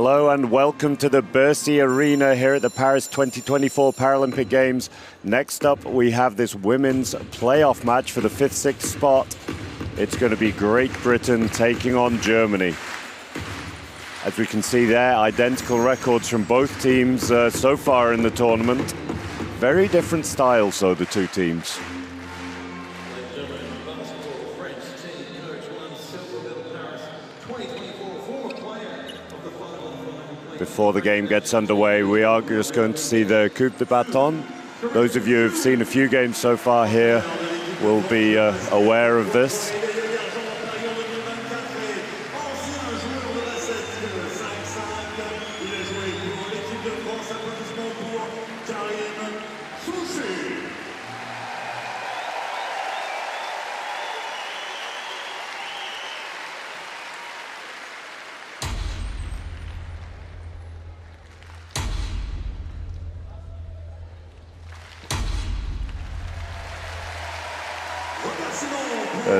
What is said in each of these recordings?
Hello and welcome to the Bercy Arena here at the Paris 2024 Paralympic Games. Next up, we have this women's playoff match for the 5th-6th spot. It's going to be Great Britain taking on Germany. As we can see there, identical records from both teams so far in the tournament. Very different styles, though, the two teams. Before the game gets underway, we are just going to see the coup de bâton. Those of you who've seen a few games so far here will be aware of this.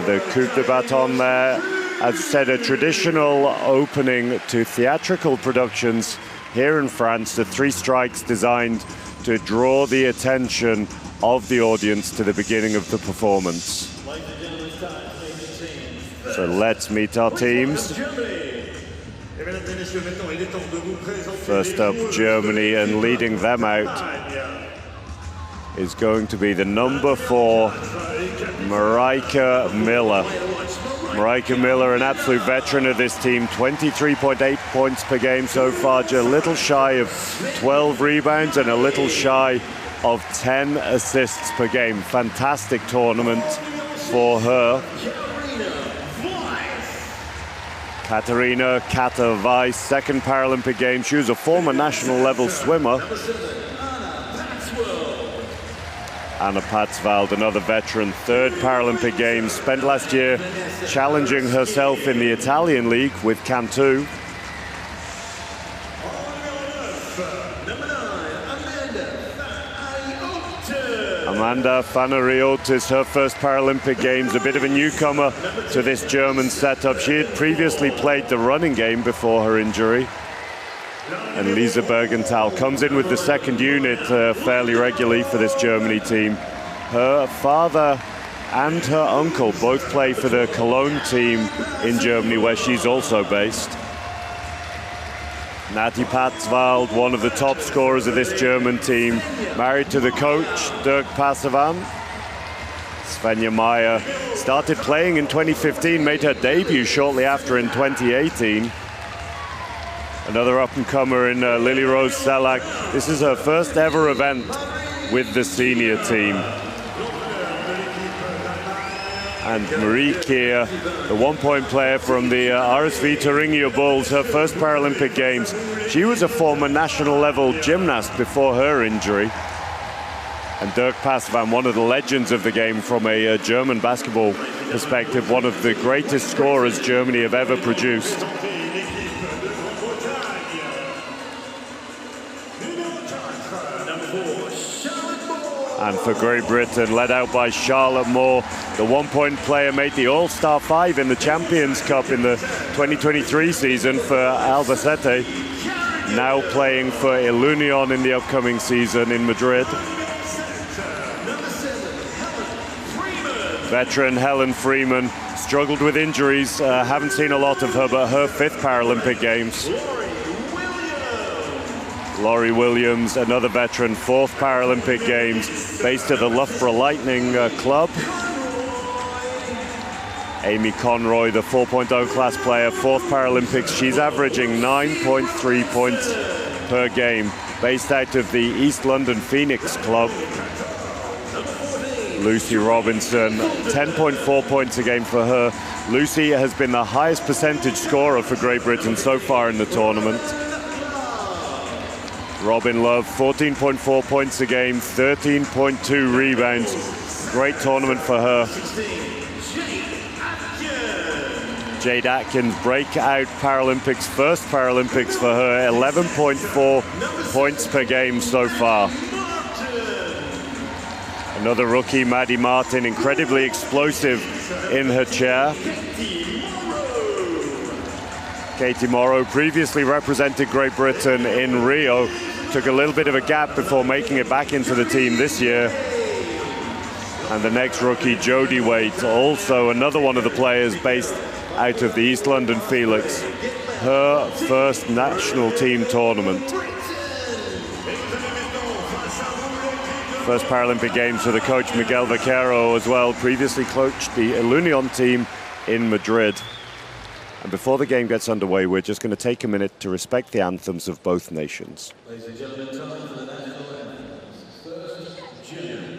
The coup de bâton there, as I said, a traditional opening to theatrical productions here in France. The 3 strikes designed to draw the attention of the audience to the beginning of the performance. So let's meet our teams. First up, Germany, and leading them out is going to be the number 4, Marijke Miller. Marijke Miller, an absolute veteran of this team, 23.8 points per game so far, just a little shy of 12 rebounds and a little shy of 10 assists per game. Fantastic tournament for her. Katarina Kata-Weiss, 2nd Paralympic Games. She was a former national level swimmer. Anna Patsvald, another veteran, 3rd Paralympic Games, spent last year challenging herself in the Italian league with Chateau. Amanda Fanariot is her first Paralympic Games, a bit of a newcomer to this German setup. She had previously played the running game before her injury. And Lisa Bergenthal comes in with the 2nd unit fairly regularly for this Germany team. Her father and her uncle both play for the Cologne team in Germany, where she's also based. Nati Patsvald, one of the top scorers of this German team, married to the coach, Dirk Passevan. Svenja Meyer started playing in 2015, made her debut shortly after in 2018. Another up-and-comer in Lily Rose Selak. This is her first ever event with the senior team. And Marie Keir, the 1-point player from the RSV Thuringia Bulls, her first Paralympic Games. She was a former national level gymnast before her injury. And Dirk Passevan, one of the legends of the game from a German basketball perspective, one of the greatest scorers Germany have ever produced. And for Great Britain, led out by Charlotte Moore, the 1-point player made the All-Star 5 in the Champions Cup in the 2023 season for Albacete, now playing for Ilunion in the upcoming season in Madrid. Veteran Helen Freeman struggled with injuries, haven't seen a lot of her, but her 5th Paralympic Games. Laurie Williams, another veteran, 4th Paralympic Games, based at the Loughborough Lightning Club. Amy Conroy, the 4.0 class player, 4th Paralympics. She's averaging 9.3 points per game, based out of the East London Phoenix Club. Lucy Robinson, 10.4 points a game for her. Lucy has been the highest percentage scorer for Great Britain so far in the tournament. Robin Love, 14.4 points a game, 13.2 rebounds. Great tournament for her. Jade Atkins, breakout Paralympics, first Paralympics for her, 11.4 points per game so far. Another rookie, Maddie Martin, incredibly explosive in her chair. Katie Morrow previously represented Great Britain in Rio, took a little bit of a gap before making it back into the team this year. And the next rookie, Jodie Waite, also another one of the players based out of the East London Felix. Her first national team tournament. First Paralympic Games for the coach Miguel Vaquero as well, previously coached the Ilunion team in Madrid. And before the game gets underway, we're just going to take a minute to respect the anthems of both nations. Ladies and gentlemen, time for the national anthems. First, Jim.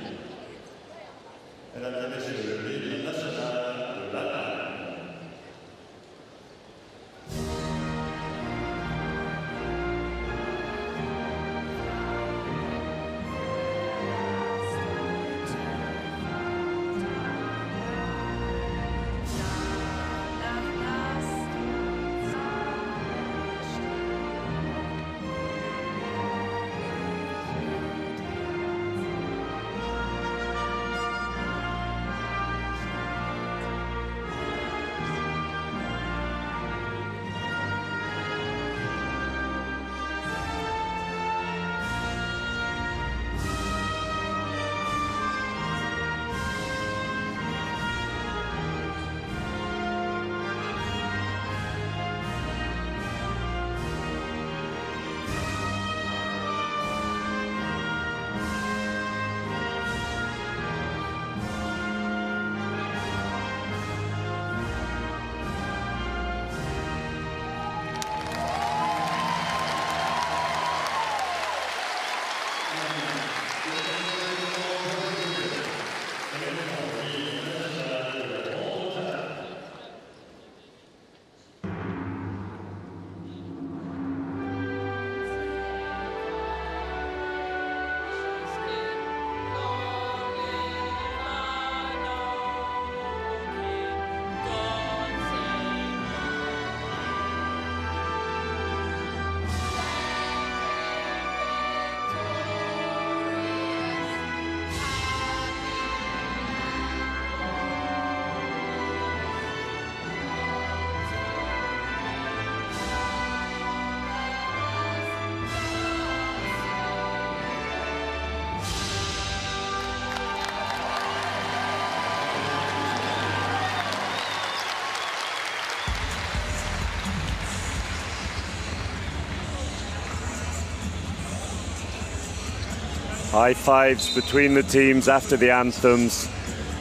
High fives between the teams after the anthems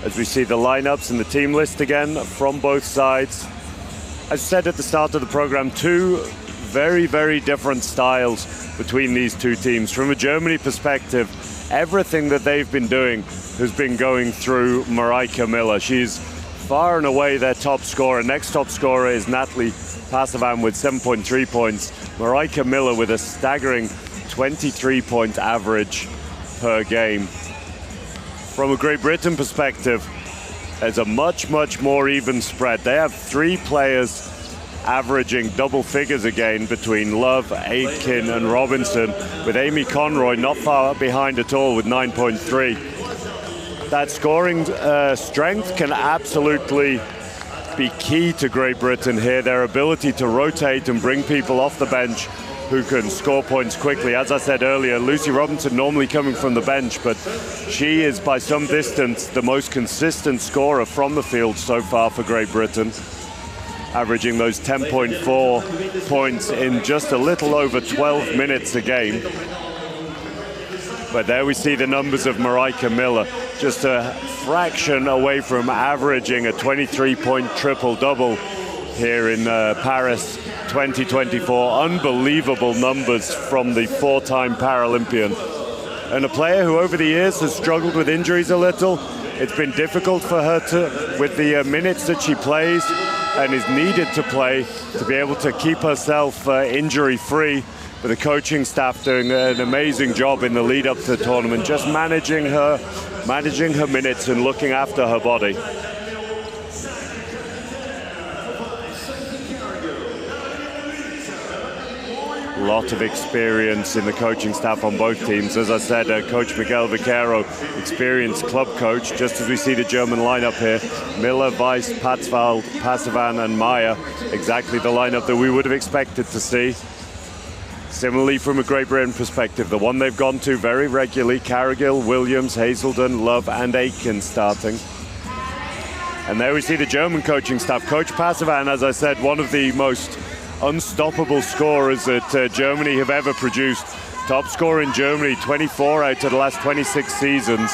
as we see the lineups and the team list again from both sides. As said at the start of the program, two very, very different styles between these two teams. From a Germany perspective, everything that they've been doing has been going through Marijke Miller. She's far and away their top scorer. Next top scorer is Natalie Pasavan with 7.3 points. Marijke Miller with a staggering 23-point average per game. From a Great Britain perspective, there's a much, much more even spread. They have three players averaging double figures again between Love, Aitken and Robinson, with Amy Conroy not far behind at all with 9.3. That scoring strength can absolutely be key to Great Britain here. Their ability to rotate and bring people off the bench who can score points quickly. As I said earlier, Lucy Robinson normally coming from the bench, but she is by some distance the most consistent scorer from the field so far for Great Britain, averaging those 10.4 points in just a little over 12 minutes a game. But there we see the numbers of Marijke Miller, just a fraction away from averaging a 23-point triple-double here in Paris 2024. Unbelievable numbers from the four-time Paralympian. And a player who over the years has struggled with injuries a little. It's been difficult for her to, with the minutes that she plays and is needed to play, to be able to keep herself injury-free. But the coaching staff doing an amazing job in the lead up to the tournament, just managing her minutes and looking after her body. A lot of experience in the coaching staff on both teams. As I said, Coach Miguel Vaquero, experienced club coach, just as we see the German lineup here. Miller, Weiss, Patzwald, Pasavan and Meyer, exactly the lineup that we would have expected to see. Similarly, from a Great Britain perspective, the one they've gone to very regularly, Carrigill, Williams, Hazelden, Love and Aitken starting. And there we see the German coaching staff. Coach Pasavan, as I said, one of the most unstoppable scorers that Germany have ever produced. Top scorer in Germany, 24 out of the last 26 seasons.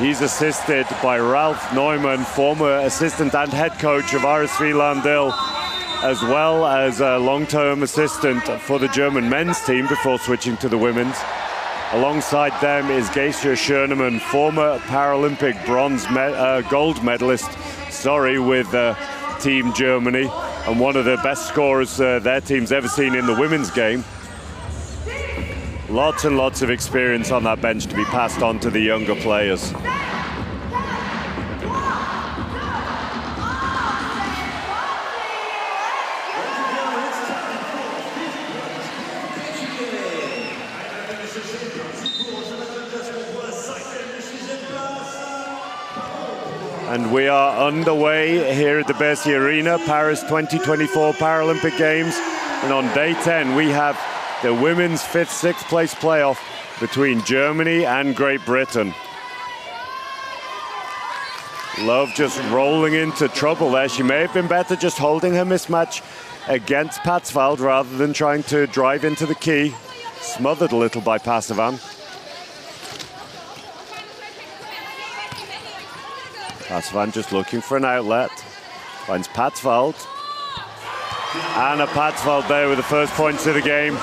He's assisted by Ralf Neumann, former assistant and head coach of RSV Landil, as well as a long-term assistant for the German men's team before switching to the women's. Alongside them is Geisha Schoenemann, former Paralympic gold medalist, with Team Germany, and one of the best scorers their team's ever seen in the women's game. Lots and lots of experience on that bench to be passed on to the younger players. And we are underway here at the Bercy Arena, Paris 2024 Paralympic Games. And on day 10, we have the women's 5th, 6th place playoff between Germany and Great Britain. Love just rolling into trouble there. She may have been better just holding her mismatch against Patzwald rather than trying to drive into the key. Smothered a little by Pasavan. Pasavan just looking for an outlet. Finds Patzwald. Anna Patzwald there with the first points of the game.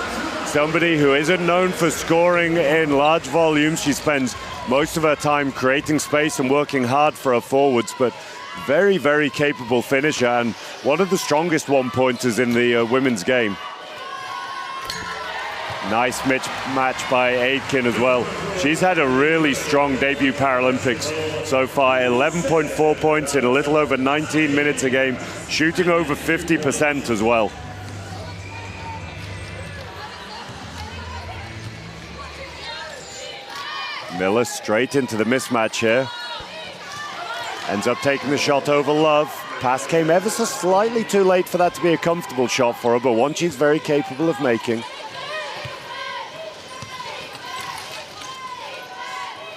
Somebody who isn't known for scoring in large volumes. She spends most of her time creating space and working hard for her forwards, but very, very capable finisher and one of the strongest one-pointers in the women's game. Nice match by Aitken as well. She's had a really strong debut Paralympics so far. 11.4 points in a little over 19 minutes a game, shooting over 50% as well. Miller straight into the mismatch here. Ends up taking the shot over Love. Pass came ever so slightly too late for that to be a comfortable shot for her, but one she's very capable of making.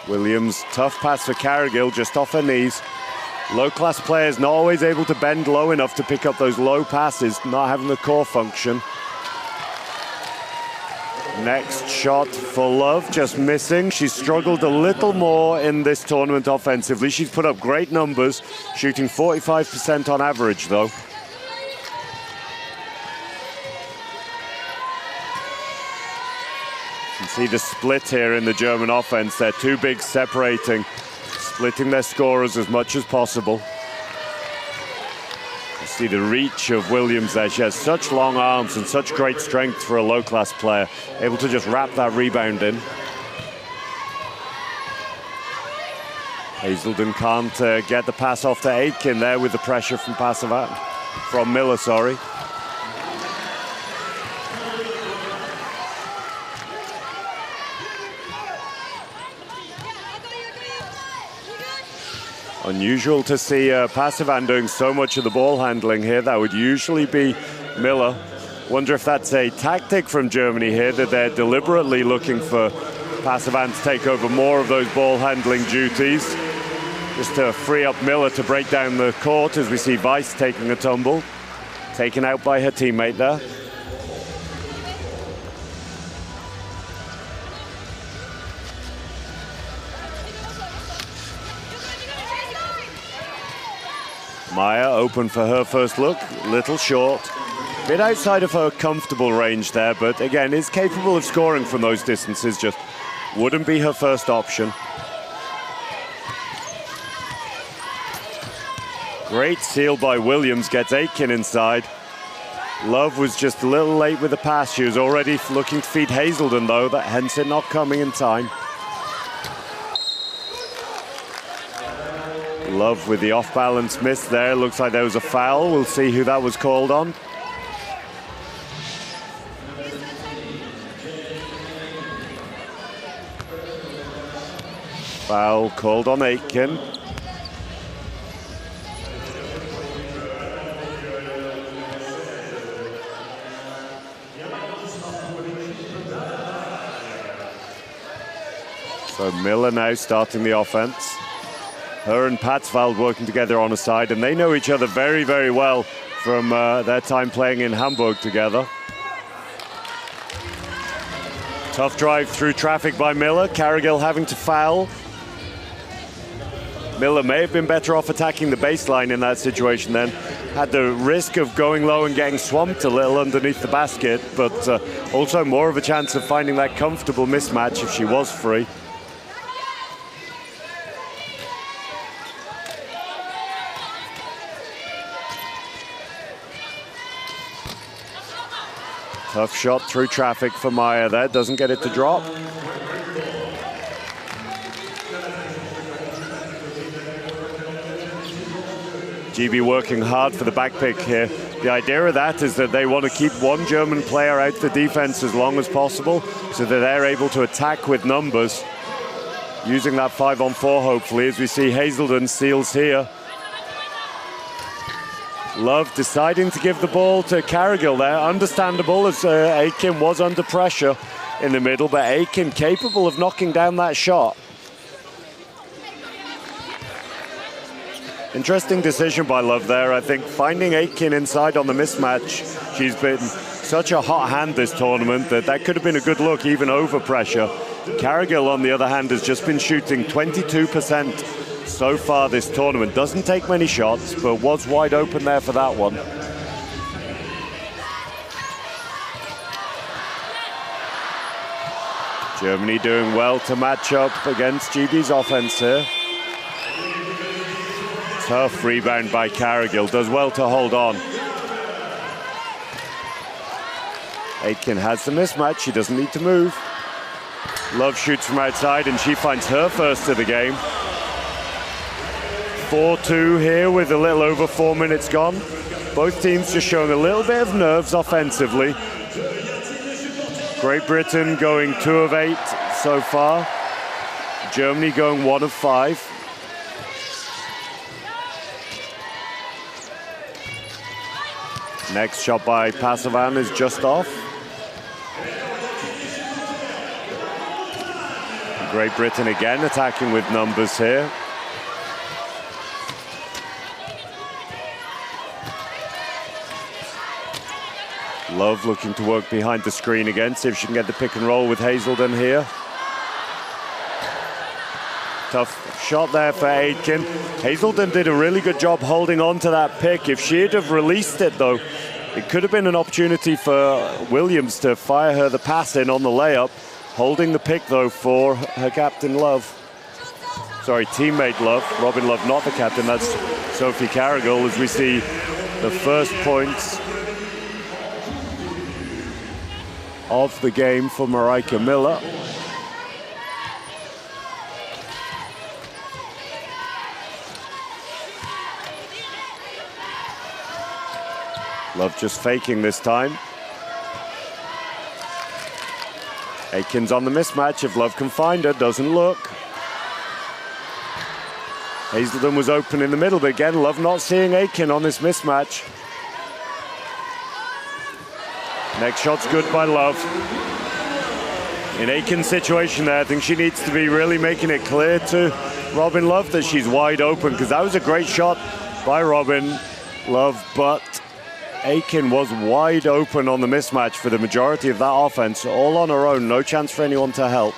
Williams, tough pass for Carrigill, just off her knees. Low-class players not always able to bend low enough to pick up those low passes, not having the core function. Next shot for Love, just missing. She's struggled a little more in this tournament offensively. She's put up great numbers, shooting 45% on average, though. You can see the split here in the German offense. They're too big separating, splitting their scorers as much as possible. You see the reach of Williams there. She has such long arms and such great strength for a low-class player, able to just wrap that rebound in. Hazelden can't get the pass off to Aitken there with the pressure from Miller, sorry. Unusual to see Pasavan doing so much of the ball handling here. That would usually be Miller. Wonder if that's a tactic from Germany here, that they're deliberately looking for Pasavan to take over more of those ball handling duties, just to free up Miller to break down the court, as we see Weiss taking a tumble, taken out by her teammate there. Meyer open for her first look, little short. Bit outside of her comfortable range there, but again, is capable of scoring from those distances, just wouldn't be her first option. Great seal by Williams, gets Aitken inside. Love was just a little late with the pass. She was already looking to feed Hazelden though, hence it not coming in time. Love with the off-balance miss there. Looks like there was a foul. We'll see who that was called on. Foul called on Aitken. So Miller now starting the offense. Her and Patsvald working together on a side, and they know each other very, very well from their time playing in Hamburg together. Tough drive through traffic by Miller. Carrigill having to foul. Miller may have been better off attacking the baseline in that situation then. Had the risk of going low and getting swamped a little underneath the basket, but also more of a chance of finding that comfortable mismatch if she was free. Tough shot through traffic for Meyer there, doesn't get it to drop. GB working hard for the back pick here. The idea of that is that they want to keep one German player out the defense as long as possible so that they're able to attack with numbers. Using that 5-on-4 hopefully, as we see Hazelden steals here. Love deciding to give the ball to Carrigill there. Understandable, as Aitken was under pressure in the middle, but Aitken capable of knocking down that shot. Interesting decision by Love there, I think, finding Aitken inside on the mismatch. She's been such a hot hand this tournament that could have been a good look even over pressure. Carrigill, on the other hand, has just been shooting 22% so far this tournament. Doesn't take many shots, but was wide open there for that one. Germany doing well to match up against GB's offense here. Tough rebound by Carrigill, does well to hold on. Aitken has the mismatch, she doesn't need to move. Love shoots from outside and she finds her first of the game. 4-2 here with a little over 4 minutes gone. Both teams just showing a little bit of nerves offensively. Great Britain going 2 of 8 so far. Germany going 1 of 5. Next shot by Pasavan is just off. Great Britain again attacking with numbers here. Love looking to work behind the screen again, see if she can get the pick and roll with Hazelden here. Tough shot there for Aitken. Hazelden did a really good job holding on to that pick. If she'd have released it though, it could have been an opportunity for Williams to fire her the pass in on the layup. Holding the pick though for her captain Love. Sorry, teammate Love. Robin Love, not the captain, that's Sophie Carrigill, as we see the first points of the game for Marika Miller. Love just faking this time. Aitken's on the mismatch. If Love can find her, doesn't look. Hazelden was open in the middle, but again, Love not seeing Aitken on this mismatch. Next shot's good by Love. In Aitken's situation there, I think she needs to be really making it clear to Robin Love that she's wide open, because that was a great shot by Robin Love, but Aitken was wide open on the mismatch for the majority of that offense, all on her own, no chance for anyone to help.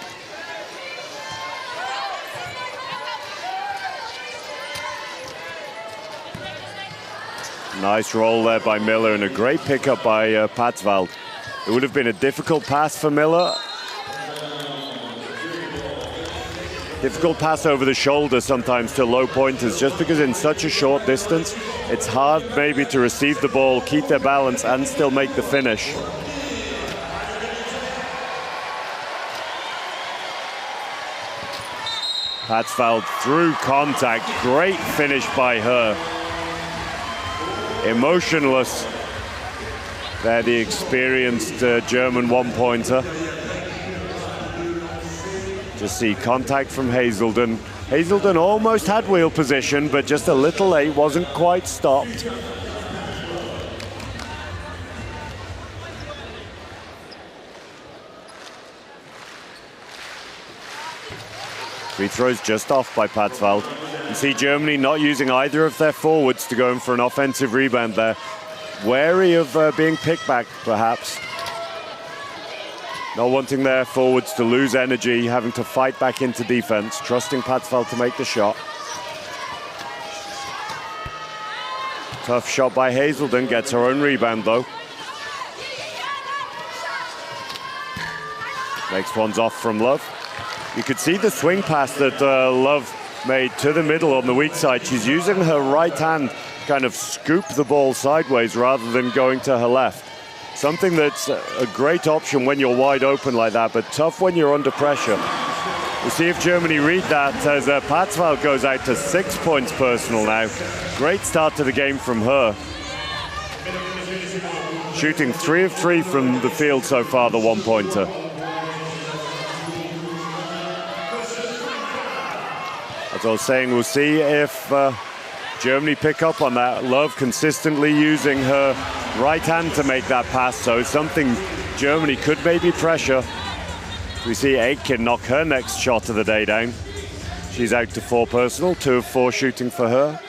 Nice roll there by Miller and a great pickup by Patsvald. It would have been a difficult pass for Miller. Difficult pass over the shoulder sometimes to low pointers, just because in such a short distance, it's hard maybe to receive the ball, keep their balance, and still make the finish. Patsvald through contact, great finish by her. Emotionless. They're the experienced German one-pointer. Just see contact from Hazelden. Hazelden almost had wheel position, but just a little late, wasn't quite stopped. Free throws just off by Patzwald. You see Germany not using either of their forwards to go in for an offensive rebound there. Wary of being picked back, perhaps. Not wanting their forwards to lose energy, having to fight back into defense, trusting Patzwald to make the shot. Tough shot by Hazelden, gets her own rebound though. Next one's off from Love. You could see the swing pass that Love made to the middle on the weak side. She's using her right hand to kind of scoop the ball sideways rather than going to her left. Something that's a great option when you're wide open like that, but tough when you're under pressure. We'll see if Germany read that as Patzwald goes out to 6 points personal now. Great start to the game from her. Shooting 3 of 3 from the field so far, the one-pointer. As I was saying, we'll see if Germany pick up on that. Love consistently using her right hand to make that pass, so it's something Germany could maybe pressure. We see Aitken knock her next shot of the day down. She's out to 4 personal, 2 of 4 shooting for her.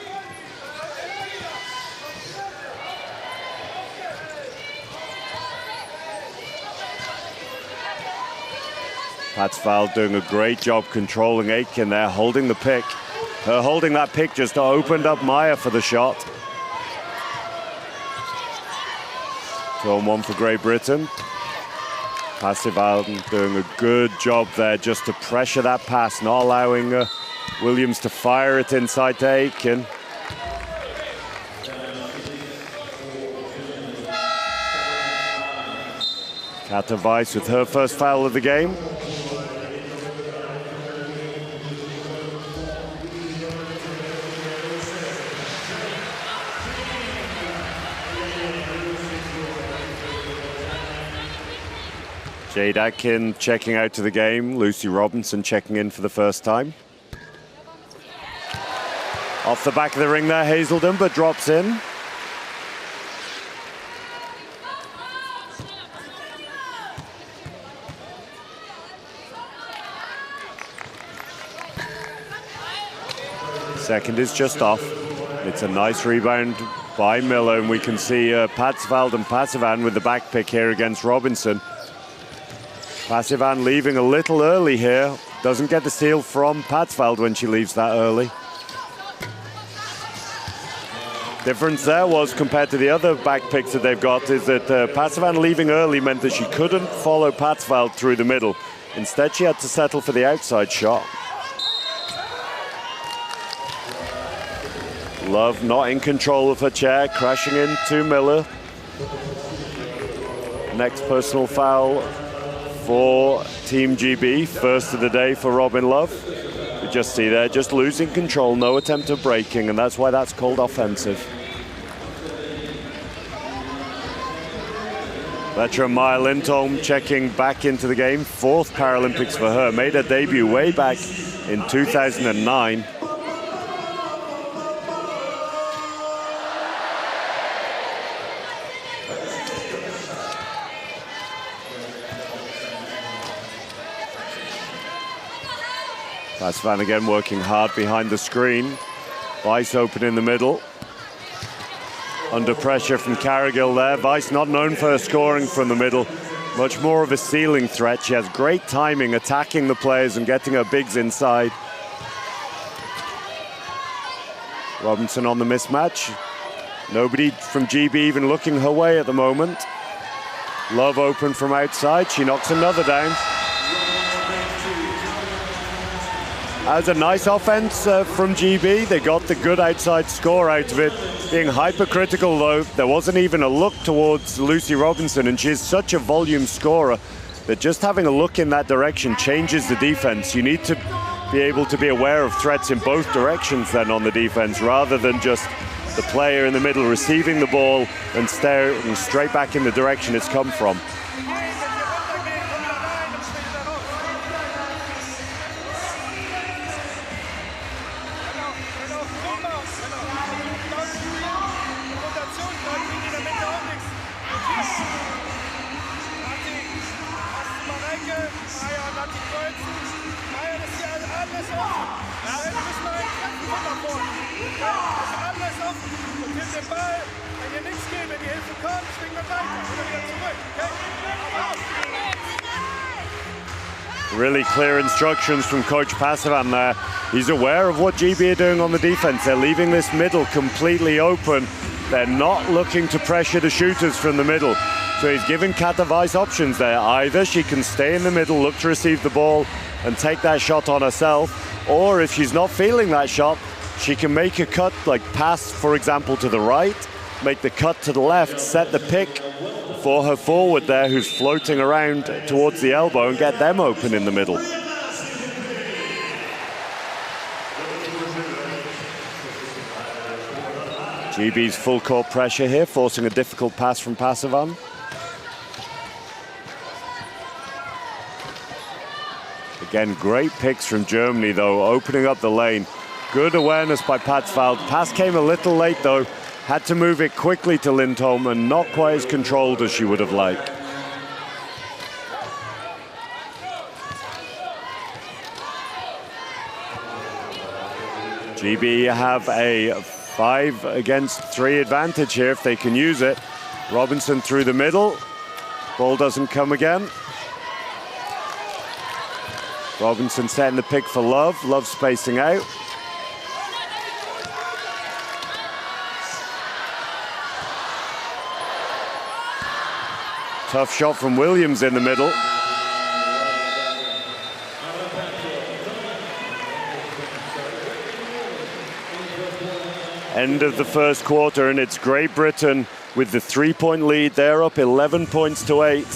Patzwald doing a great job controlling Aitken there, holding the pick. Her holding that pick just opened up Meyer for the shot. 2-on-1 for Great Britain. Patzwald doing a good job there just to pressure that pass, not allowing Williams to fire it inside to Aitken. Kata Weiss with her first foul of the game. Jade Atkin checking out to the game. Lucy Robinson checking in for the first time. Off the back of the ring there, Hazelden, but drops in. Second is just off. It's a nice rebound by Miller, and we can see Patzwald and Passivan with the back pick here against Robinson. Passivan leaving a little early here. Doesn't get the steal from Patzwald when she leaves that early. Difference there was, compared to the other back picks that they've got, is that Passivan leaving early meant that she couldn't follow Patzwald through the middle. Instead, she had to settle for the outside shot. Love not in control of her chair, crashing into Miller. Next personal foul for Team GB, first of the day for Robin Love. You just see there, just losing control, no attempt of breaking, and that's why that's called offensive. Veteran Maya Lindholm checking back into the game, 4th Paralympics for her, made her debut way back in 2009. Passivan again working hard behind the screen. Weiss open in the middle. Under pressure from Carrigill there. Weiss not known for her scoring from the middle. Much more of a ceiling threat. She has great timing attacking the players and getting her bigs inside. Robinson on the mismatch. Nobody from GB even looking her way at the moment. Love open from outside. She knocks another down. That was a nice offense from GB. They got the good outside score out of it. Being hypercritical though, there wasn't even a look towards Lucy Robinson, and she's such a volume scorer that just having a look in that direction changes the defense. You need to be able to be aware of threats in both directions then on the defense, rather than just the player in the middle receiving the ball and staring straight back in the direction it's come from. Really clear instructions from Coach Pasavan there. He's aware of what GB are doing on the defense. They're leaving this middle completely open. They're not looking to pressure the shooters from the middle. So he's given Kata Weiss options there. Either she can stay in the middle, look to receive the ball and take that shot on herself, or if she's not feeling that shot, she can make a cut, like pass, for example, to the right, make the cut to the left, set the pick for her forward there who's floating around towards the elbow and get them open in the middle. GB's full court pressure here, forcing a difficult pass from Pasavan. Again, great picks from Germany though, opening up the lane. Good awareness by Patsvald. Pass came a little late though. Had to move it quickly to Lindholm and not quite as controlled as she would have liked. GB have a 5 against 3 advantage here if they can use it. Robinson through the middle. Ball doesn't come again. Robinson setting the pick for Love. Love spacing out. Tough shot from Williams in the middle. End of the first quarter, and it's Great Britain with the 3-point lead. They're up 11 points to 8.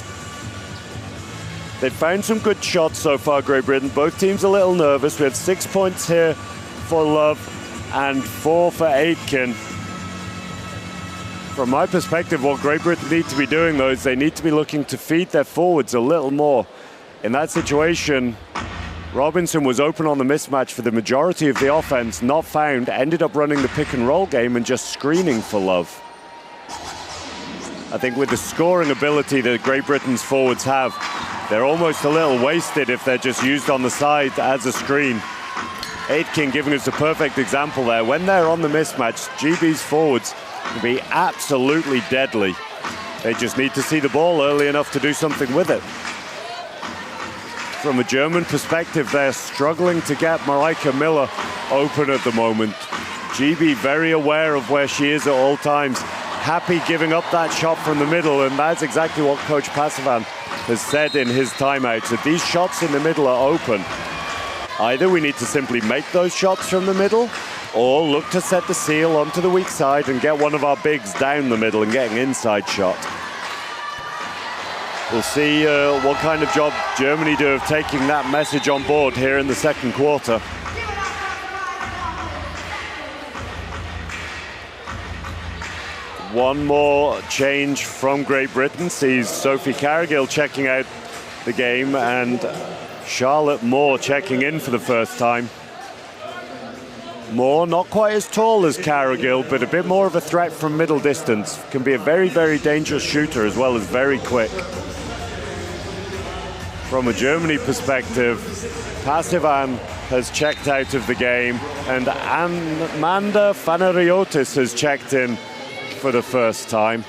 They've found some good shots so far, Great Britain. Both teams a little nervous. We have 6 points here for Love and 4 for Aitken. From my perspective, what Great Britain need to be doing, though, is they need to be looking to feed their forwards a little more. In that situation, Robinson was open on the mismatch for the majority of the offense, not found, ended up running the pick and roll game and just screening for Love. I think with the scoring ability that Great Britain's forwards have, they're almost a little wasted if they're just used on the side as a screen. Aitken giving us a perfect example there. When they're on the mismatch, GB's forwards can be absolutely deadly. They just need to see the ball early enough to do something with it. From a German perspective, they're struggling to get Mareike Miller open at the moment. GB very aware of where she is at all times. Happy giving up that shot from the middle, and that's exactly what Coach Pasavan has said in his timeouts, that these shots in the middle are open. Either we need to simply make those shots from the middle, or look to set the seal onto the weak side and get one of our bigs down the middle and get an inside shot. We'll see what kind of job Germany do of taking that message on board here in the second quarter. One more change from Great Britain sees Sophie Carrigill checking out the game and Charlotte Moore checking in for the first time. Moore, not quite as tall as Carrigill, but a bit more of a threat from middle distance. Can be a very, very dangerous shooter as well as very quick. From a Germany perspective, Pasavan has checked out of the game and Amanda Fanariotis has checked in for the first time.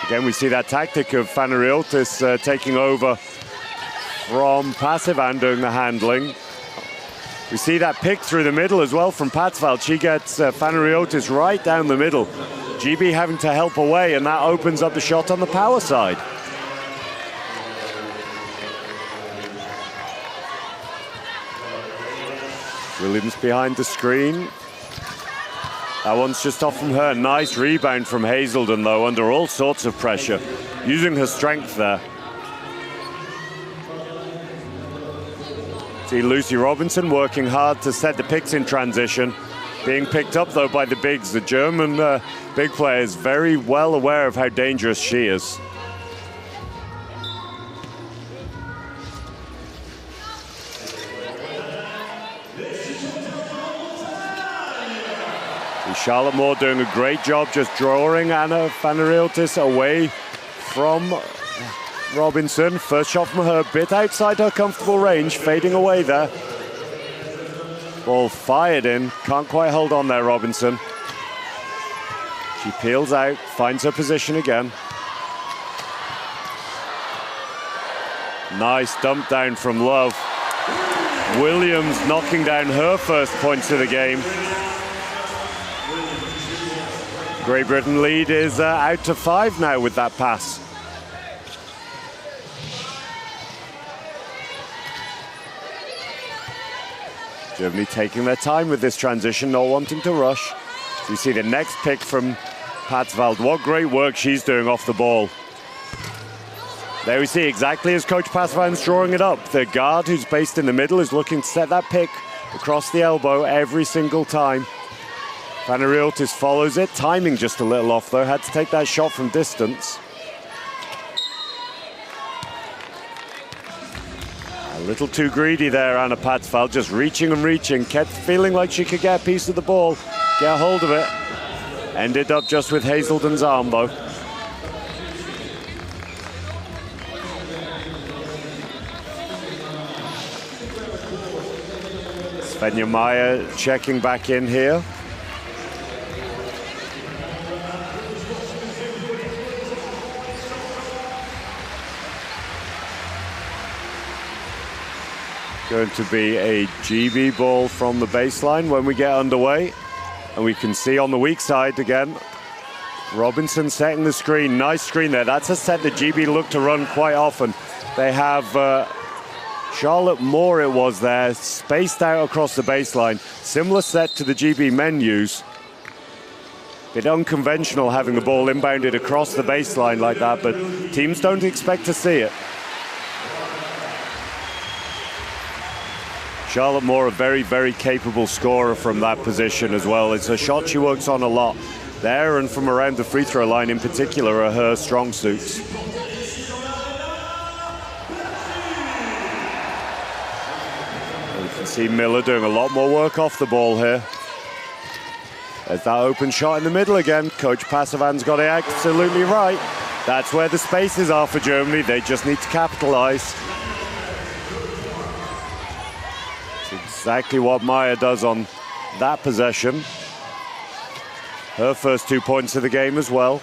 Again, we see that tactic of Fanariotis taking over from Pasavan doing the handling. We see that pick through the middle as well from Patsvald. She gets Fanariotis right down the middle. GB having to help away, and that opens up the shot on the power side. Williams behind the screen. That one's just off from her. Nice rebound from Hazelden, though, under all sorts of pressure, using her strength there. See Lucy Robinson working hard to set the picks in transition. Being picked up, though, by the bigs. The German big player is very well aware of how dangerous she is. Charlotte Moore doing a great job just drawing Anna Fanariotis away from Robinson. First shot from her, bit outside her comfortable range, fading away there. Ball fired in, can't quite hold on there, Robinson. She peels out, finds her position again. Nice dump down from Love. Williams knocking down her first points of the game. Great Britain lead is out to 5 now with that pass. Germany taking their time with this transition, not wanting to rush. So you see the next pick from Patsveld. What great work she's doing off the ball. There we see exactly as Coach Patsvand's drawing it up. The guard who's based in the middle is looking to set that pick across the elbow every single time. Panagiotis follows it, timing just a little off though, had to take that shot from distance. A little too greedy there, Anna Patsveld, just reaching and reaching, kept feeling like she could get a piece of the ball, get a hold of it. Ended up just with Hazelden's arm though. Svenja Meyer checking back in here. Going to be a GB ball from the baseline when we get underway. And we can see on the weak side again, Robinson setting the screen. Nice screen there. That's a set that GB look to run quite often. They have Charlotte Moore, it was there, spaced out across the baseline. Similar set to the GB men use. Bit unconventional having the ball inbounded across the baseline like that, but teams don't expect to see it. Charlotte Moore, a very, very capable scorer from that position as well. It's a shot she works on a lot. There and from around the free throw line in particular are her strong suits. And you can see Miller doing a lot more work off the ball here. There's that open shot in the middle again. Coach Patsvand's got it absolutely right. That's where the spaces are for Germany. They just need to capitalize. Exactly what Meyer does on that possession. Her first 2 points of the game as well.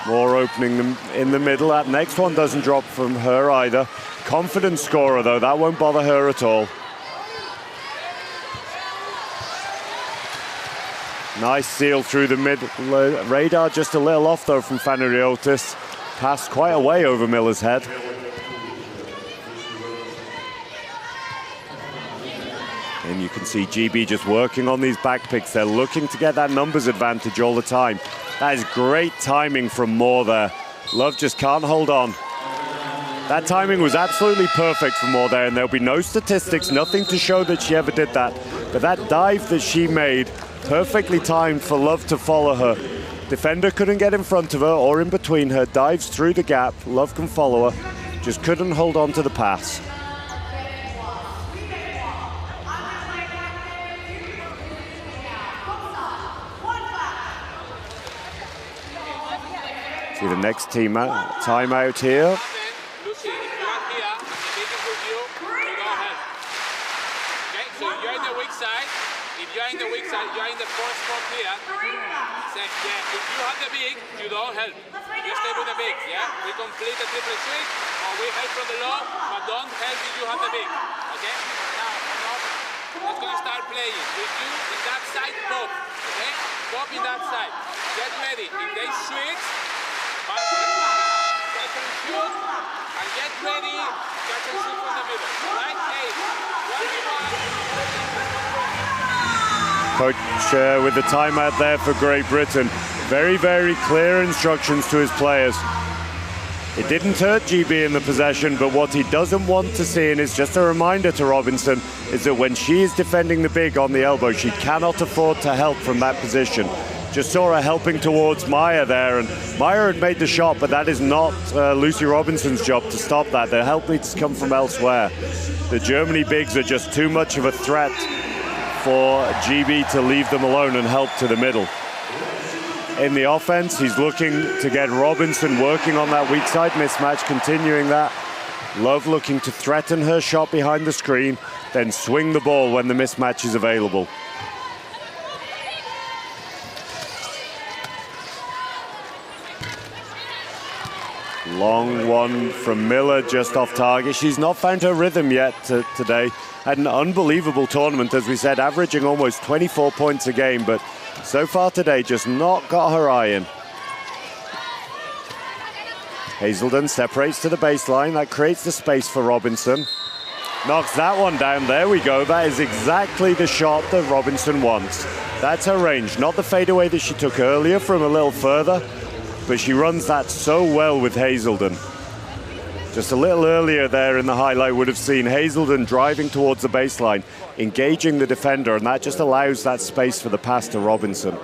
More opening them in the middle. That next one doesn't drop from her either. Confident scorer though, that won't bother her at all. Nice seal through the mid. Radar just a little off though from Panagiotis. Passed quite a way over Miller's head. And you can see GB just working on these back picks. They're looking to get that numbers advantage all the time. That is great timing from Moore there. Love just can't hold on. That timing was absolutely perfect for Moore there, and there'll be no statistics, nothing to show that she ever did that. But that dive that she made, perfectly timed for Love to follow her. Defender couldn't get in front of her or in between her, dives through the gap. Love can follow her, just couldn't hold on to the pass. See the next team timeout here. Lucy, if you are here, the meeting with you, you go ahead. Okay, so you're in the weak side. If you're in the weak side, you're in the fourth spot here. Say, yeah, if you have the big, you don't help. You stay with the big, yeah? We complete the triple switch, or we help from the low, but don't help if you have the big. Okay? Now, let's go start playing. With you in that side, pop. Okay? Pop in that side. Get ready. If they switch, catch and shoot, and get ready, catch and shoot from the middle. Right? 8, 1, Coach with the timeout there for Great Britain. Very, very clear instructions to his players. It didn't hurt GB in the possession, but what he doesn't want to see, and it's just a reminder to Robinson, is that when she is defending the big on the elbow, she cannot afford to help from that position. Just saw her helping towards Meyer there, and Meyer had made the shot, but that is not Lucy Robinson's job to stop that. The help needs to come from elsewhere. The Germany bigs are just too much of a threat for GB to leave them alone and help to the middle. in the offense. He's looking to get Robinson working on that weak side mismatch, continuing that. Love looking to threaten her shot behind the screen, then swing the ball when the mismatch is available. Long one from Miller, just off target. She's not found her rhythm yet today. Had an unbelievable tournament, as we said, averaging almost 24 points a game, but so far today just not got her eye in. Hazelden separates to the baseline. That creates the space for Robinson. Knocks that one down. There we go. That is exactly the shot that Robinson wants. That's her range, not the fadeaway that she took earlier from a little further, but she runs that so well with Hazelden. Just a little earlier there in the highlight would have seen Hazelden driving towards the baseline, engaging the defender, and that just allows that space for the pass to Robinson.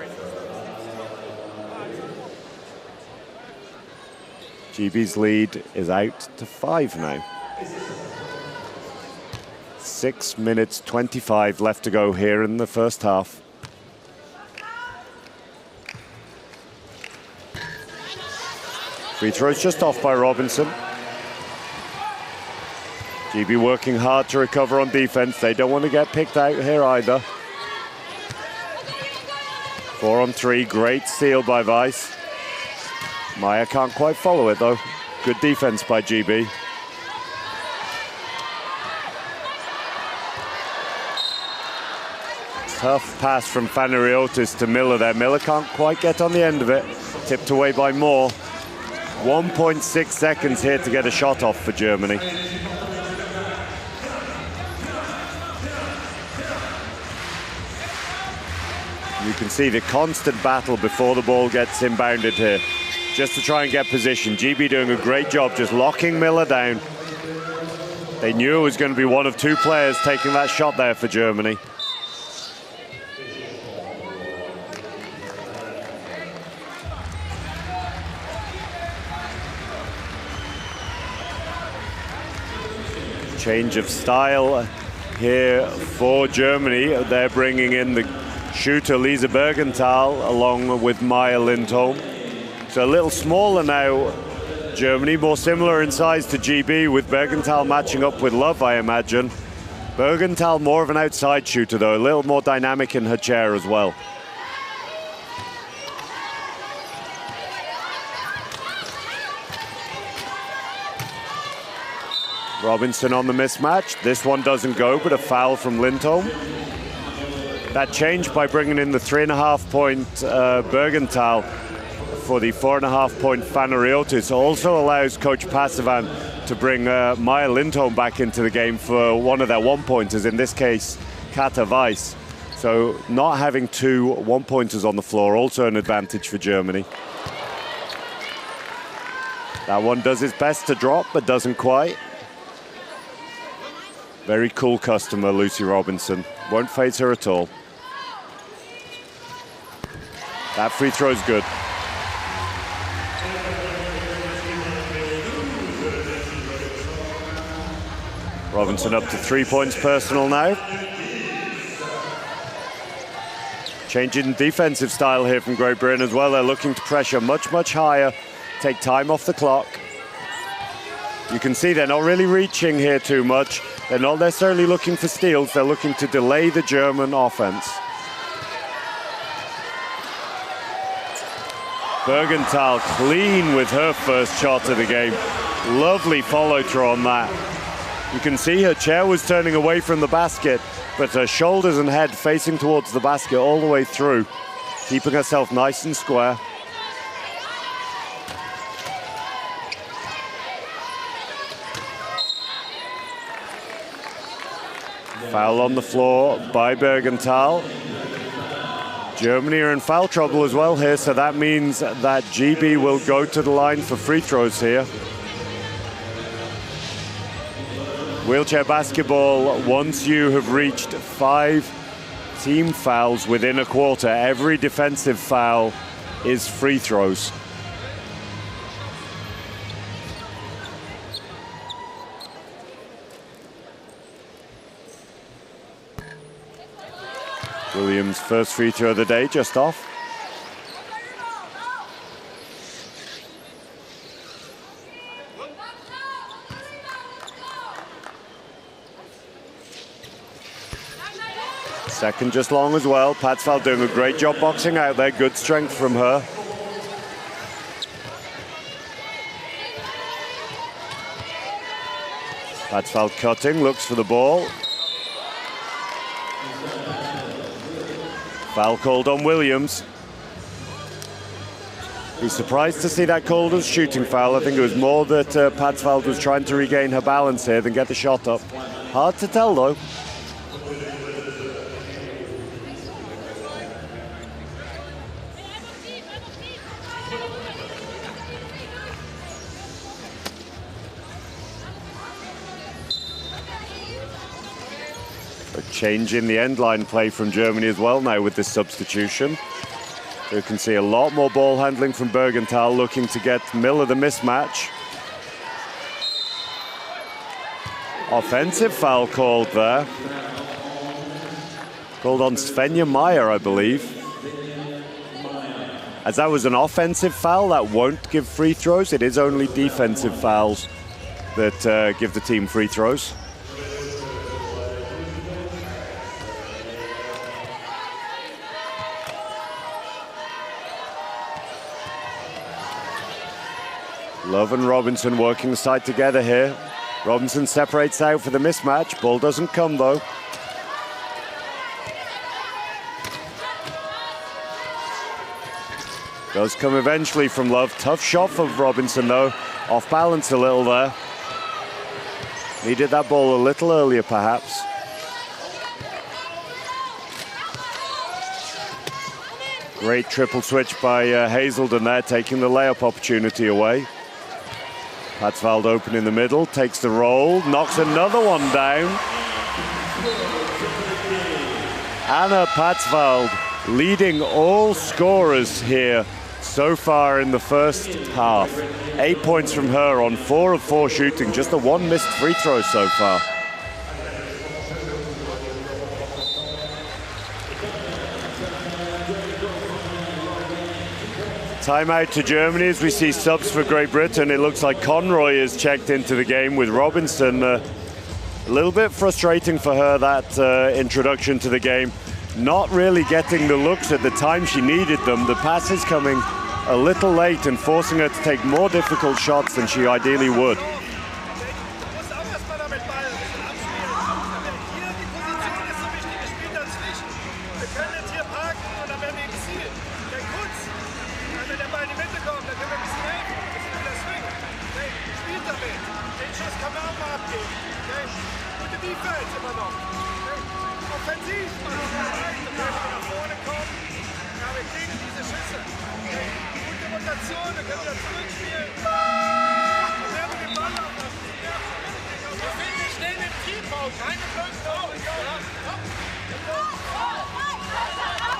GB's lead is out to 5 now. 6 minutes 25 left to go here in the first half. Free throws just off by Robinson. GB working hard to recover on defense. They don't want to get picked out here either. 4 on 3, great steal by Weiss. Maya can't quite follow it though. Good defense by GB. Tough pass from Fanariotis to Miller there. Miller can't quite get on the end of it. Tipped away by Moore. 1.6 seconds here to get a shot off for Germany. You can see the constant battle before the ball gets inbounded here, just to try and get position. GB doing a great job just locking Miller down. They knew it was going to be one of 2 players taking that shot there for Germany. Change of style here for Germany. They're bringing in the shooter Lisa Bergenthal along with Maya Lindholm. So a little smaller now, Germany, more similar in size to GB, with Bergenthal matching up with Love, I imagine. Bergenthal more of an outside shooter though, a little more dynamic in her chair as well. Robinson on the mismatch. This one doesn't go, but a foul from Lindholm. That changed by bringing in the 3.5-point Bergenthal for the 4.5-point Fanariotis. Also allows Coach Passivan to bring Maya Lindholm back into the game for one of their 1-pointers, in this case, Kata Weiss. So not having 2 1-pointers on the floor, also an advantage for Germany. That one does its best to drop, but doesn't quite. Very cool customer, Lucy Robinson. Won't faze her at all. That free throw is good. Robinson up to 3 points personal now. Changing defensive style here from Great Britain as well. They're looking to pressure much, much higher, take time off the clock. You can see they're not really reaching here too much. They're not necessarily looking for steals. They're looking to delay the German offense. Bergenthal clean with her first shot of the game. Lovely follow through on that. You can see her chair was turning away from the basket, but her shoulders and head facing towards the basket all the way through, keeping herself nice and square. Foul on the floor by Bergenthal. Germany are in foul trouble as well here, so that means that GB will go to the line for free throws here. Wheelchair basketball, once you have reached 5 team fouls within a quarter, every defensive foul is free throws. Williams' first free throw of the day, just off. Second just long as well. Patzfeld doing a great job boxing out there. Good strength from her. Patzfeld cutting, looks for the ball. Foul called on Williams. He's surprised to see that called as shooting foul. I think it was more that Patzfeld was trying to regain her balance here than get the shot up. Hard to tell though. A change in the end line play from Germany as well now with this substitution. You can see a lot more ball handling from Bergenthal, looking to get Miller the mismatch. Offensive foul called there. Called on Svenja Meyer, I believe. As that was an offensive foul, that won't give free throws. It is only defensive fouls that give the team free throws. Love and Robinson working side together here. Robinson separates out for the mismatch. Ball doesn't come though. Does come eventually from Love. Tough shot for Robinson though. Off balance a little there. Needed that ball a little earlier perhaps. Great triple switch by Hazelden there, taking the layup opportunity away. Patzfeld open in the middle, takes the roll, knocks another one down. Anna Patzfeld leading all scorers here so far in the first half. 8 points from her on 4 of 4 shooting, just the one missed free throw so far. Timeout to Germany as we see subs for Great Britain. It looks like Conroy is checked into the game with Robinson. A little bit frustrating for her, that introduction to the game. Not really getting the looks at the time she needed them. The pass is coming a little late and forcing her to take more difficult shots than she ideally would.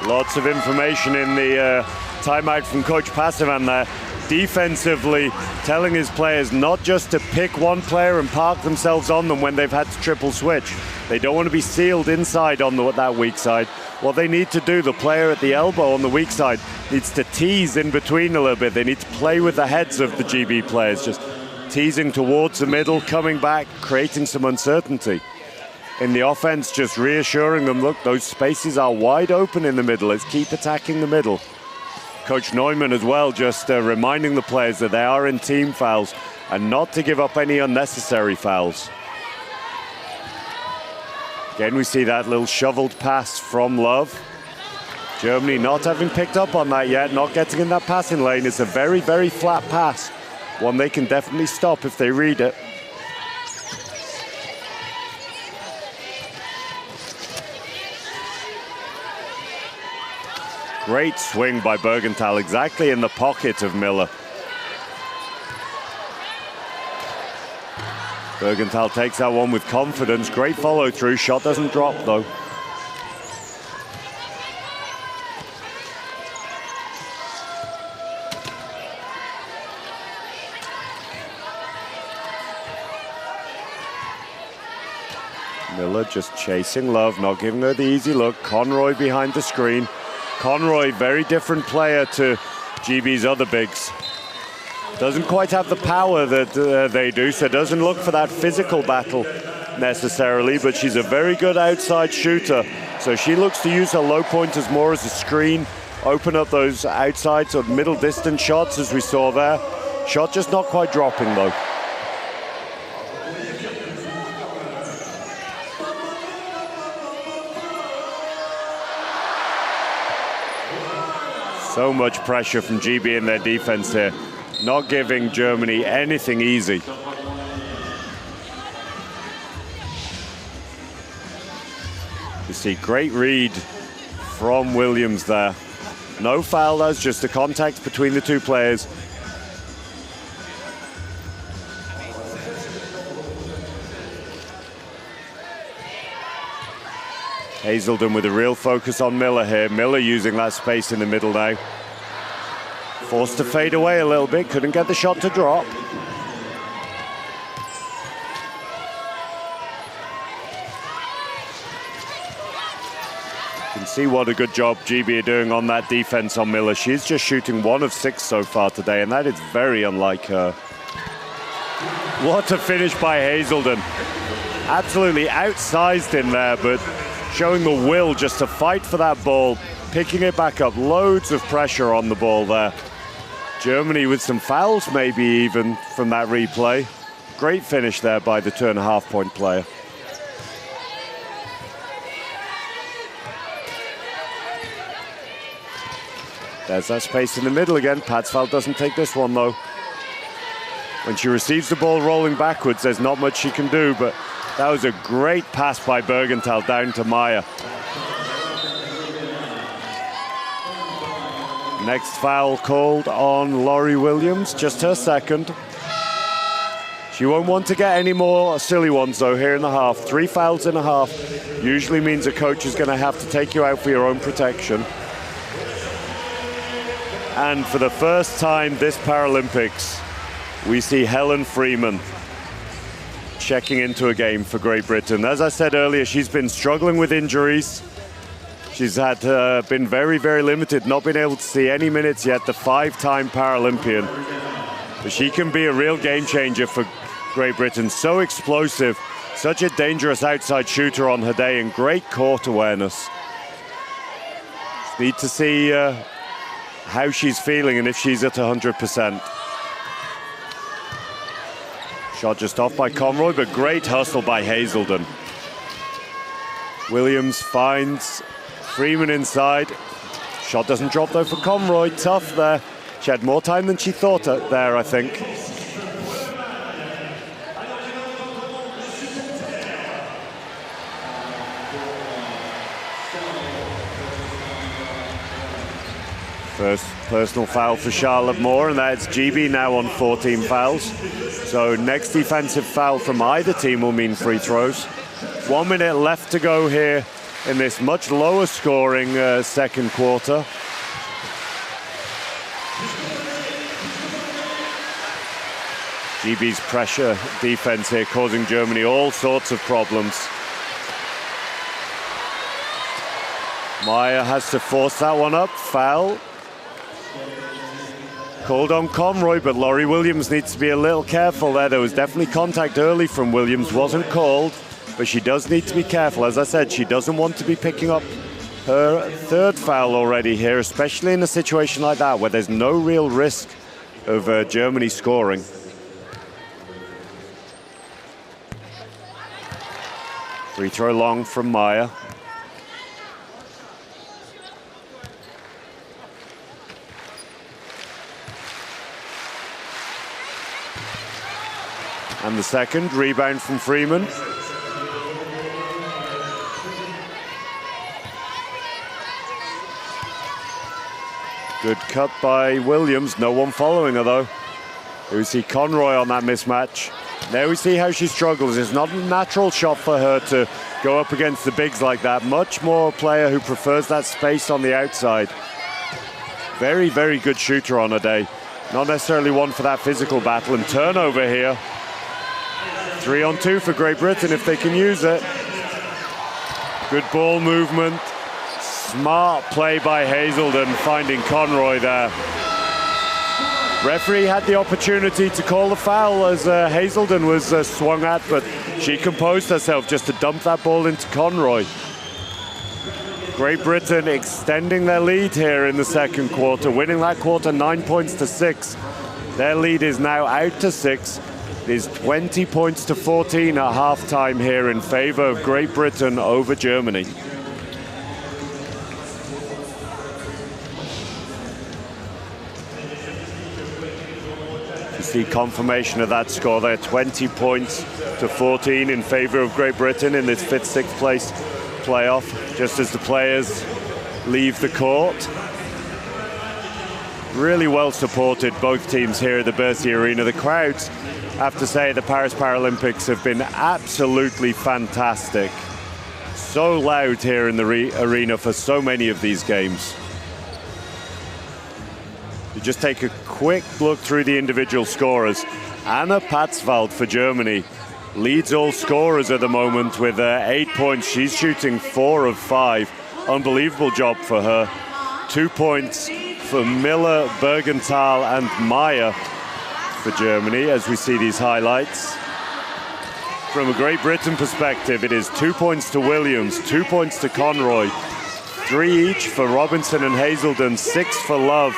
Lots of information in the timeout from Coach Passevan there. Defensively telling his players not just to pick one player and park themselves on them when they've had to triple switch. They don't want to be sealed inside on that weak side. What they need to do, the player at the elbow on the weak side needs to tease in between a little bit. They need to play with the heads of the GB players, just teasing towards the middle, coming back, creating some uncertainty. In the offense, just reassuring them, look, those spaces are wide open in the middle. Let's keep attacking the middle. Coach Neumann as well, just reminding the players that they are in team fouls and not to give up any unnecessary fouls. Again, we see that little shoveled pass from Love. Germany not having picked up on that yet, not getting in that passing lane. It's a very, very flat pass. One they can definitely stop if they read it. Great swing by Bergenthal, exactly in the pocket of Miller. Bergenthal takes that one with confidence. Great follow through. Shot doesn't drop though. Miller just chasing Love, not giving her the easy look. Conroy behind the screen. Conroy, very different player to GB's other bigs. Doesn't quite have the power that they do, so doesn't look for that physical battle necessarily, but she's a very good outside shooter. So she looks to use her low pointers more as a screen, open up those outside or middle distance shots as we saw there. Shot just not quite dropping though. So much pressure from GB in their defense here, not giving Germany anything easy. You see great read from Williams there. No foul, that's just a contact between the two players. Hazelden with a real focus on Miller here. Miller using that space in the middle now. Forced to fade away a little bit, couldn't get the shot to drop. You can see what a good job GB are doing on that defense on Miller. She's just shooting 1 of 6 so far today, and that is very unlike her. What a finish by Hazelden. Absolutely outsized in there, but showing the will just to fight for that ball, picking it back up. Loads of pressure on the ball there. Germany with some fouls maybe even from that replay. Great finish there by the 2.5 point player. There's that space in the middle again. Patzfeld doesn't take this one though. When she receives the ball rolling backwards, there's not much she can do, but that was a great pass by Bergenthal down to Maya. Next foul called on Laurie Williams, just her second. She won't want to get any more silly ones though here in the half. 3 fouls in a half usually means a coach is going to have to take you out for your own protection. And for the first time this Paralympics, we see Helen Freeman checking into a game for Great Britain. As I said earlier, she's been struggling with injuries. She's had been very, very limited, not been able to see any minutes yet, the 5-time Paralympian. But she can be a real game changer for Great Britain. So explosive, such a dangerous outside shooter on her day, and great court awareness. Just need to see how she's feeling and if she's at 100%. Shot just off by Conroy, but great hustle by Hazelden. Williams finds Freeman inside. Shot doesn't drop though for Conroy. Tough there. She had more time than she thought there, I think. First personal foul for Charlotte Moore, and that's GB now on 14 fouls. So next defensive foul from either team will mean free throws. 1 minute left to go here in this much lower scoring second quarter. GB's pressure defense here causing Germany all sorts of problems. Maya has to force that one up, foul. Called on Conroy, but Laurie Williams needs to be a little careful there. There was definitely contact early from Williams, wasn't called, but she does need to be careful. As I said, she doesn't want to be picking up her third foul already here, especially in a situation like that where there's no real risk of Germany scoring. Free throw long from Maya. And the second, rebound from Freeman. Good cut by Williams, no one following her though. Here we see Conroy on that mismatch. There we see how she struggles. It's not a natural shot for her to go up against the bigs like that. Much more a player who prefers that space on the outside. Very, very good shooter on her day. Not necessarily one for that physical battle. And turnover here. 3-on-2 for Great Britain if they can use it. Good ball movement. Smart play by Hazelden finding Conroy there. Referee had the opportunity to call the foul as Hazelden was swung at, but she composed herself just to dump that ball into Conroy. Great Britain extending their lead here in the second quarter, winning that quarter 9 points to 6. Their lead is now out to 6. It is 20 points to 14 at halftime here in favor of Great Britain over Germany. You see confirmation of that score there, 20 points to 14 in favor of Great Britain in this 5th, 6th place playoff, just as the players leave the court. Really well supported, both teams here at the Bercy Arena. The crowds, I have to say, the Paris Paralympics have been absolutely fantastic. So loud here in the arena for so many of these games. You just take a quick look through the individual scorers. Anna Patzwald for Germany leads all scorers at the moment with 8 points. She's shooting 4 of 5. Unbelievable job for her. 2 points for Miller, Bergenthal and Meyer for Germany as we see these highlights. From a Great Britain perspective, it is 2 points to Williams, 2 points to Conroy, 3 each for Robinson and Hazelden, 6 for Love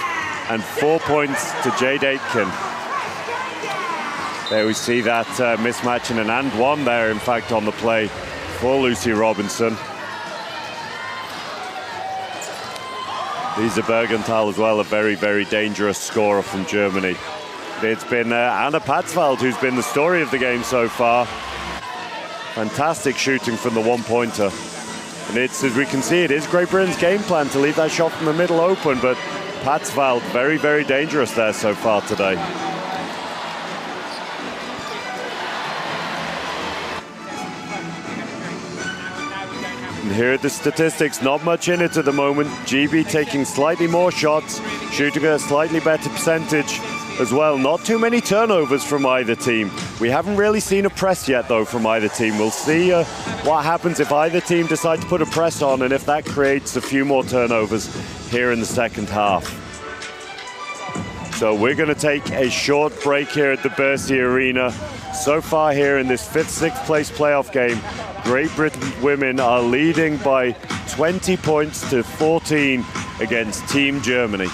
and 4 points to Jade Aitken. There we see that mismatch and an and one there, in fact, on the play for Lucy Robinson. Lisa Bergenthal as well, a very, very dangerous scorer from Germany. It's been Anna Patzwald who's been the story of the game so far. Fantastic shooting from the one-pointer. And it's, as we can see, it is Great Britain's game plan to leave that shot from the middle open, but Patzwald very, very dangerous there so far today. And here are the statistics, not much in it at the moment. GB taking slightly more shots, shooting a slightly better percentage as well. Not too many turnovers from either team. We haven't really seen a press yet, though, from either team. We'll see what happens if either team decide to put a press on and if that creates a few more turnovers here in the second half. So we're going to take a short break here at the Bercy Arena. So far here in this 5th, 6th place playoff game, Great Britain women are leading by 20 points to 14 against Team Germany.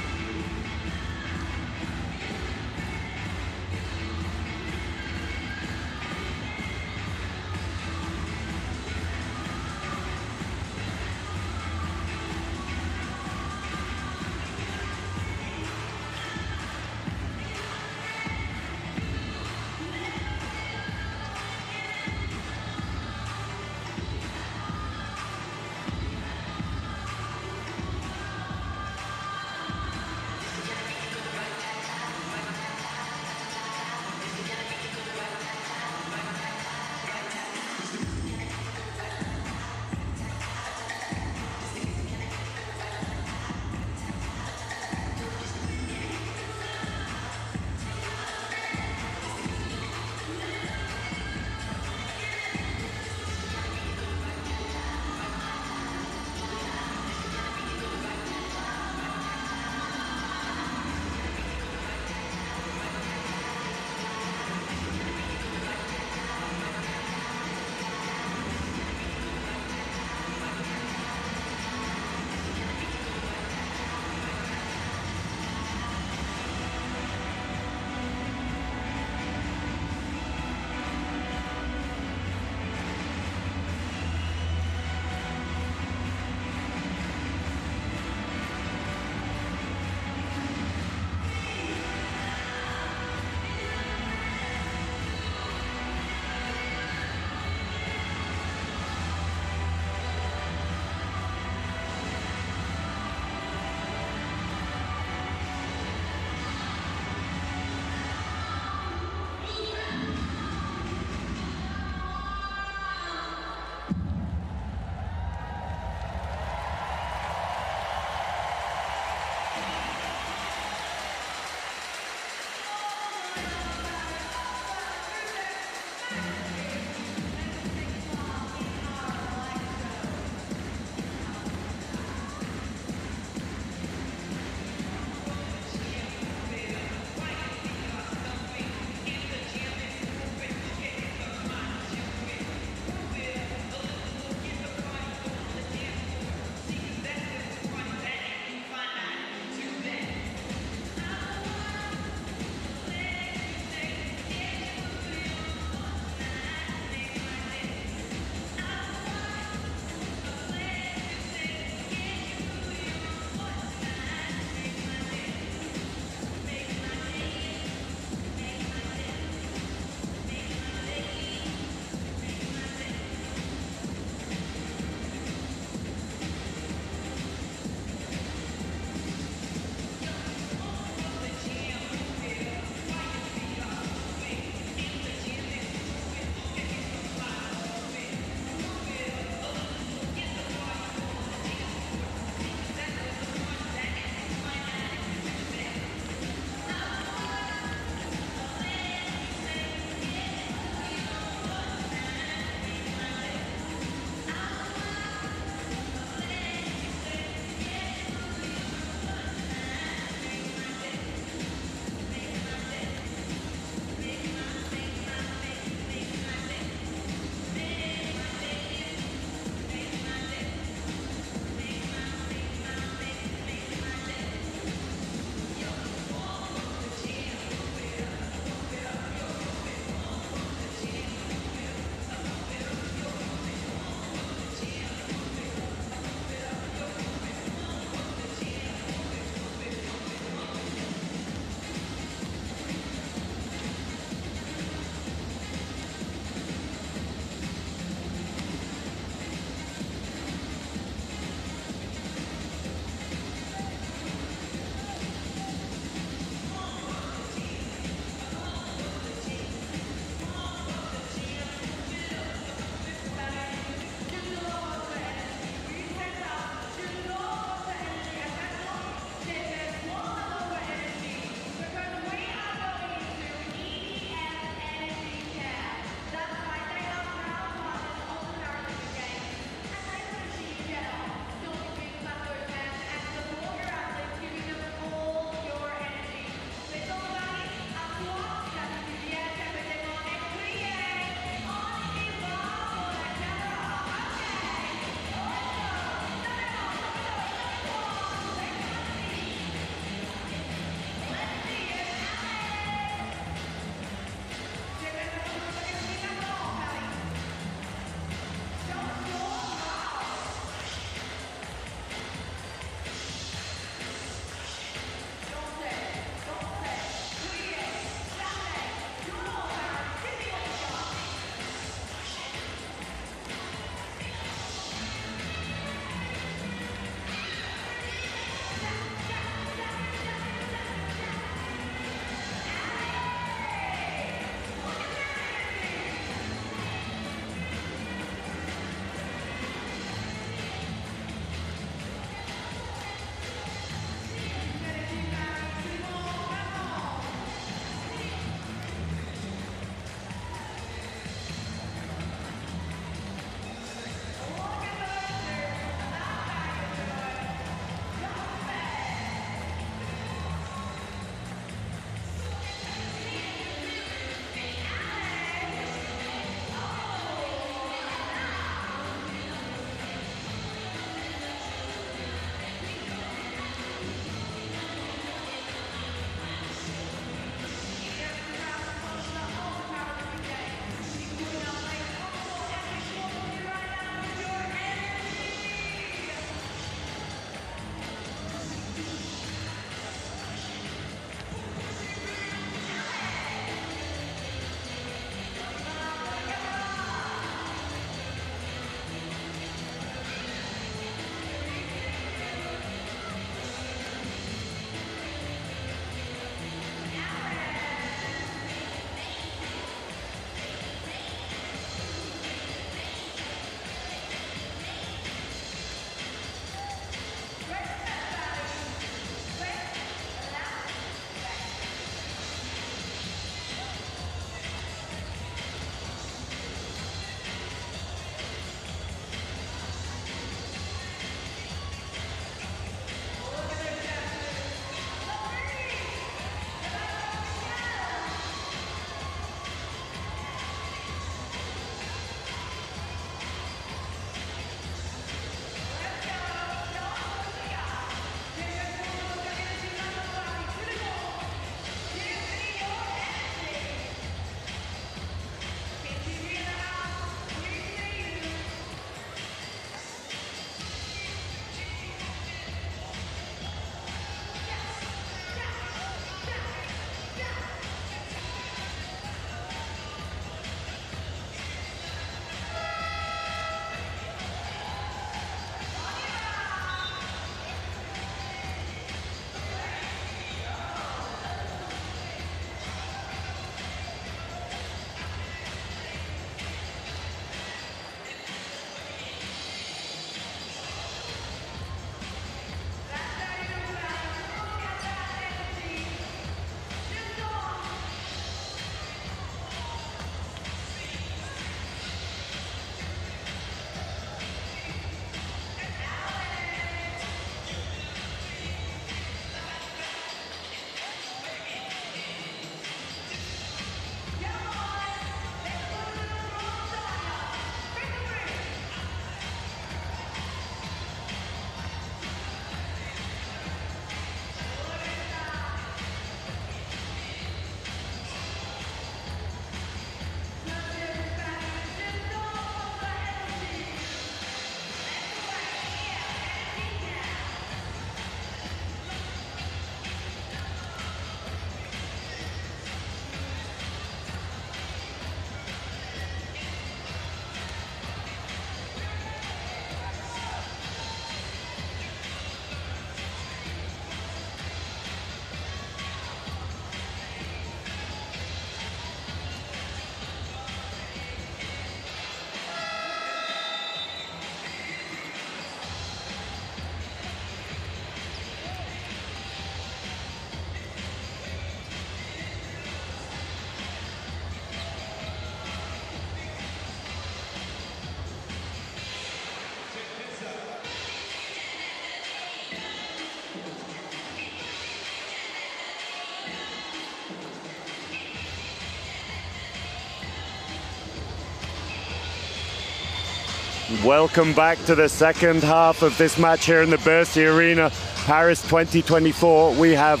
welcome back to the second half of this match here in the Bercy Arena, Paris 2024. We have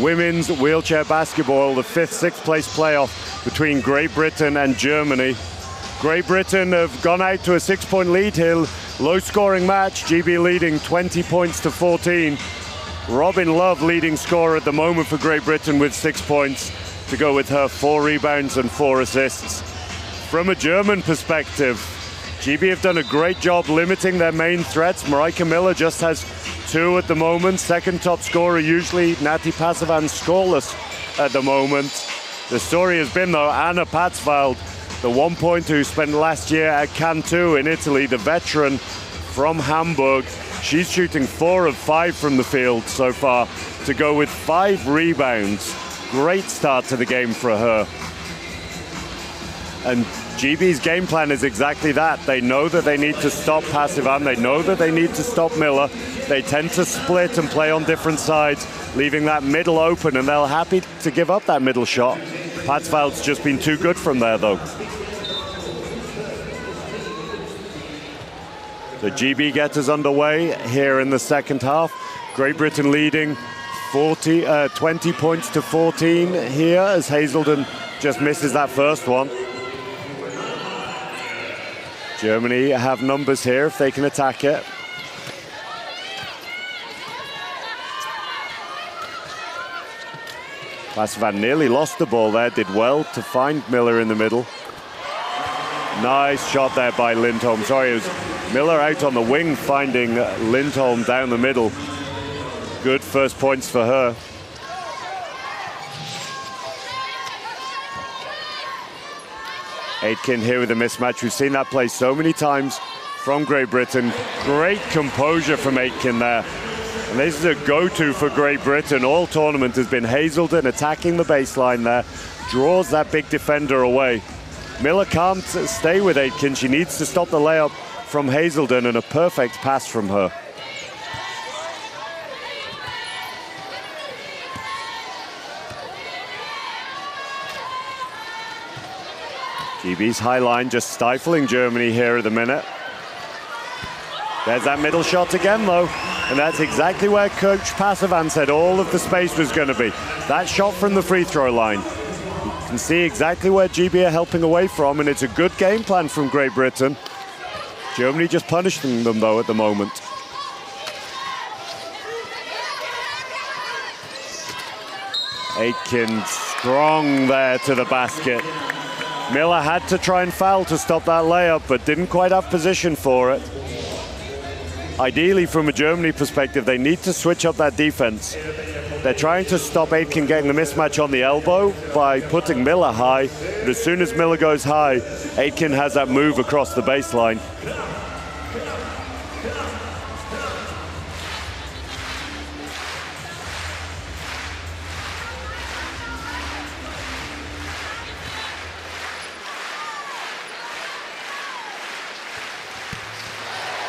women's wheelchair basketball, the 5th-6th place playoff between Great Britain and Germany. Great Britain have gone out to a 6-point lead here, low-scoring match, GB leading 20 points to 14. Robin Love leading scorer at the moment for Great Britain with 6 points to go with her 4 rebounds and 4 assists. From a German perspective, GB have done a great job limiting their main threats. Marijke Miller just has 2 at the moment. Second top scorer usually Nati Pasavan scoreless at the moment. The story has been though Anna Patzwald, the 1-pointer who spent last year at Cantu in Italy, the veteran from Hamburg. She's shooting 4 of 5 from the field so far to go with 5 rebounds. Great start to the game for her. And GB's game plan is exactly that. They know that they need to stop Passivan. They know that they need to stop Miller. They tend to split and play on different sides, leaving that middle open, and they're happy to give up that middle shot. Patzwald's just been too good from there, though. The GB gets us underway here in the second half. Great Britain leading 20 points to 14 here as Hazelden just misses that first one. Germany have numbers here if they can attack it. Passivan nearly lost the ball there, did well to find Miller in the middle. Nice shot there by Lindholm. Sorry, it was Miller out on the wing finding Lindholm down the middle. Good first points for her. Aitken here with a mismatch. We've seen that play so many times from Great Britain. Great composure from Aitken there. And this is a go-to for Great Britain. All tournament has been Hazelden attacking the baseline there. Draws that big defender away. Miller can't stay with Aitken. She needs to stop the layup from Hazelden, and a perfect pass from her. GB's high line just stifling Germany here at the minute. There's that middle shot again though, and that's exactly where Coach Passivan said all of the space was going to be. That shot from the free throw line. You can see exactly where GB are helping away from, and it's a good game plan from Great Britain. Germany just punishing them though at the moment. Aitken strong there to the basket. Miller had to try and foul to stop that layup, but didn't quite have position for it. Ideally, from a Germany perspective, they need to switch up that defense. They're trying to stop Aitken getting the mismatch on the elbow by putting Miller high, but as soon as Miller goes high, Aitken has that move across the baseline.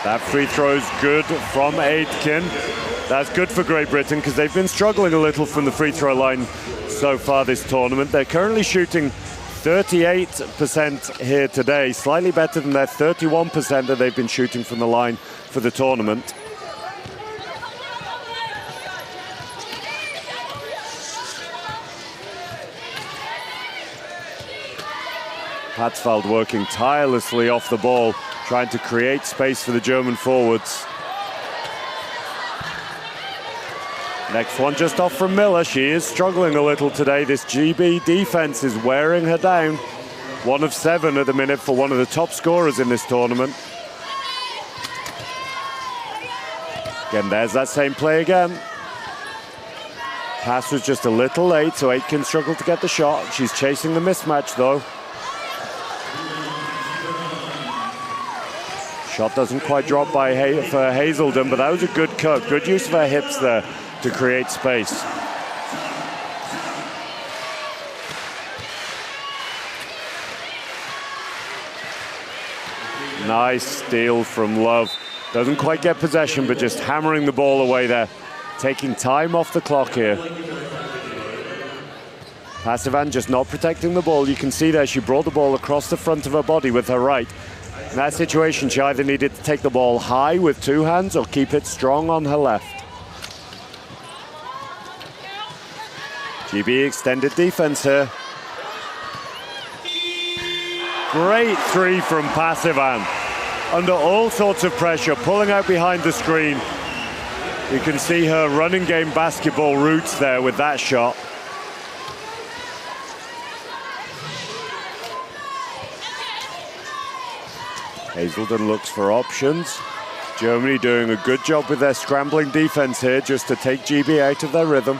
That free throw is good from Aitken. That's good for Great Britain because they've been struggling a little from the free throw line so far this tournament. They're currently shooting 38% here today, slightly better than their 31% that they've been shooting from the line for the tournament. Patzwald working tirelessly off the ball, trying to create space for the German forwards. Next one just off from Miller. She is struggling a little today. This GB defense is wearing her down. 1 of 7 at the minute for one of the top scorers in this tournament. Again, there's that same play again. Pass was just a little late, so Aitken struggled to get the shot. She's chasing the mismatch though. Shot doesn't quite drop for Hazelden, but that was a good cut. Good use of her hips there to create space. Nice steal from Love. Doesn't quite get possession, but just hammering the ball away there. Taking time off the clock here. Passivan just not protecting the ball. You can see there she brought the ball across the front of her body with her right. In that situation, she either needed to take the ball high with two hands or keep it strong on her left. GB extended defense here. Great three from Passivan. Under all sorts of pressure, pulling out behind the screen. You can see her running game basketball roots there with that shot. Hazelden looks for options. Germany doing a good job with their scrambling defense here just to take GB out of their rhythm.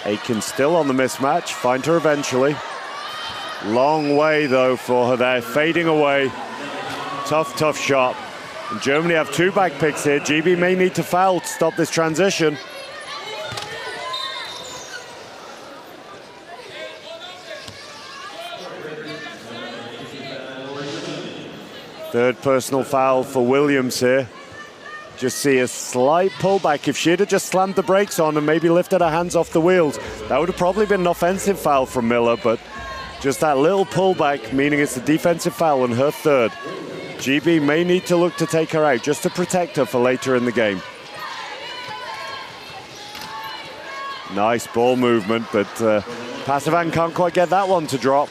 Aiken still on the mismatch, find her eventually. Long way though for her there, fading away. Tough, tough shot. And Germany have two back picks here. GB may need to foul to stop this transition. Third personal foul for Williams here. Just see a slight pullback. If she'd have just slammed the brakes on and maybe lifted her hands off the wheels, that would have probably been an offensive foul from Miller, but just that little pullback, meaning it's a defensive foul on her third. GB may need to look to take her out just to protect her for later in the game. Nice ball movement, but Passivan can't quite get that one to drop.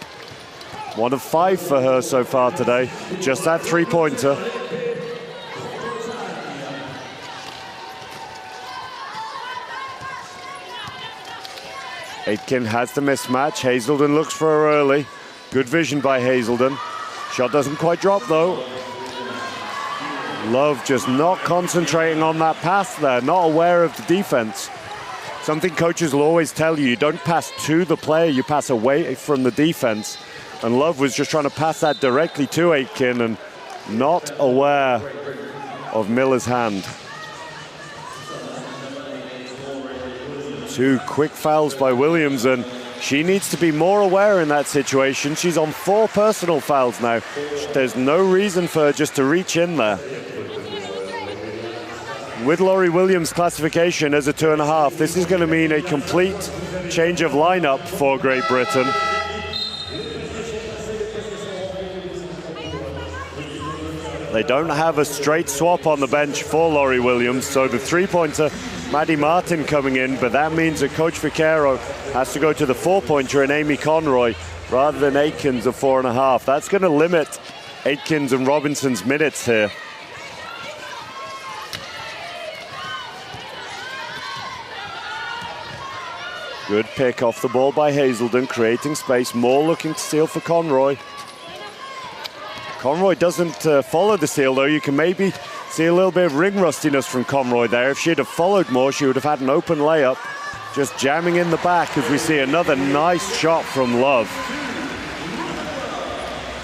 1 of 5 for her so far today. Just that three-pointer. Aitken has the mismatch. Hazelden looks for her early. Good vision by Hazelden. Shot doesn't quite drop though. Love just not concentrating on that pass there, not aware of the defense. Something coaches will always tell you, you don't pass to the player, you pass away from the defense. And Love was just trying to pass that directly to Aitken and not aware of Miller's hand. 2 quick fouls by Williams, and she needs to be more aware in that situation. She's on 4 personal fouls now. There's no reason for her just to reach in there. With Laurie Williams' classification as a 2.5, this is going to mean a complete change of lineup for Great Britain. They don't have a straight swap on the bench for Laurie Williams, so the three-pointer, Maddie Martin coming in, but that means that Coach Vaquero has to go to the 4-pointer and Amy Conroy rather than Aitkins of 4.5. That's going to limit Aitkins and Robinson's minutes here. Good pick off the ball by Hazelden, creating space, more looking to steal for Conroy. Conroy doesn't follow the steal though. You can maybe see a little bit of ring rustiness from Conroy there. If she'd have followed more, she would have had an open layup. Just jamming in the back as we see another nice shot from Love.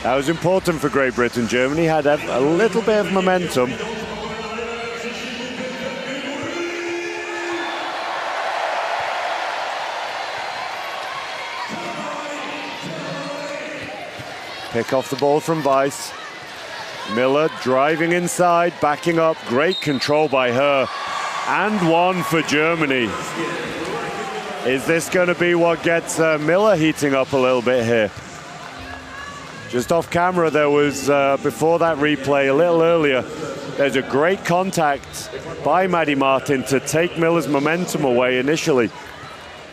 That was important for Great Britain. Germany had a little bit of momentum. Pick off the ball from Weiss. Miller driving inside, backing up. Great control by her. And one for Germany. Is this going to be what gets Miller heating up a little bit here? Just off camera, there was, before that replay, a little earlier, there's a great contact by Maddie Martin to take Miller's momentum away initially.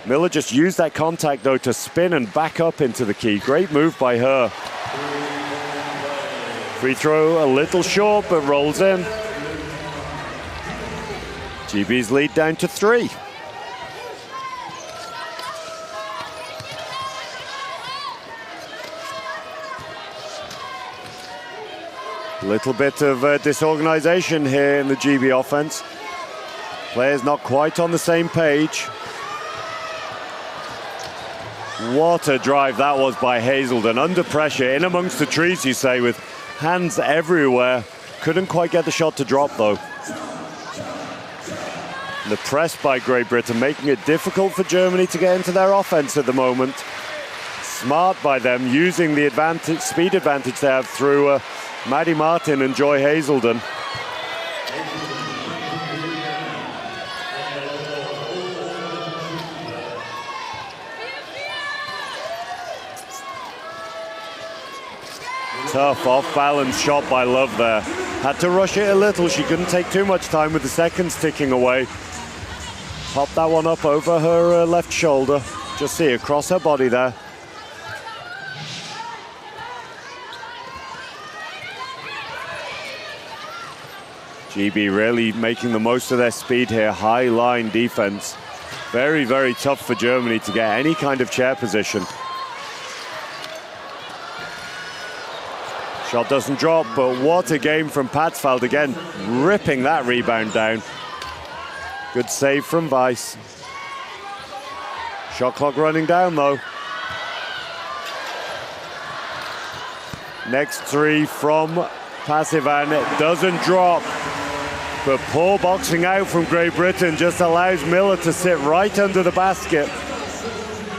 Miller just used that contact, though, to spin and back up into the key. Great move by her. Free throw a little short, but rolls in. GB's lead down to 3. Little bit of disorganization here in the GB offense. Players not quite on the same page. What a drive that was by Hazelden. Under pressure, in amongst the trees, you say, with hands everywhere. Couldn't quite get the shot to drop, though. The press by Great Britain, making it difficult for Germany to get into their offense at the moment. Smart by them, using the advantage, speed advantage they have through Maddie Martin and Joy Hazelden. Tough off-balance shot by Love there. Had to rush it a little. She couldn't take too much time with the seconds ticking away. Popped that one up over her left shoulder. Just see across her body there. GB really making the most of their speed here. High line defense. Very, very tough for Germany to get any kind of chair position. Shot doesn't drop, but what a game from Patsfeld again, ripping that rebound down. Good save from Weiss. Shot clock running down though. Next three from Passivan, it doesn't drop. But poor boxing out from Great Britain just allows Miller to sit right under the basket.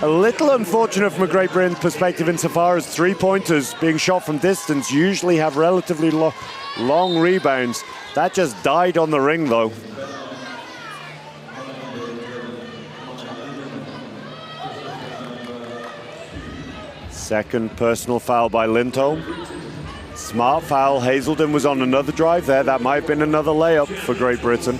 A little unfortunate from a Great Britain perspective insofar as three-pointers being shot from distance usually have relatively long rebounds. That just died on the ring though. Second personal foul by Lindholm. Smart foul. Hazelden was on another drive there. That might have been another layup for Great Britain.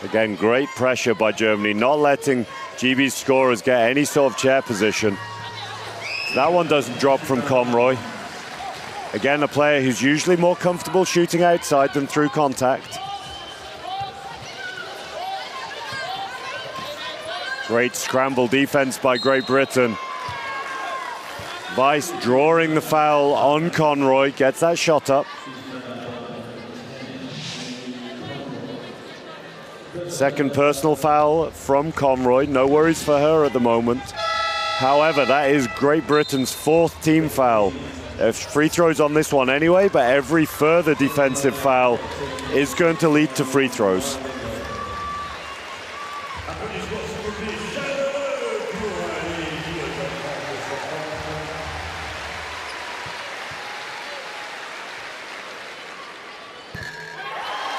Again, great pressure by Germany, not letting GB's scorers get any sort of chair position. That one doesn't drop from Conroy. Again, a player who's usually more comfortable shooting outside than through contact. Great scramble defense by Great Britain. Weiss drawing the foul on Conroy, gets that shot up. Second personal foul from Conroy, no worries for her at the moment. However, that is Great Britain's fourth team foul. Free throws on this one anyway, but every further defensive foul is going to lead to free throws.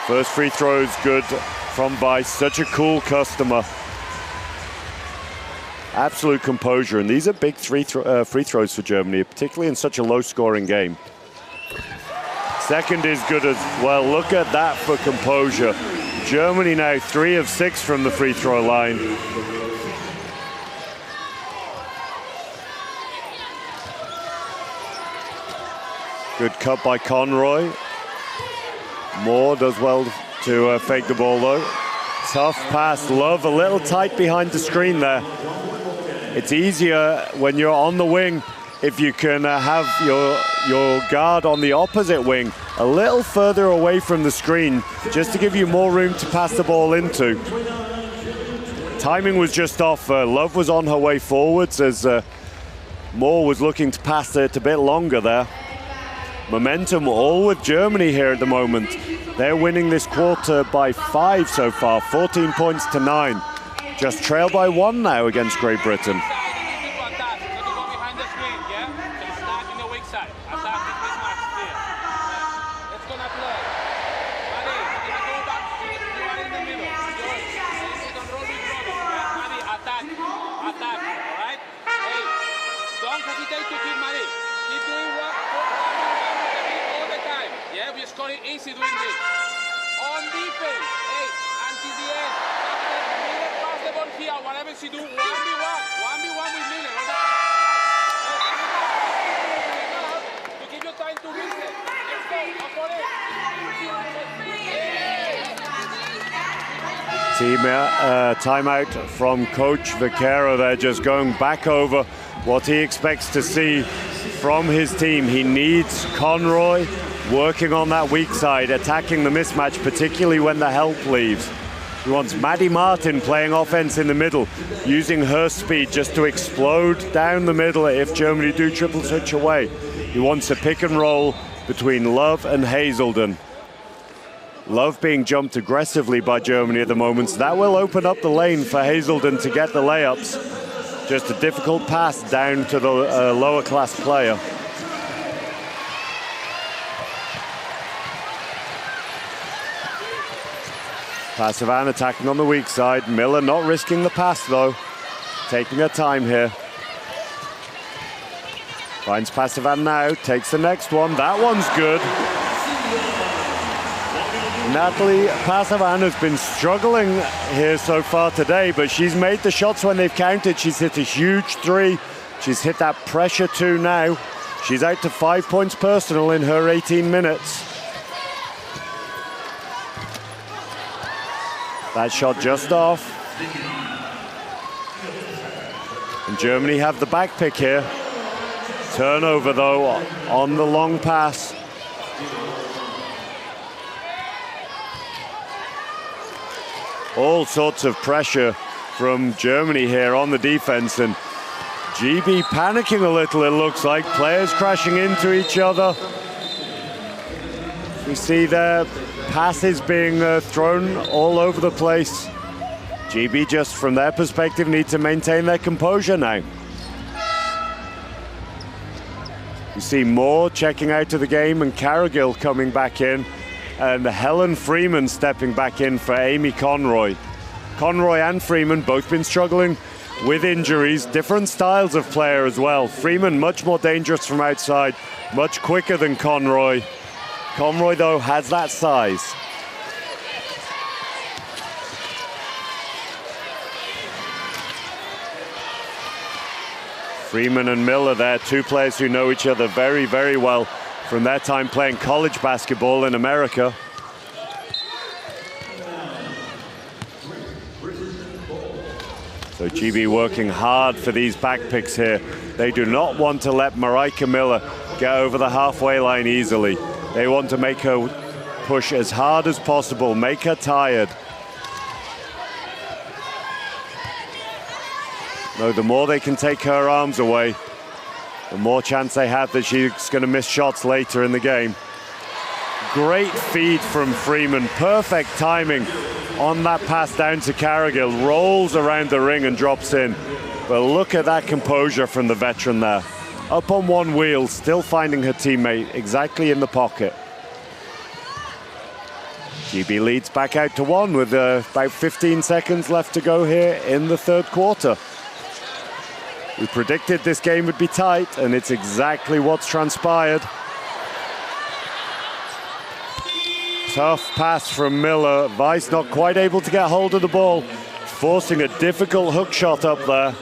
First free throw is good from Weiss, such a cool customer. Absolute composure, and these are big free throws for Germany, particularly in such a low-scoring game. Second is good as well. Look at that for composure. Germany now 3 of 6 from the free throw line. Good cut by Conroy. Moore does well to fake the ball though. Tough pass. Love a little tight behind the screen there. It's easier when you're on the wing if you can have your guard on the opposite wing a little further away from the screen, just to give you more room to pass the ball into. Timing was just off. Love was on her way forwards as Moore was looking to pass it a bit longer there. Momentum all with Germany here at the moment. They're winning this quarter by 5 so far, 14 points to 9. Just trail by 1 now against Great Britain. Easy doing this. On defense, hey, until the end. Miller pass the ball here, whatever she do, 1v1 with Miller. To give you time to reset. Let's go, up for it. Timeout from Coach Vaquero there, just going back over what he expects to see from his team. He needs Conroy working on that weak side, attacking the mismatch, particularly when the help leaves. He wants Maddie Martin playing offense in the middle, using her speed just to explode down the middle if Germany do triple switch away. He wants a pick and roll between Love and Hazelden. Love being jumped aggressively by Germany at the moment, so that will open up the lane for Hazelden to get the layups. Just a difficult pass down to the lower class player. Pasavan attacking on the weak side. Miller not risking the pass though. Taking her time here. Finds Pasavan now, takes the next one. That one's good. Natalie Pasavan has been struggling here so far today, but she's made the shots when they've counted. She's hit a huge 3. She's hit that pressure 2 now. She's out to 5 points personal in her 18 minutes. That shot just off. And Germany have the back pick here. Turnover though on the long pass. All sorts of pressure from Germany here on the defense, and GB panicking a little, it looks like. Players crashing into each other. We see their passes being thrown all over the place. GB, just from their perspective, need to maintain their composure now. You see Moore checking out of the game and Cargill coming back in, and Helen Freeman stepping back in for Amy Conroy. Conroy and Freeman both been struggling with injuries, different styles of player as well. Freeman much more dangerous from outside, much quicker than Conroy. Conroy though has that size. Freeman and Miller there, two players who know each other very, very well from their time playing college basketball in America. So GB working hard for these back picks here. They do not want to let Marika Miller get over the halfway line easily. They want to make her push as hard as possible, make her tired. No, the more they can take her arms away, the more chance they have that she's going to miss shots later in the game. Great feed from Freeman, perfect timing on that pass down to Cargill, rolls around the ring and drops in. But look at that composure from the veteran there. Up on one wheel, still finding her teammate exactly in the pocket. GB leads back out to 1 with about 15 seconds left to go here in the third quarter. We predicted this game would be tight, and it's exactly what's transpired. Tough pass from Miller. Weiss not quite able to get hold of the ball, forcing a difficult hook shot up there.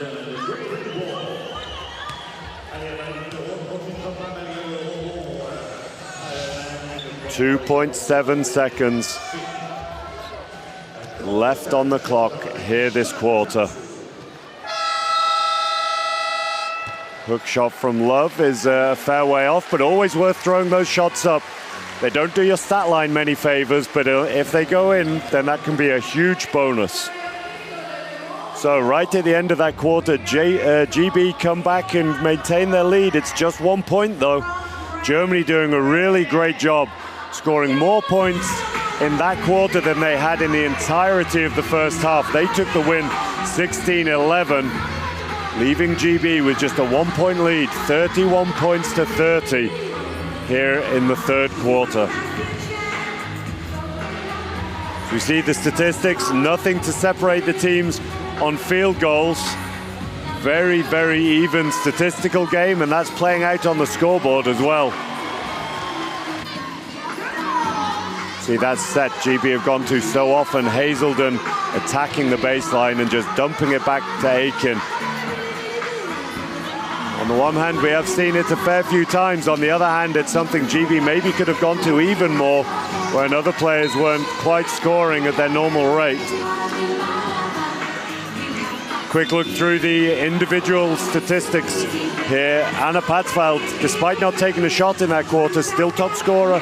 .7 seconds left on the clock here this quarter. Hook shot from Love is a fair way off, but always worth throwing those shots up. They don't do your stat line many favors, but if they go in, then that can be a huge bonus. So right at the end of that quarter, GB come back and maintain their lead. It's just 1 point though. Germany doing a really great job, scoring more points in that quarter than they had in the entirety of the first half. They took the win 16-11. Leaving GB with just a 1 point lead, 31 points to 30 here in the third quarter. We see the statistics, nothing to separate the teams on field goals. Very, very even statistical game, and that's playing out on the scoreboard as well. See that set GB have gone to so often. Hazelden attacking the baseline and just dumping it back to Aiken. On the one hand, we have seen it a fair few times. On the other hand, it's something GB maybe could have gone to even more when other players weren't quite scoring at their normal rate. Quick look through the individual statistics here. Anna Patzfeld, despite not taking a shot in that quarter, still top scorer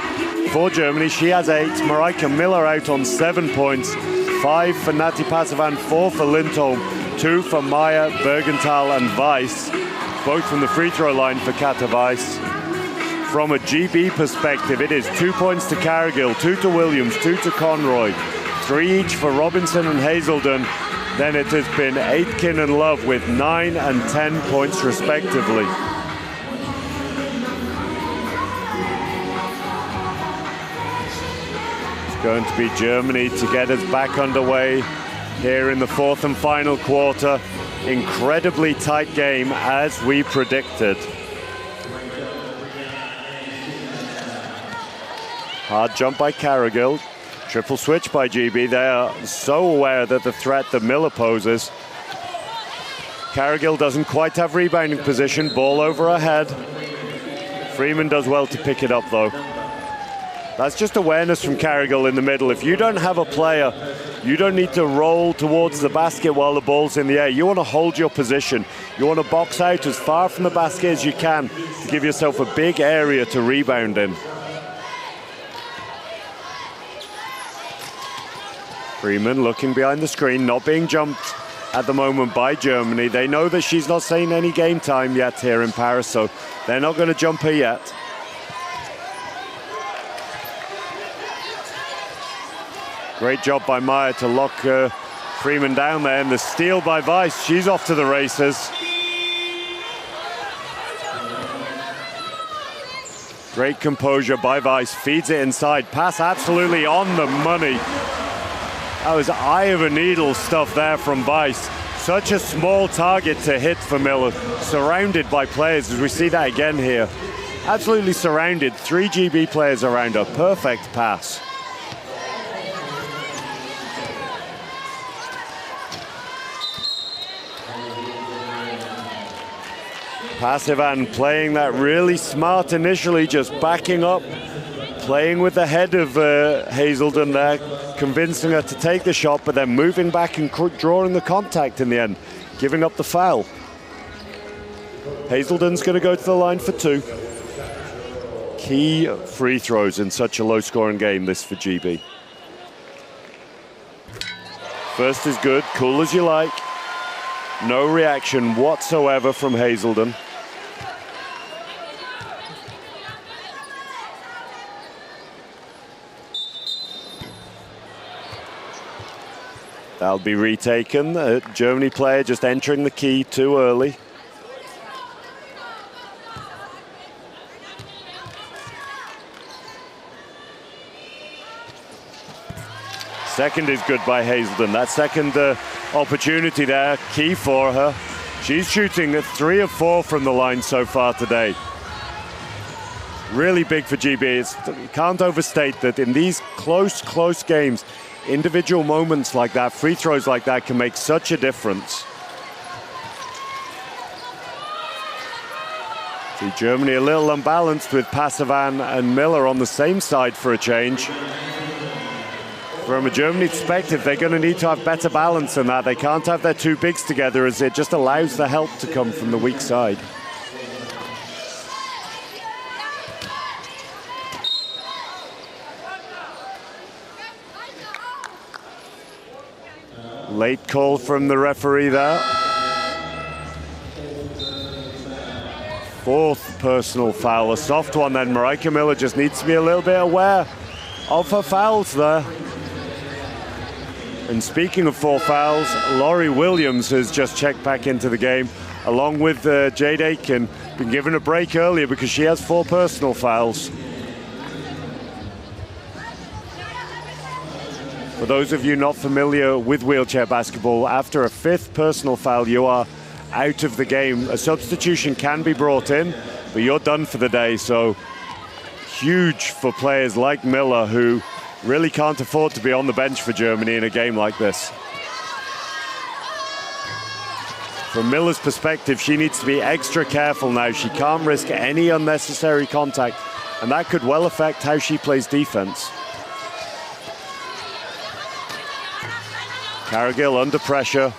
for Germany. She has 8. Marika Miller out on 7 points. 5 for Nati Pasavan, 4 for Lindholm, 2 for Maya, Bergenthal and Weiss. Both from the free throw line for Kata Weiss. From a GB perspective, it is 2 points to Cargill, 2 to Williams, 2 to Conroy, 3 each for Robinson and Hazelden. Then it has been Aitken and Love with 9 and 10 points respectively. Going to be Germany to get us back underway here in the fourth and final quarter. Incredibly tight game as we predicted. Hard jump by Cargill. Triple switch by GB. They are so aware that the threat that Miller poses. Cargill doesn't quite have rebounding position. Ball over her head. Freeman does well to pick it up though. That's just awareness from Cargill in the middle. If you don't have a player, you don't need to roll towards the basket while the ball's in the air. You want to hold your position. You want to box out as far from the basket as you can to give yourself a big area to rebound in. Freeman looking behind the screen, not being jumped at the moment by Germany. They know that she's not seen any game time yet here in Paris, so they're not going to jump her yet. Great job by Meyer to lock Freeman down there, and the steal by Weiss. She's off to the races. Great composure by Weiss, feeds it inside. Pass absolutely on the money. That was eye of a needle stuff there from Weiss. Such a small target to hit for Miller, surrounded by players, as we see that again here. Absolutely surrounded, 3 GB players around her, perfect pass. Passivan playing that really smart initially, just backing up, playing with the head of Hazelden there, convincing her to take the shot, but then moving back and drawing the contact in the end, giving up the foul. Hazelden's going to go to the line for 2. Key free throws in such a low-scoring game, this for GB. First is good, cool as you like. No reaction whatsoever from Hazelden. That'll be retaken. Germany player just entering the key too early. Second is good by Hazelden. That second opportunity there, key for her. She's shooting at 3 of 4 from the line so far today. Really big for GB. You can't overstate that in these close games, individual moments like that, free throws like that can make such a difference. See Germany a little unbalanced with Passivan and Miller on the same side for a change. From a Germany perspective, they're going to need to have better balance than that. They can't have their 2 bigs together, as it just allows the help to come from the weak side. Late call from the referee there. 4th personal foul, a soft one then. Marika Miller just needs to be a little bit aware of her fouls there. And speaking of 4 fouls, Laurie Williams has just checked back into the game, along with Jade Aiken. Been given a break earlier because she has 4 personal fouls. For those of you not familiar with wheelchair basketball, after a 5th personal foul, you are out of the game. A substitution can be brought in, but you're done for the day. So huge for players like Miller, who really can't afford to be on the bench for Germany in a game like this. From Miller's perspective, she needs to be extra careful now. She can't risk any unnecessary contact, and that could well affect how she plays defense. Cargill under pressure.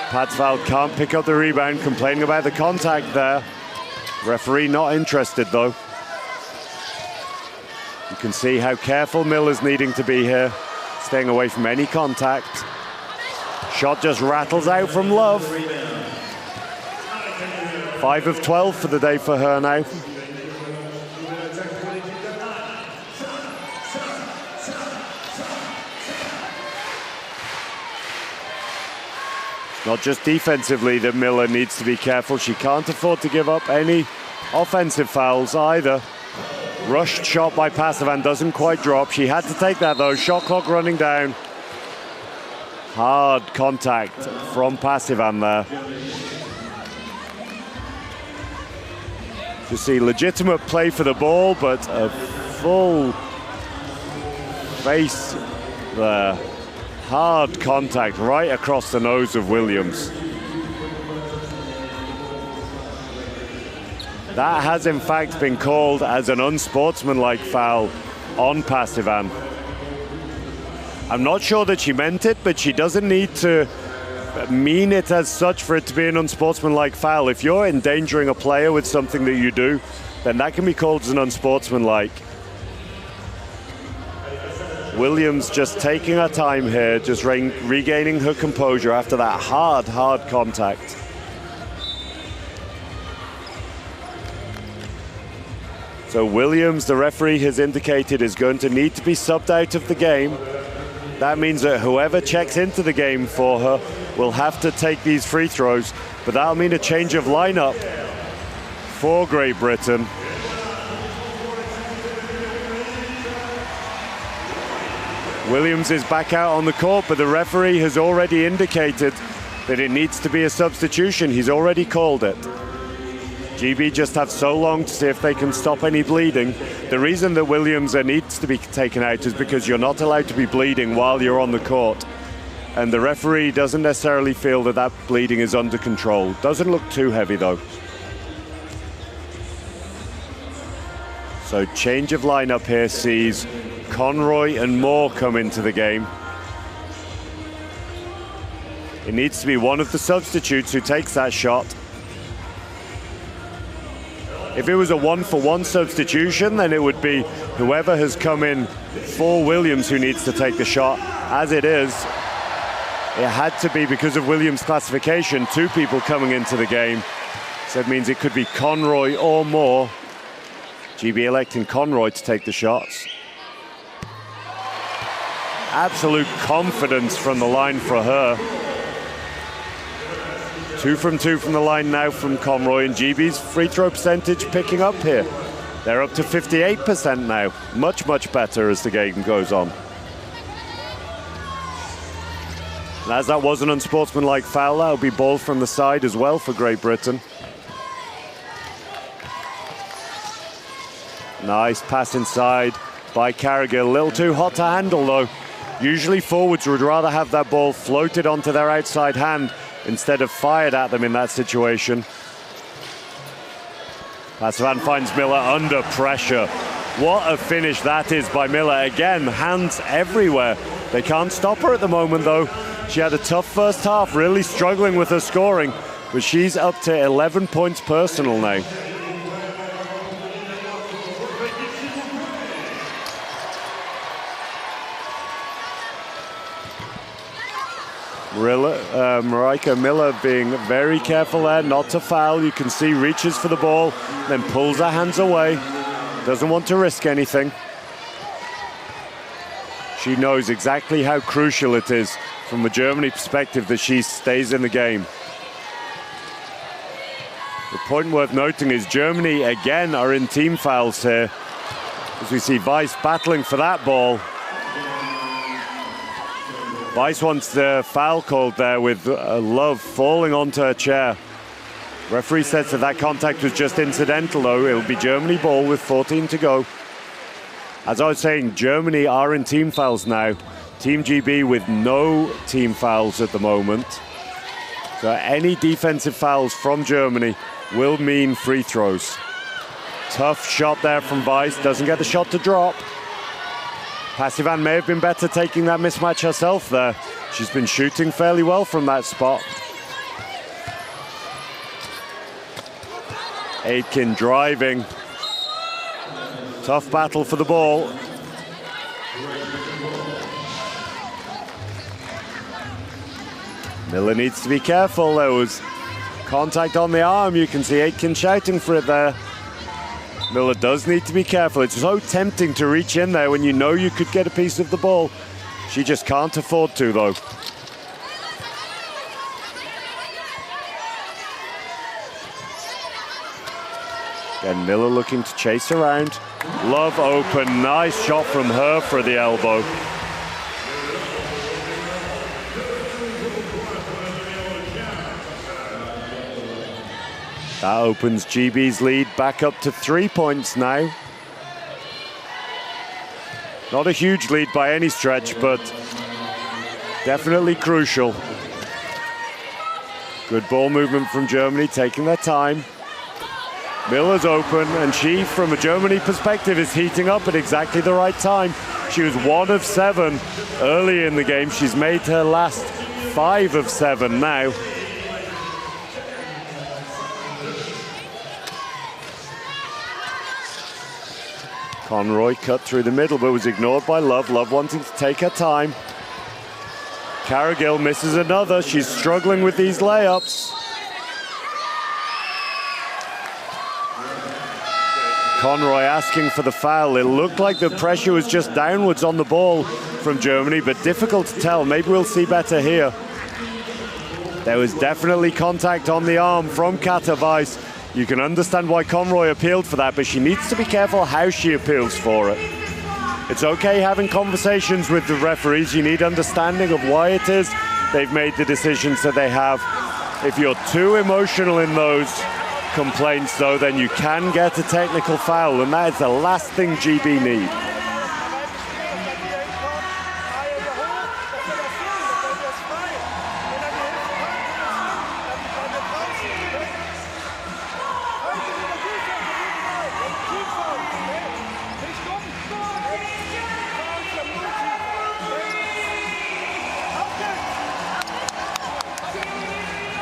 Padsvald can't pick up the rebound, complaining about the contact there. Referee not interested though. You can see how careful Miller's needing to be here, staying away from any contact. Shot just rattles out from Love. 5 of 12 for the day for her now. Not just defensively that Miller needs to be careful. She can't afford to give up any offensive fouls either. Rushed shot by Passivan, doesn't quite drop. She had to take that though. Shot clock running down. Hard contact from Passivan there. You see legitimate play for the ball, but a full face there. Hard contact right across the nose of Williams. That has in fact been called as an unsportsmanlike foul on Passivan. I'm not sure that she meant it, but she doesn't need to mean it as such for it to be an unsportsmanlike foul. If you're endangering a player with something that you do, then that can be called as an unsportsmanlike. Williams just taking her time here, just regaining her composure after that hard contact. So Williams, the referee has indicated, is going to need to be subbed out of the game. That means that whoever checks into the game for her will have to take these free throws, but that'll mean a change of lineup for Great Britain. Williams is back out on the court, but the referee has already indicated that it needs to be a substitution. He's already called it. GB just have so long to see if they can stop any bleeding. The reason that Williams needs to be taken out is because you're not allowed to be bleeding while you're on the court. And the referee doesn't necessarily feel that that bleeding is under control. Doesn't look too heavy though. So change of lineup here sees Conroy and Moore come into the game. It needs to be one of the substitutes who takes that shot. If it was a one-for-one substitution, then it would be whoever has come in for Williams who needs to take the shot. As it is, it had to be, because of Williams' classification, two people coming into the game. So it means it could be Conroy or Moore. GB electing Conroy to take the shots. Absolute confidence from the line for her. 2 from 2 from the line now from Conroy, and GB's free throw percentage picking up here. They're up to 58% now. Much, much better as the game goes on. And as that was an unsportsmanlike foul, that'll be ball from the side as well for Great Britain. Nice pass inside by Carrigan. A little too hot to handle though. Usually forwards would rather have that ball floated onto their outside hand instead of fired at them in that situation. Passivan finds Miller under pressure. What a finish that is by Miller. Again, hands everywhere. They can't stop her at the moment though. She had a tough first half, really struggling with her scoring, but she's up to 11 points personal now. Marika Miller being very careful there, not to foul. You can see reaches for the ball, then pulls her hands away. Doesn't want to risk anything. She knows exactly how crucial it is from a Germany perspective that she stays in the game. The point worth noting is Germany again are in team fouls here, as we see Weiss battling for that ball. Weiss wants the foul called there with Love falling onto her chair. Referee says that that contact was just incidental though. It'll be Germany ball with 14 to go. As I was saying, Germany are in team fouls now. Team GB with no team fouls at the moment. So any defensive fouls from Germany will mean free throws. Tough shot there from Weiss, doesn't get the shot to drop. Passivan may have been better taking that mismatch herself there. She's been shooting fairly well from that spot. Aitken driving. Tough battle for the ball. Miller needs to be careful. There was contact on the arm. You can see Aitken shouting for it there. Miller does need to be careful. It's so tempting to reach in there when you know you could get a piece of the ball. She just can't afford to though. Again, Miller looking to chase around. Love open, nice shot from her for the elbow. That opens GB's lead back up to 3 points now. Not a huge lead by any stretch, but definitely crucial. Good ball movement from Germany, taking their time. Miller's open, and she, from a Germany perspective, is heating up at exactly the right time. She was 1 of 7 early in the game. She's made her last 5 of 7 now. Conroy cut through the middle, but was ignored by Love. Love wanting to take her time. Cargill misses another. She's struggling with these layups. Conroy asking for the foul. It looked like the pressure was just downwards on the ball from Germany, but difficult to tell. Maybe we'll see better here. There was definitely contact on the arm from Kata Weiss. You can understand why Conroy appealed for that, but she needs to be careful how she appeals for it. It's okay having conversations with the referees. You need understanding of why it is they've made the decisions that they have. If you're too emotional in those complaints, though, then you can get a technical foul, and that is the last thing GB need.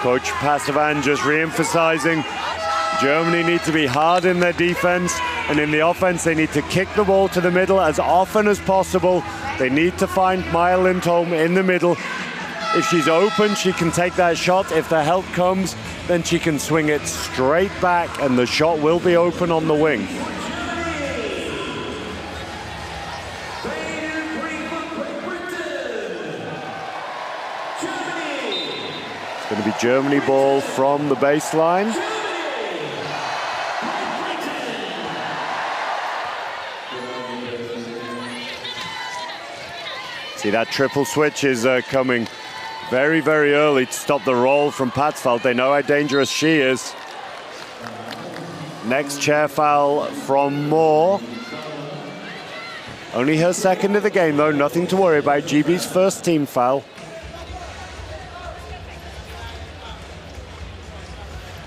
Coach Pastavan just re-emphasizing Germany need to be hard in their defense, and in the offense they need to kick the ball to the middle as often as possible. They need to find Maya Lindholm in the middle. If she's open, she can take that shot. If the help comes, then she can swing it straight back, and the shot will be open on the wing. It's going to be Germany ball from the baseline. See, that triple switch is coming very, very early to stop the roll from Patzfeld. They know how dangerous she is. Next chair foul from Moore. Only her second of the game, though. Nothing to worry about. GB's first team foul.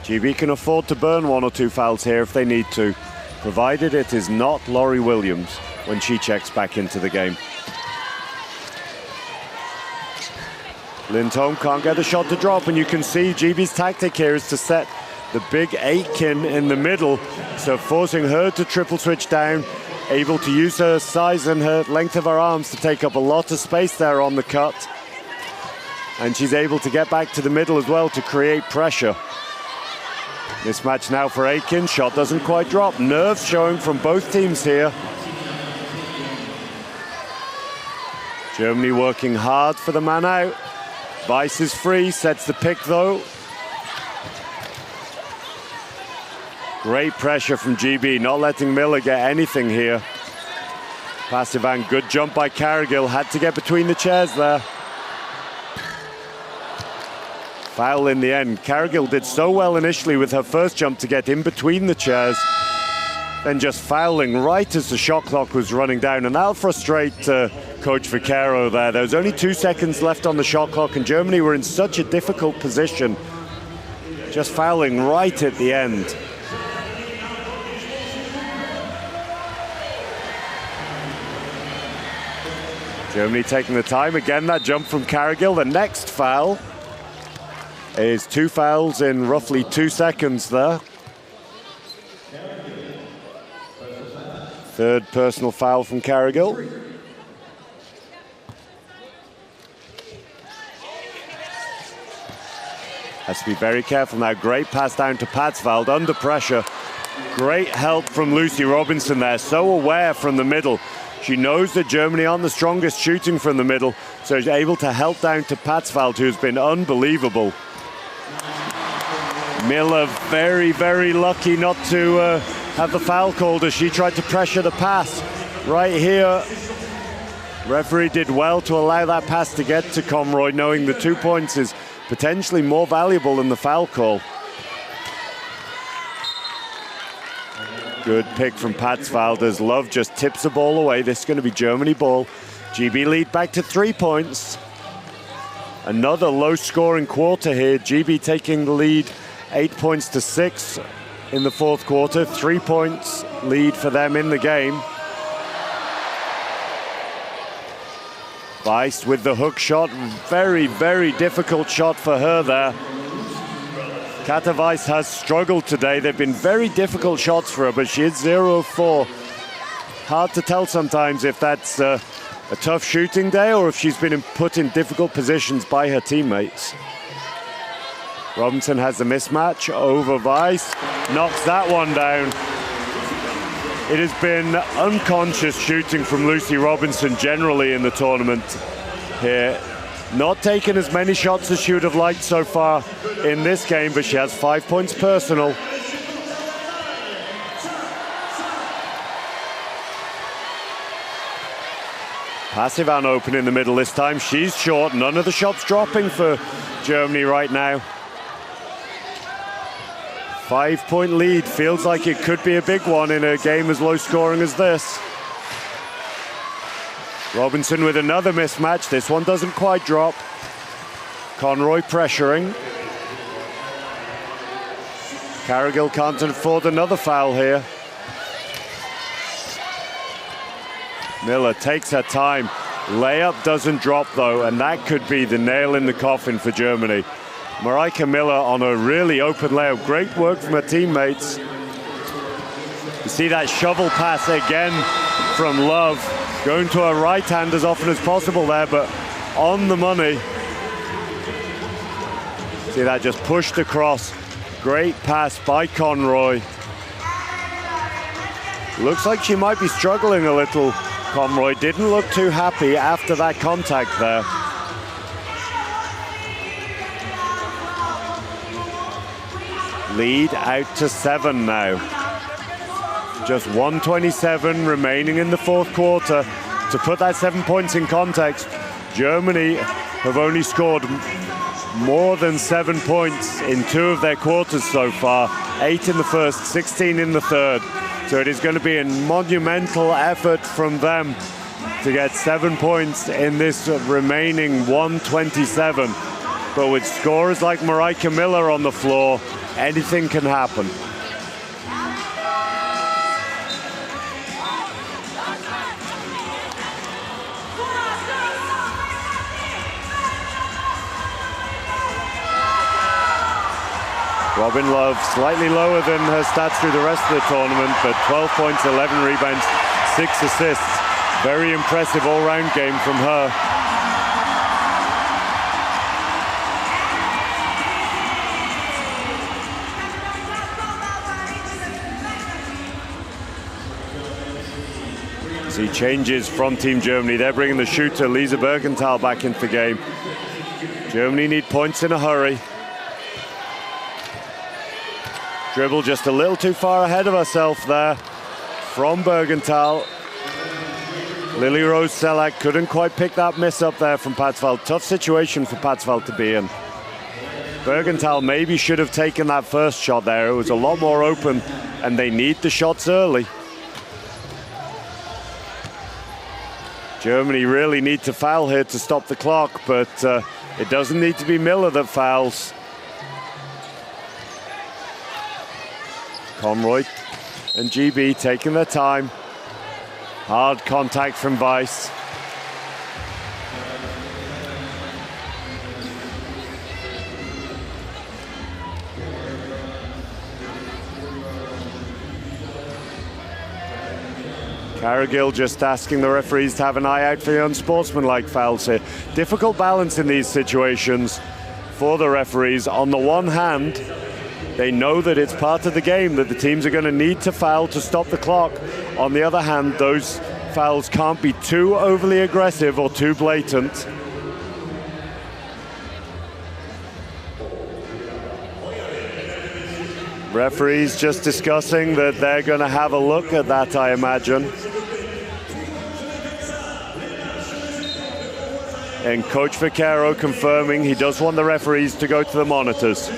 GB can afford to burn 1 or 2 fouls here if they need to, provided it is not Laurie Williams when she checks back into the game. Lindholm can't get the shot to drop, and you can see GB's tactic here is to set the big Aitken in the middle, so forcing her to triple switch down, able to use her size and her length of her arms to take up a lot of space there on the cut. And she's able to get back to the middle as well to create pressure. Mismatch now for Aitken, shot doesn't quite drop. Nerves showing from both teams here. Germany working hard for the man out. Weiss is free, sets the pick though. Great pressure from GB, not letting Miller get anything here. Passivan, good jump by Cargill, had to get between the chairs there. Foul in the end. Cargill did so well initially with her first jump to get in between the chairs, then just fouling right as the shot clock was running down, and that'll frustrate Coach Vaquero there. There was only 2 seconds left on the shot clock, and Germany were in such a difficult position, just fouling right at the end. Germany taking the time. Again, that jump from Cargill. The next foul is 2 fouls in roughly 2 seconds there. Third personal foul from Cargill. Has to be very careful now. Great pass down to Patzfeld under pressure. Great help from Lucy Robinson there. So aware from the middle. She knows that Germany aren't the strongest shooting from the middle, so she's able to help down to Patzfeld, who's been unbelievable. Miller very, very lucky not to have the foul called as she tried to pressure the pass right here. Referee did well to allow that pass to get to Conroy, knowing the 2 points is potentially more valuable than the foul call. Good pick from Patzvald as Love just tips the ball away. This is going to be Germany ball. GB lead back to 3 points. Another low-scoring quarter here. GB taking the lead 8 points to 6 in the fourth quarter. 3 points lead for them in the game. Weiss with the hook shot. Very, very difficult shot for her there. Kata Weiss has struggled today. They've been very difficult shots for her, but she is 0 of 4. Hard to tell sometimes if that's a tough shooting day or if she's been put in difficult positions by her teammates. Robinson has the mismatch over Weiss, knocks that one down. It has been unconscious shooting from Lucy Robinson generally in the tournament here. Not taken as many shots as she would have liked so far in this game, but she has 5 points personal. Passivan open in the middle this time. She's short. None of the shots dropping for Germany right now. 5 point lead. Feels like it could be a big one in a game as low scoring as this. Robinson with another mismatch. This one doesn't quite drop. Conroy pressuring. Cargill can't afford another foul here. Miller takes her time. Layup doesn't drop though, and that could be the nail in the coffin for Germany. Marika Miller on a really open layup. Great work from her teammates. You see that shovel pass again from Love. Going to her right hand as often as possible there, but on the money. See that just pushed across. Great pass by Conroy. Looks like she might be struggling a little. Conroy didn't look too happy after that contact there. Lead out to 7 now. Just 1:27 remaining in the fourth quarter. To put that 7 points in context, Germany have only scored more than 7 points in 2 of their quarters so far. 8 in the first, 16 in the third. So it is going to be a monumental effort from them to get 7 points in this remaining 1:27. But with scorers like Marika Miller on the floor, anything can happen. Robin Love slightly lower than her stats through the rest of the tournament, but 12 points, 11 rebounds, 6 assists. Very impressive all-round game from her. See changes from Team Germany. They're bringing the shooter Lisa Bergenthal back into the game. Germany need points in a hurry. Dribble just a little too far ahead of herself there from Bergenthal. Lily Rose Selak couldn't quite pick that miss up there from Patzvald. Tough situation for Patzvald to be in. Bergenthal maybe should have taken that first shot there. It was a lot more open and they need the shots early. Germany really need to foul here to stop the clock, but it doesn't need to be Miller that fouls. Conroy and GB taking their time. Hard contact from Weiss. Cargill just asking the referees to have an eye out for the unsportsmanlike fouls here. Difficult balance in these situations for the referees. On the one hand, they know that it's part of the game, that the teams are going to need to foul to stop the clock. On the other hand, those fouls can't be too overly aggressive or too blatant. Referees just discussing that they're going to have a look at that, I imagine. And Coach Vaquero confirming he does want the referees to go to the monitors.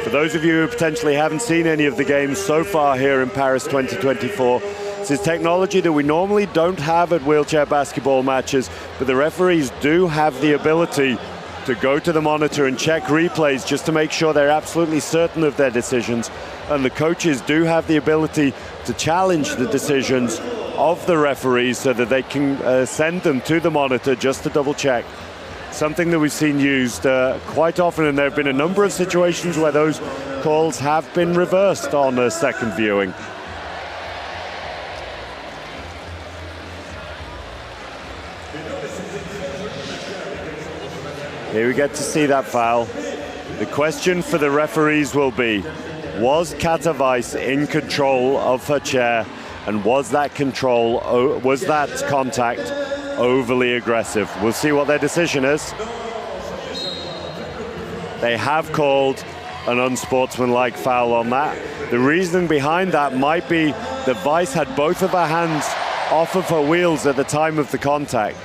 For those of you who potentially haven't seen any of the games so far here in Paris 2024, this is technology that we normally don't have at wheelchair basketball matches, but the referees do have the ability to go to the monitor and check replays just to make sure they're absolutely certain of their decisions. And the coaches do have the ability to challenge the decisions of the referees so that they can send them to the monitor just to double check. Something that we've seen used quite often, and there have been a number of situations where those calls have been reversed on a second viewing. Here we get to see that foul. The question for the referees will be, was Kata Weiss in control of her chair, and was that contact overly aggressive? We'll see what their decision is. They have called an unsportsmanlike foul on that. The reasoning behind that might be that Weiss had both of her hands off of her wheels at the time of the contact.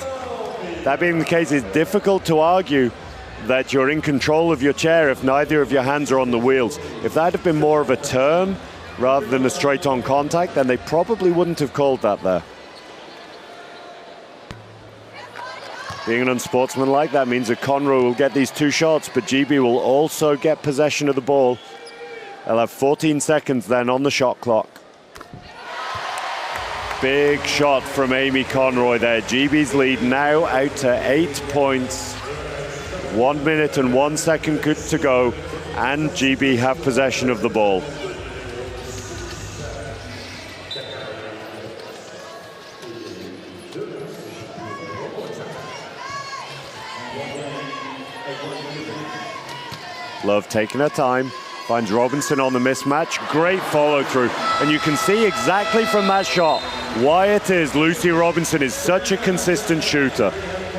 That being the case, it's difficult to argue that you're in control of your chair if neither of your hands are on the wheels. If that had been more of a turn rather than a straight-on contact, then they probably wouldn't have called that there. Being an unsportsmanlike, that means that Conroe will get these two shots, but GB will also get possession of the ball. They'll have 14 seconds then on the shot clock. Big shot from Amy Conroy there. GB's lead now out to 8 points. 1 minute and 1 second to go, and GB have possession of the ball. Love taking her time, finds Robinson on the mismatch. Great follow through, and you can see exactly from that shot why it is Lucy Robinson is such a consistent shooter.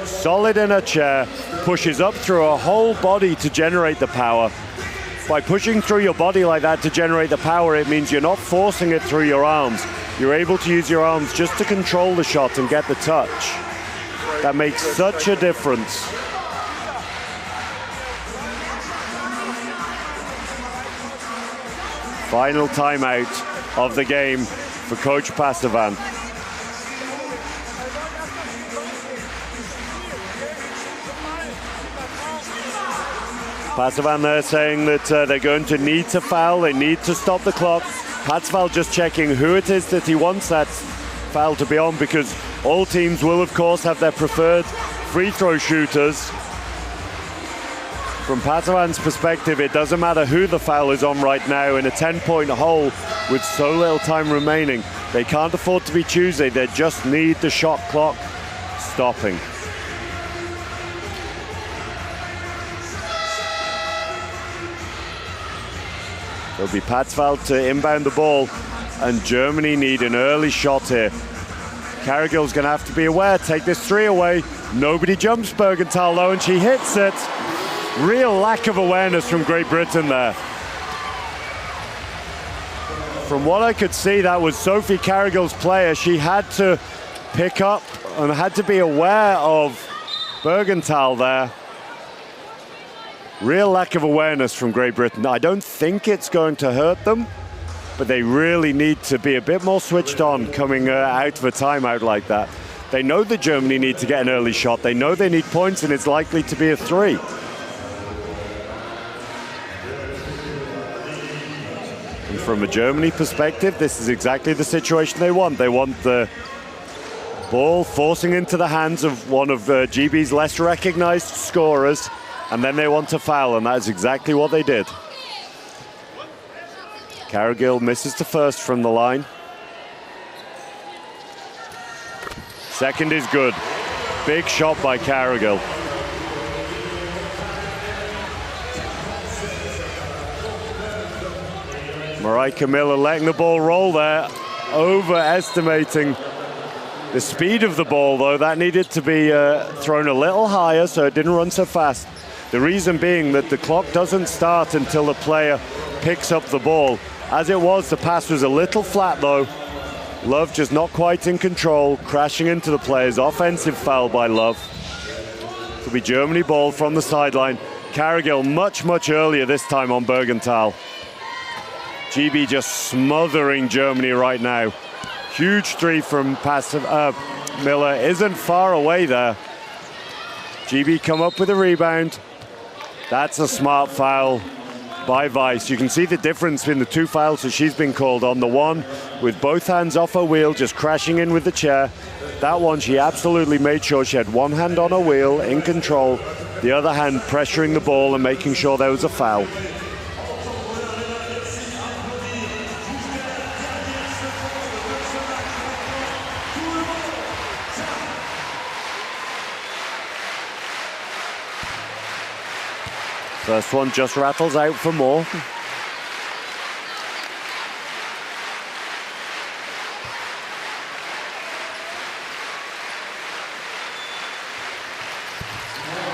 Solid in her chair, pushes up through her whole body to generate the power. By pushing through your body like that to generate the power, it means you're not forcing it through your arms. You're able to use your arms just to control the shot and get the touch. That makes such a difference. Final timeout of the game for Coach Pasavan. Pasavan there saying that they're going to need to foul, they need to stop the clock. Patsval just checking who it is that he wants that foul to be on, because all teams will of course have their preferred free throw shooters. From Pasavan's perspective, it doesn't matter who the foul is on right now. In a 10-point hole with so little time remaining, they can't afford to be choosy. They just need the shot clock stopping. It'll be Patsval to inbound the ball, and Germany need an early shot here. Carragill's going to have to be aware, take this three away. Nobody jumps Bergenthal though, and she hits it. Real lack of awareness from Great Britain there. From what I could see, that was Sophie Carragill's player. She had to pick up and had to be aware of Bergenthal there. Real lack of awareness from Great Britain. I don't think it's going to hurt them, but they really need to be a bit more switched on coming out of a timeout like that. They know that Germany need to get an early shot. They know they need points, and it's likely to be a three. And from a Germany perspective, this is exactly the situation they want. They want the ball forcing into the hands of one of GB's less recognized scorers, and then they want to foul, and that is exactly what they did. Carragill misses the first from the line. Second is good. Big shot by Carragill. Marika Miller letting the ball roll there, overestimating the speed of the ball though. That needed to be thrown a little higher so it didn't run so fast. The reason being that the clock doesn't start until the player picks up the ball. As it was, the pass was a little flat though. Love just not quite in control, crashing into the players. Offensive foul by Love. It'll be Germany ball from the sideline. Cargill much earlier this time on Bergenthal. GB just smothering Germany right now. Huge three from Miller, isn't far away there. GB come up with a rebound. That's a smart foul by Weiss. You can see the difference in the two fouls that she's been called on. The one with both hands off her wheel, just crashing in with the chair. That one, she absolutely made sure she had one hand on her wheel, in control, the other hand pressuring the ball and making sure there was a foul. First one just rattles out for more.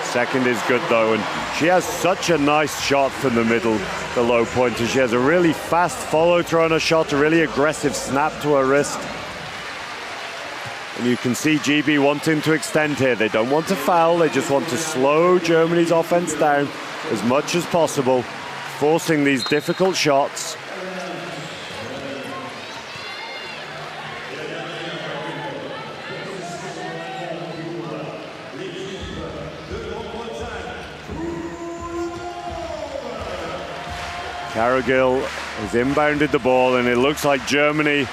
Second is good though, and she has such a nice shot from the middle, the low pointer. She has a really fast follow through on her shot, a really aggressive snap to her wrist. And you can see GB wanting to extend here. They don't want to foul, they just want to slow Germany's offense down as much as possible, forcing these difficult shots. Cargill has inbounded the ball, and it looks like Germany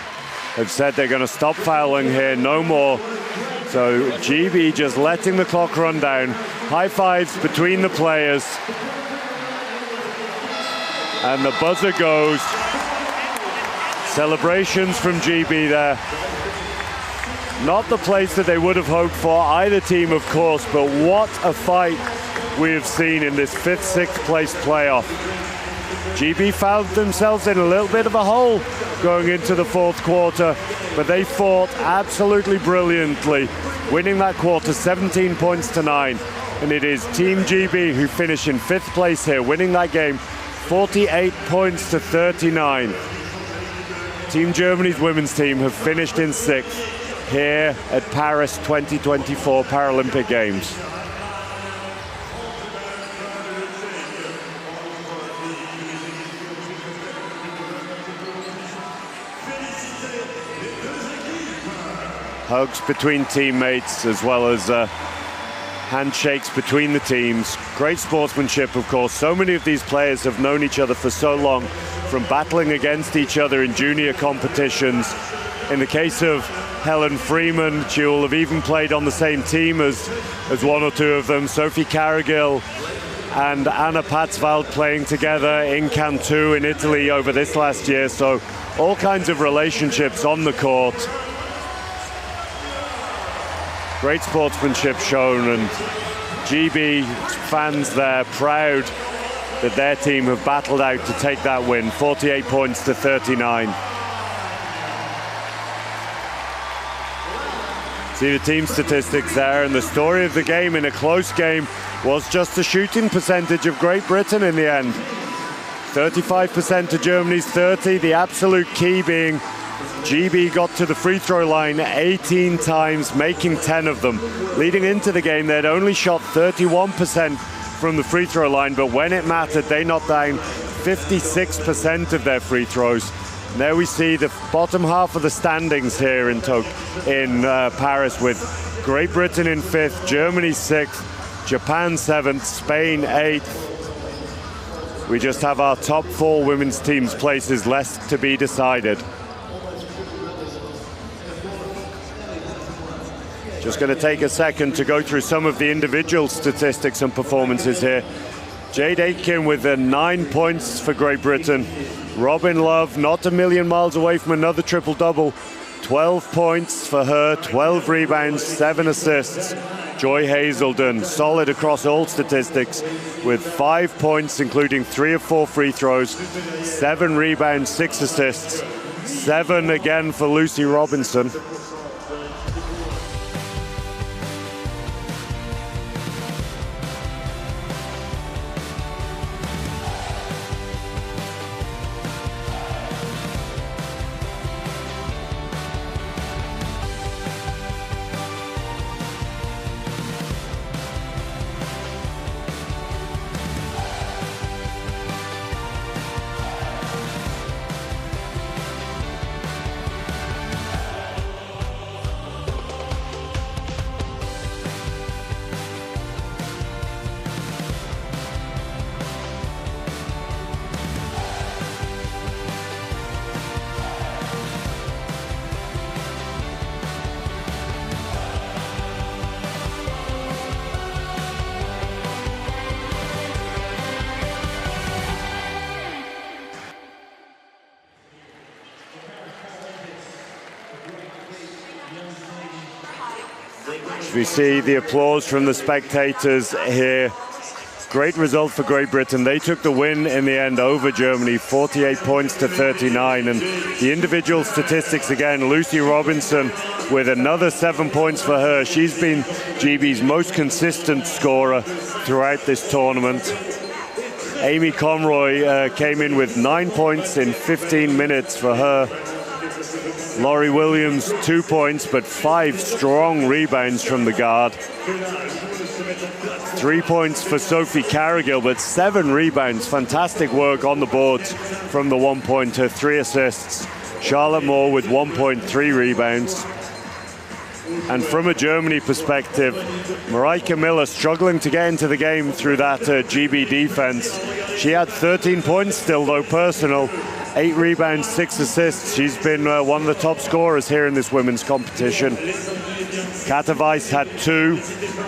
have said they're going to stop fouling here, no more. So GB just letting the clock run down. High fives between the players. And the buzzer goes. Celebrations from GB there. Not the place that they would have hoped for, either team of course, but what a fight we have seen in this 5th, 6th place playoff. GB found themselves in a little bit of a hole going into the 4th quarter, but they fought absolutely brilliantly, winning that quarter 17 points to 9. And it is Team GB who finish in 5th place here, winning that game 48 points to 39. Team Germany's women's team have finished in 6th here at Paris 2024 Paralympic Games. Hugs between teammates as well as handshakes between the teams. Great sportsmanship, of course. So many of these players have known each other for so long, from battling against each other in junior competitions. In the case of Helen Freeman, she will have even played on the same team as one or two of them. Sophie Cargill and Anna Patzwald playing together in Cantu in Italy over this last year. So all kinds of relationships on the court. Great sportsmanship shown, and GB fans there proud that their team have battled out to take that win, 48 points to 39. See the team statistics there, and the story of the game in a close game was just the shooting percentage of Great Britain in the end. 35% to Germany's 30, the absolute key being GB got to the free throw line 18 times, making 10 of them. Leading into the game, they'd only shot 31% from the free throw line, but when it mattered, they knocked down 56% of their free throws. And there we see the bottom half of the standings here in Paris, with Great Britain in 5th, Germany 6th, Japan 7th, Spain 8th. We just have our top 4 women's teams' places left to be decided. Just going to take a second to go through some of the individual statistics and performances here. Jade Aitken with 9 points for Great Britain. Robin Love, not a million miles away from another triple-double. 12 points for her, 12 rebounds, 7 assists. Joy Hazelden, solid across all statistics, with 5 points, including 3 of 4 free throws, 7 rebounds, 6 assists. 7 again for Lucy Robinson. As we see the applause from the spectators here. Great result for Great Britain. They took the win in the end over Germany, 48 points to 39. And the individual statistics again, Lucy Robinson with another 7 points for her. She's been GB's most consistent scorer throughout this tournament. Amy Conroy came in with 9 points in 15 minutes for her. Laurie Williams, 2 points, but 5 strong rebounds from the guard. 3 points for Sophie Carrigill, but 7 rebounds. Fantastic work on the boards from the 1-pointer, 3 assists. Charlotte Moore with 1.3 rebounds. And from a Germany perspective, Mareike Miller struggling to get into the game through that GB defense. She had 13 points still, though personal. 8 rebounds, 6 assists. She's been one of the top scorers here in this women's competition. Kata Weiss had 2.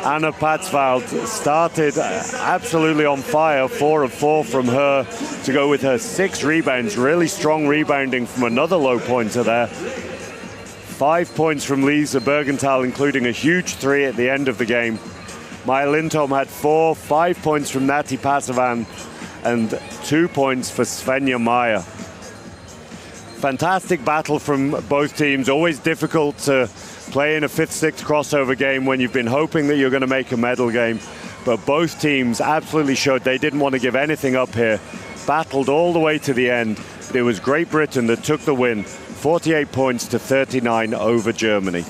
Anna Patzwald started absolutely on fire, 4 of 4 from her to go with her 6 rebounds. Really strong rebounding from another low pointer there. 5 points from Lisa Bergenthal, including a huge 3 at the end of the game. Maya Lindholm had 4, 5 points from Nati Pasavan, and 2 points for Svenja Meyer. Fantastic battle from both teams. Always difficult to play in a 5th-6th crossover game when you've been hoping that you're going to make a medal game. But both teams absolutely showed they didn't want to give anything up here. Battled all the way to the end. It was Great Britain that took the win, 48 points to 39 over Germany.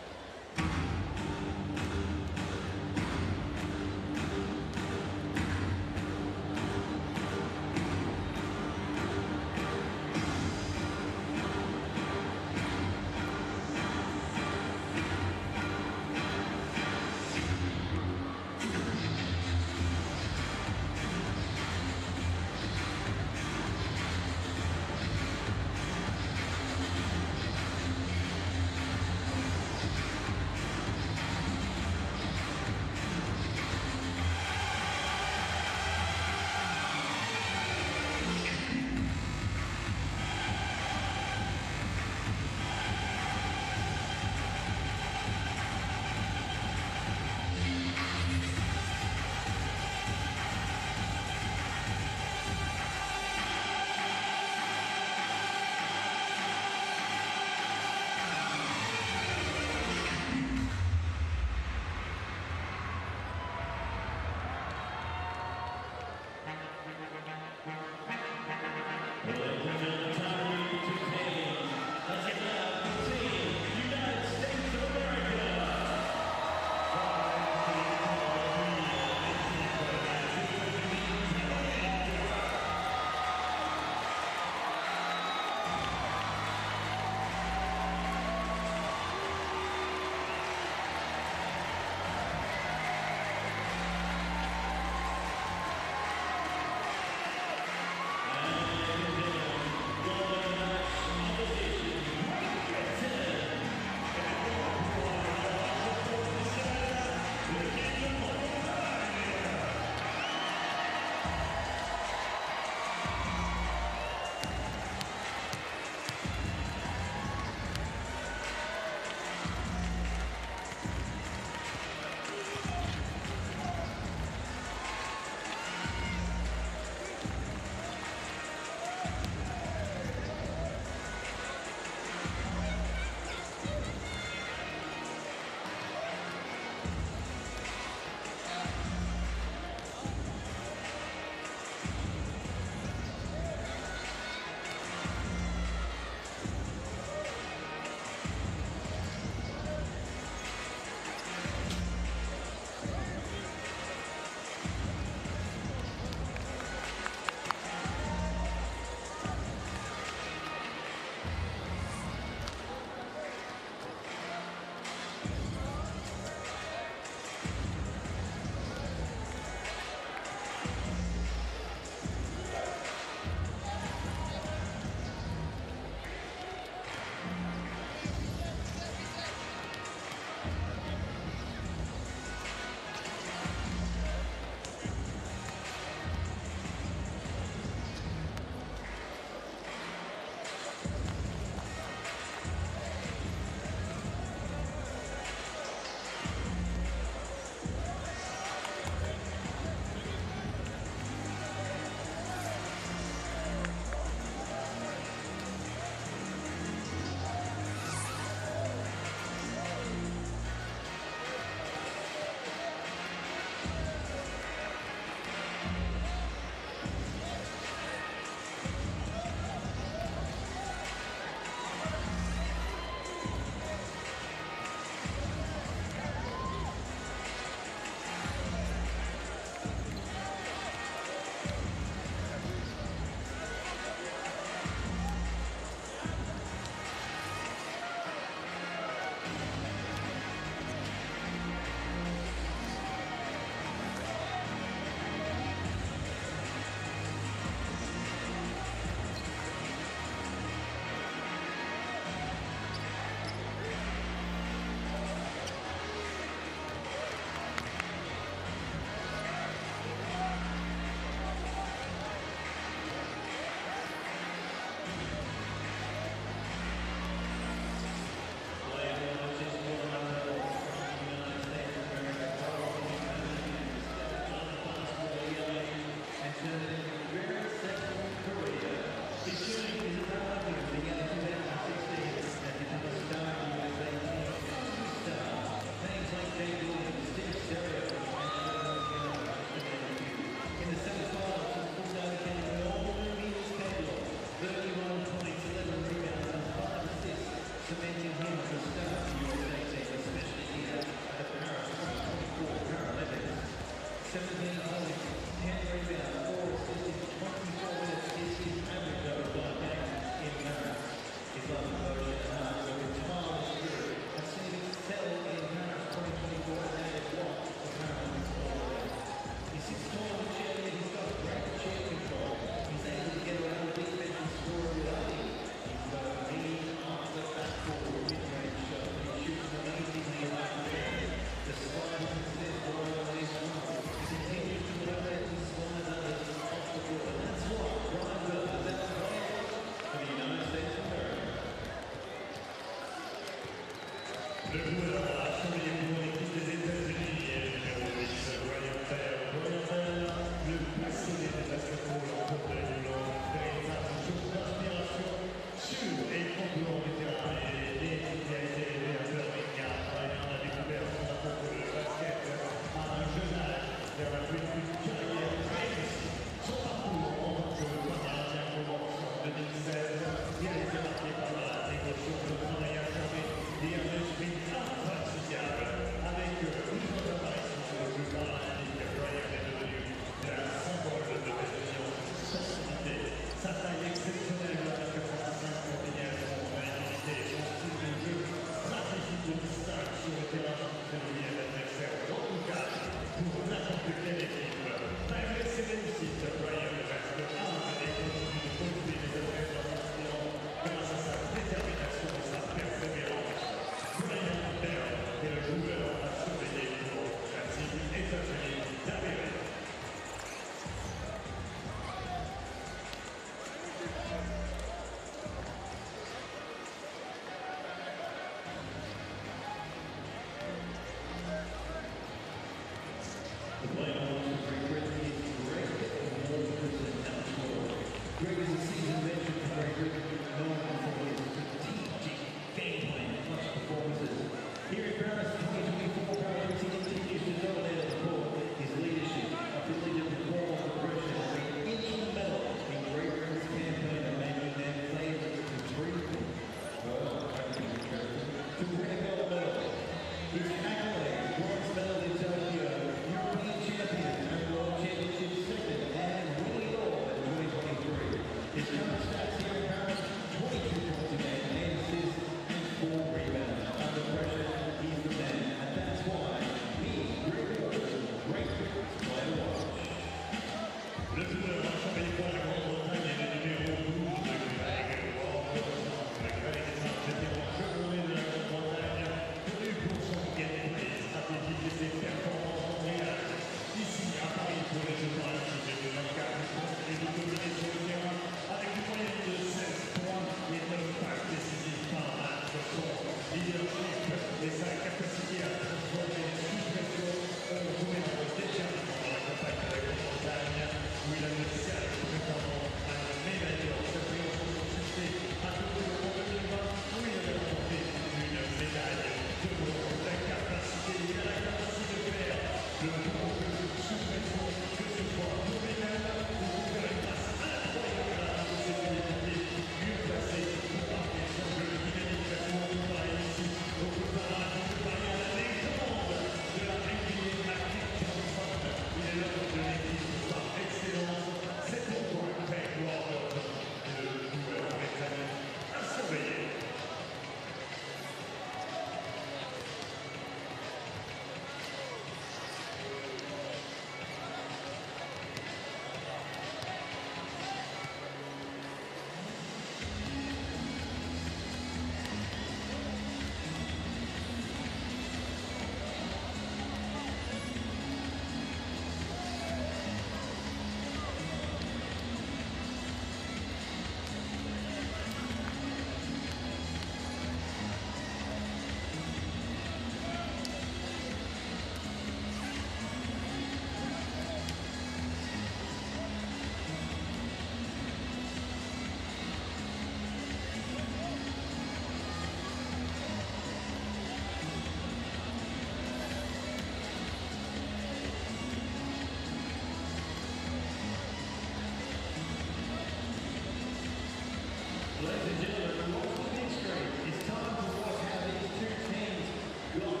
Ladies and gentlemen, from watching the big screen, it's time to watch how these two teams got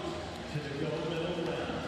to the gold medal round.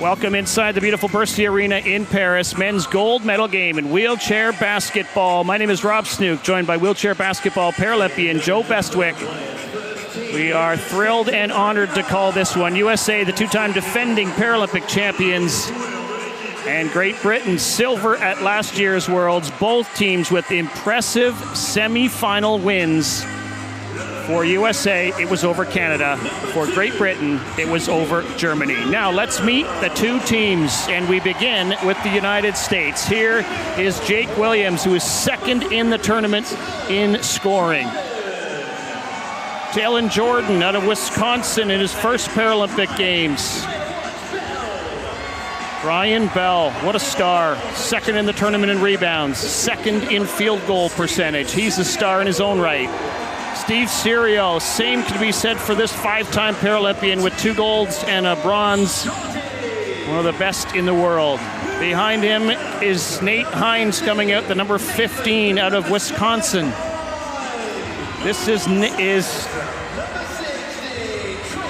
Welcome inside the beautiful Bercy Arena in Paris. Men's gold medal game in wheelchair basketball. My name is Rob Snook, joined by wheelchair basketball Paralympian Joe Bestwick. We are thrilled and honored to call this one USA, the two-time defending Paralympic champions, and Great Britain silver at last year's Worlds. Both teams with impressive semi-final wins. For USA, it was over Canada. For Great Britain, it was over Germany. Now let's meet the two teams, and we begin with the United States. Here is Jake Williams, who is second in the tournament in scoring. Talon Jordan out of Wisconsin in his first Paralympic Games. Brian Bell, what a star. Second in the tournament in rebounds, second in field goal percentage. He's a star in his own right. Steve Serio, same could be said for this five-time Paralympian with 2 golds and a bronze. One of the best in the world. Behind him is Nate Hines coming out, the number 15 out of Wisconsin. This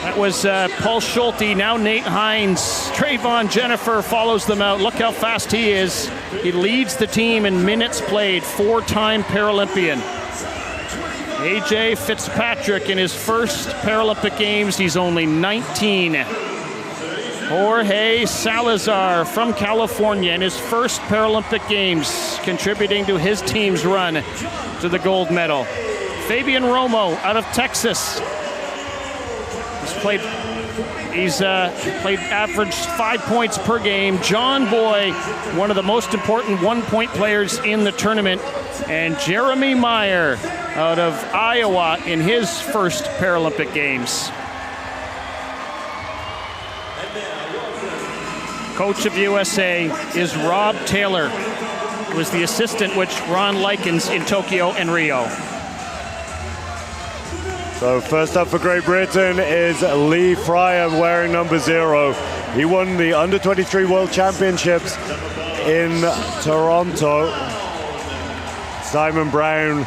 that was Paul Schulte, now Nate Hines. Trayvon Jennifer follows them out. Look how fast he is. He leads the team in minutes played, 4-time Paralympian. AJ Fitzpatrick in his first Paralympic Games, he's only 19. Jorge Salazar from California in his first Paralympic Games, contributing to his team's run to the gold medal. Fabian Romo out of Texas. He's averaged 5 points per game. John Boy, one of the most important one-point players in the tournament. And Jeremy Meyer out of Iowa in his first Paralympic Games. Coach of USA is Rob Taylor, who was the assistant with Ron Likens in Tokyo and Rio. So first up for Great Britain is Lee Fryer wearing number 0. He won the Under-23 World Championships in Toronto. Simon Brown,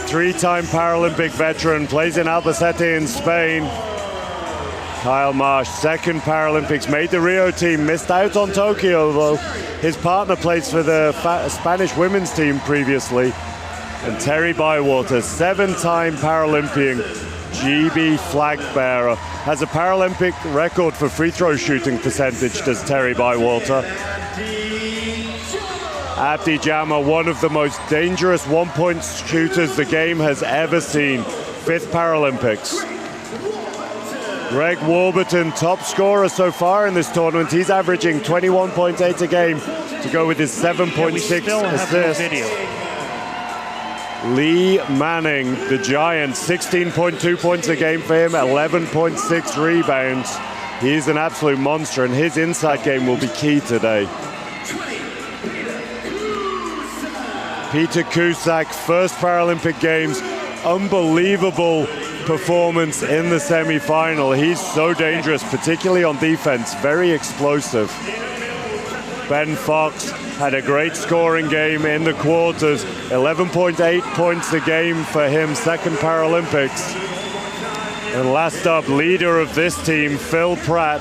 3-time Paralympic veteran, plays in Albacete in Spain. Kyle Marsh, second Paralympics, made the Rio team, missed out on Tokyo though. His partner plays for the Spanish women's team previously. And Terry Bywater, 7-time Paralympian, GB flag bearer, has a Paralympic record for free throw shooting percentage, does Terry Bywater. Abdi Jama, one of the most dangerous one-point shooters the game has ever seen, 5th Paralympics. Greg Warburton, top scorer so far in this tournament. He's averaging 21.8 a game to go with his 7.6 assists. Lee Manning, the Giant, 16.2 points a game for him, 11.6 rebounds. He's an absolute monster, and his inside game will be key today. Peter Cusack, first Paralympic Games, unbelievable performance in the semi-final. He's so dangerous, particularly on defense, very explosive. Ben Fox had a great scoring game in the quarters, 11.8 points a game for him, second Paralympics. And last up, leader of this team, Phil Pratt,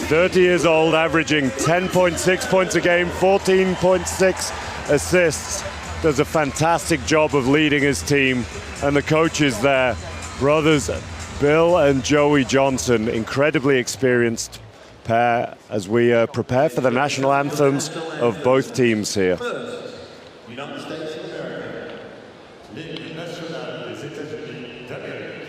30 years old, averaging 10.6 points a game, 14.6 assists. Does a fantastic job of leading his team, and the coaches there, brothers Bill and Joey Johnson, incredibly experienced pair as we prepare for the national anthems of both teams here. United States of America, l'hymne national des États-Unis d'Amérique.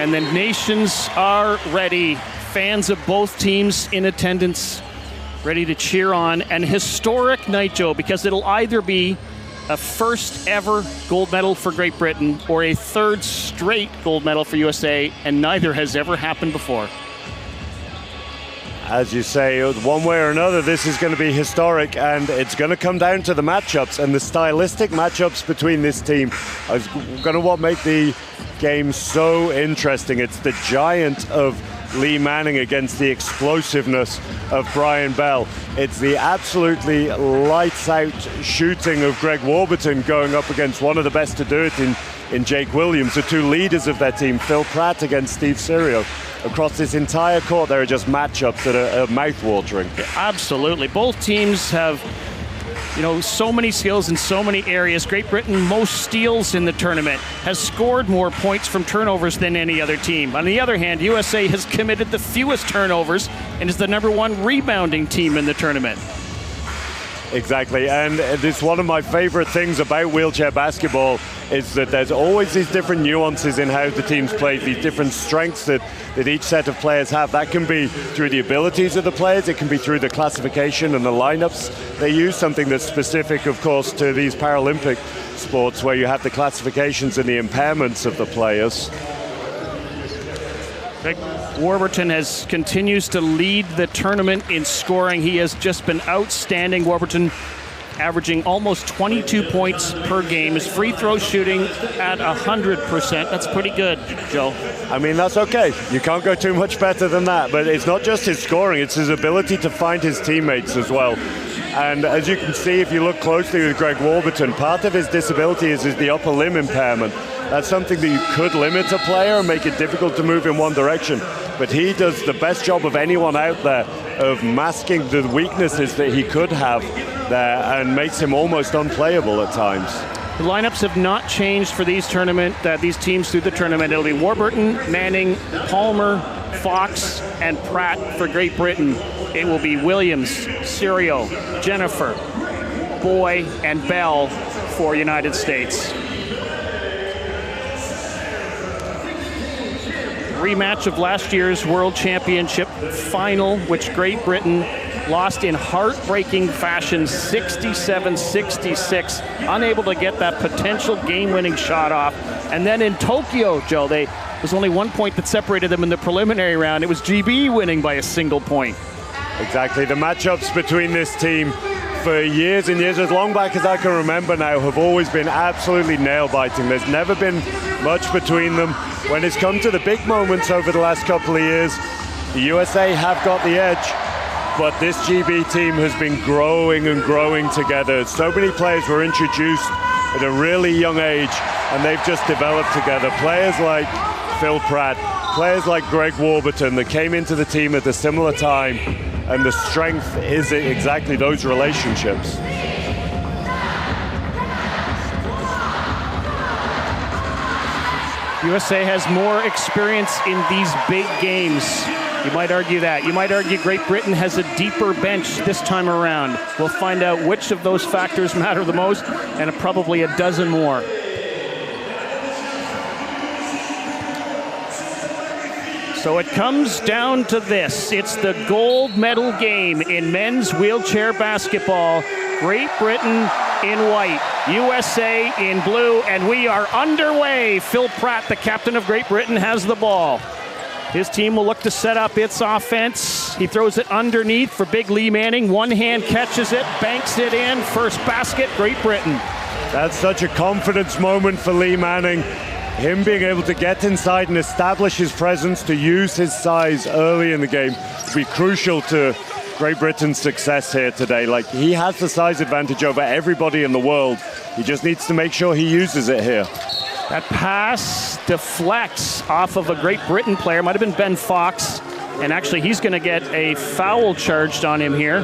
And the nations are ready. Fans of both teams in attendance, ready to cheer on. An historic night, Joe, because it'll either be a first ever gold medal for Great Britain or a third straight gold medal for USA, and neither has ever happened before. As you say, one way or another, this is going to be historic, and it's going to come down to the matchups, and the stylistic matchups between this team is going to what make the game so interesting. It's the giant of Lee Manning against the explosiveness of Brian Bell. It's the absolutely lights-out shooting of Greg Warburton going up against one of the best to do it in Jake Williams, the two leaders of their team, Phil Pratt against Steve Sirio. Across this entire court, there are just matchups that are mouth-watering. Yeah, absolutely. Both teams have, so many skills in so many areas. Great Britain, most steals in the tournament, has scored more points from turnovers than any other team. On the other hand, USA has committed the fewest turnovers and is the #1 rebounding team in the tournament. Exactly, and this one of my favorite things about wheelchair basketball is that there's always these different nuances in how the teams play, these different strengths that each set of players have. That can be through the abilities of the players, it can be through the classification and the lineups they use, something that's specific, of course, to these Paralympic sports where you have the classifications and the impairments of the players. Warburton continues to lead the tournament in scoring. He has just been outstanding. Warburton averaging almost 22 points per game. His free throw shooting at 100%. That's pretty good, Joe. I mean, that's okay. You can't go too much better than that. But it's not just his scoring, it's his ability to find his teammates as well. And as you can see, if you look closely with Greg Warburton, part of his disability is the upper limb impairment. That's something that you could limit a player and make it difficult to move in one direction. But he does the best job of anyone out there of masking the weaknesses that he could have there and makes him almost unplayable at times. The lineups have not changed for these teams through the tournament. It'll be Warburton, Manning, Palmer, Fox, and Pratt for Great Britain. It will be Williams, Sirio, Jennifer, Boy, and Bell for United States. Rematch of last year's World Championship final, which Great Britain lost in heartbreaking fashion, 67-66, unable to get that potential game-winning shot off. And then in Tokyo, Joe, there was only 1 point that separated them in the preliminary round. It was GB winning by a single point. Exactly. The matchups between this team for years and years, as long back as I can remember now, have always been absolutely nail-biting. There's never been much between them. When it's come to the big moments over the last couple of years, the USA have got the edge, but this GB team has been growing and growing together. So many players were introduced at a really young age, and they've just developed together. Players like Phil Pratt, players like Greg Warburton that came into the team at a similar time, and the strength is exactly those relationships. USA has more experience in these big games. You might argue that. You might argue Great Britain has a deeper bench this time around. We'll find out which of those factors matter the most, and probably a dozen more. So it comes down to this. It's the gold medal game in men's wheelchair basketball. Great Britain in white, USA in blue, and we are underway. Phil Pratt, the captain of Great Britain, has the ball. His team will look to set up its offense. He throws it underneath for big Lee Manning. One hand catches it, banks it in. First basket, Great Britain. That's such a confidence moment for Lee Manning. Him being able to get inside and establish his presence, to use his size early in the game, will be crucial to Great Britain's success here today. Like, he has the size advantage over everybody in the world. He just needs to make sure he uses it here. That pass deflects off of a Great Britain player. Might have been Ben Fox. And actually, he's going to get a foul charged on him here.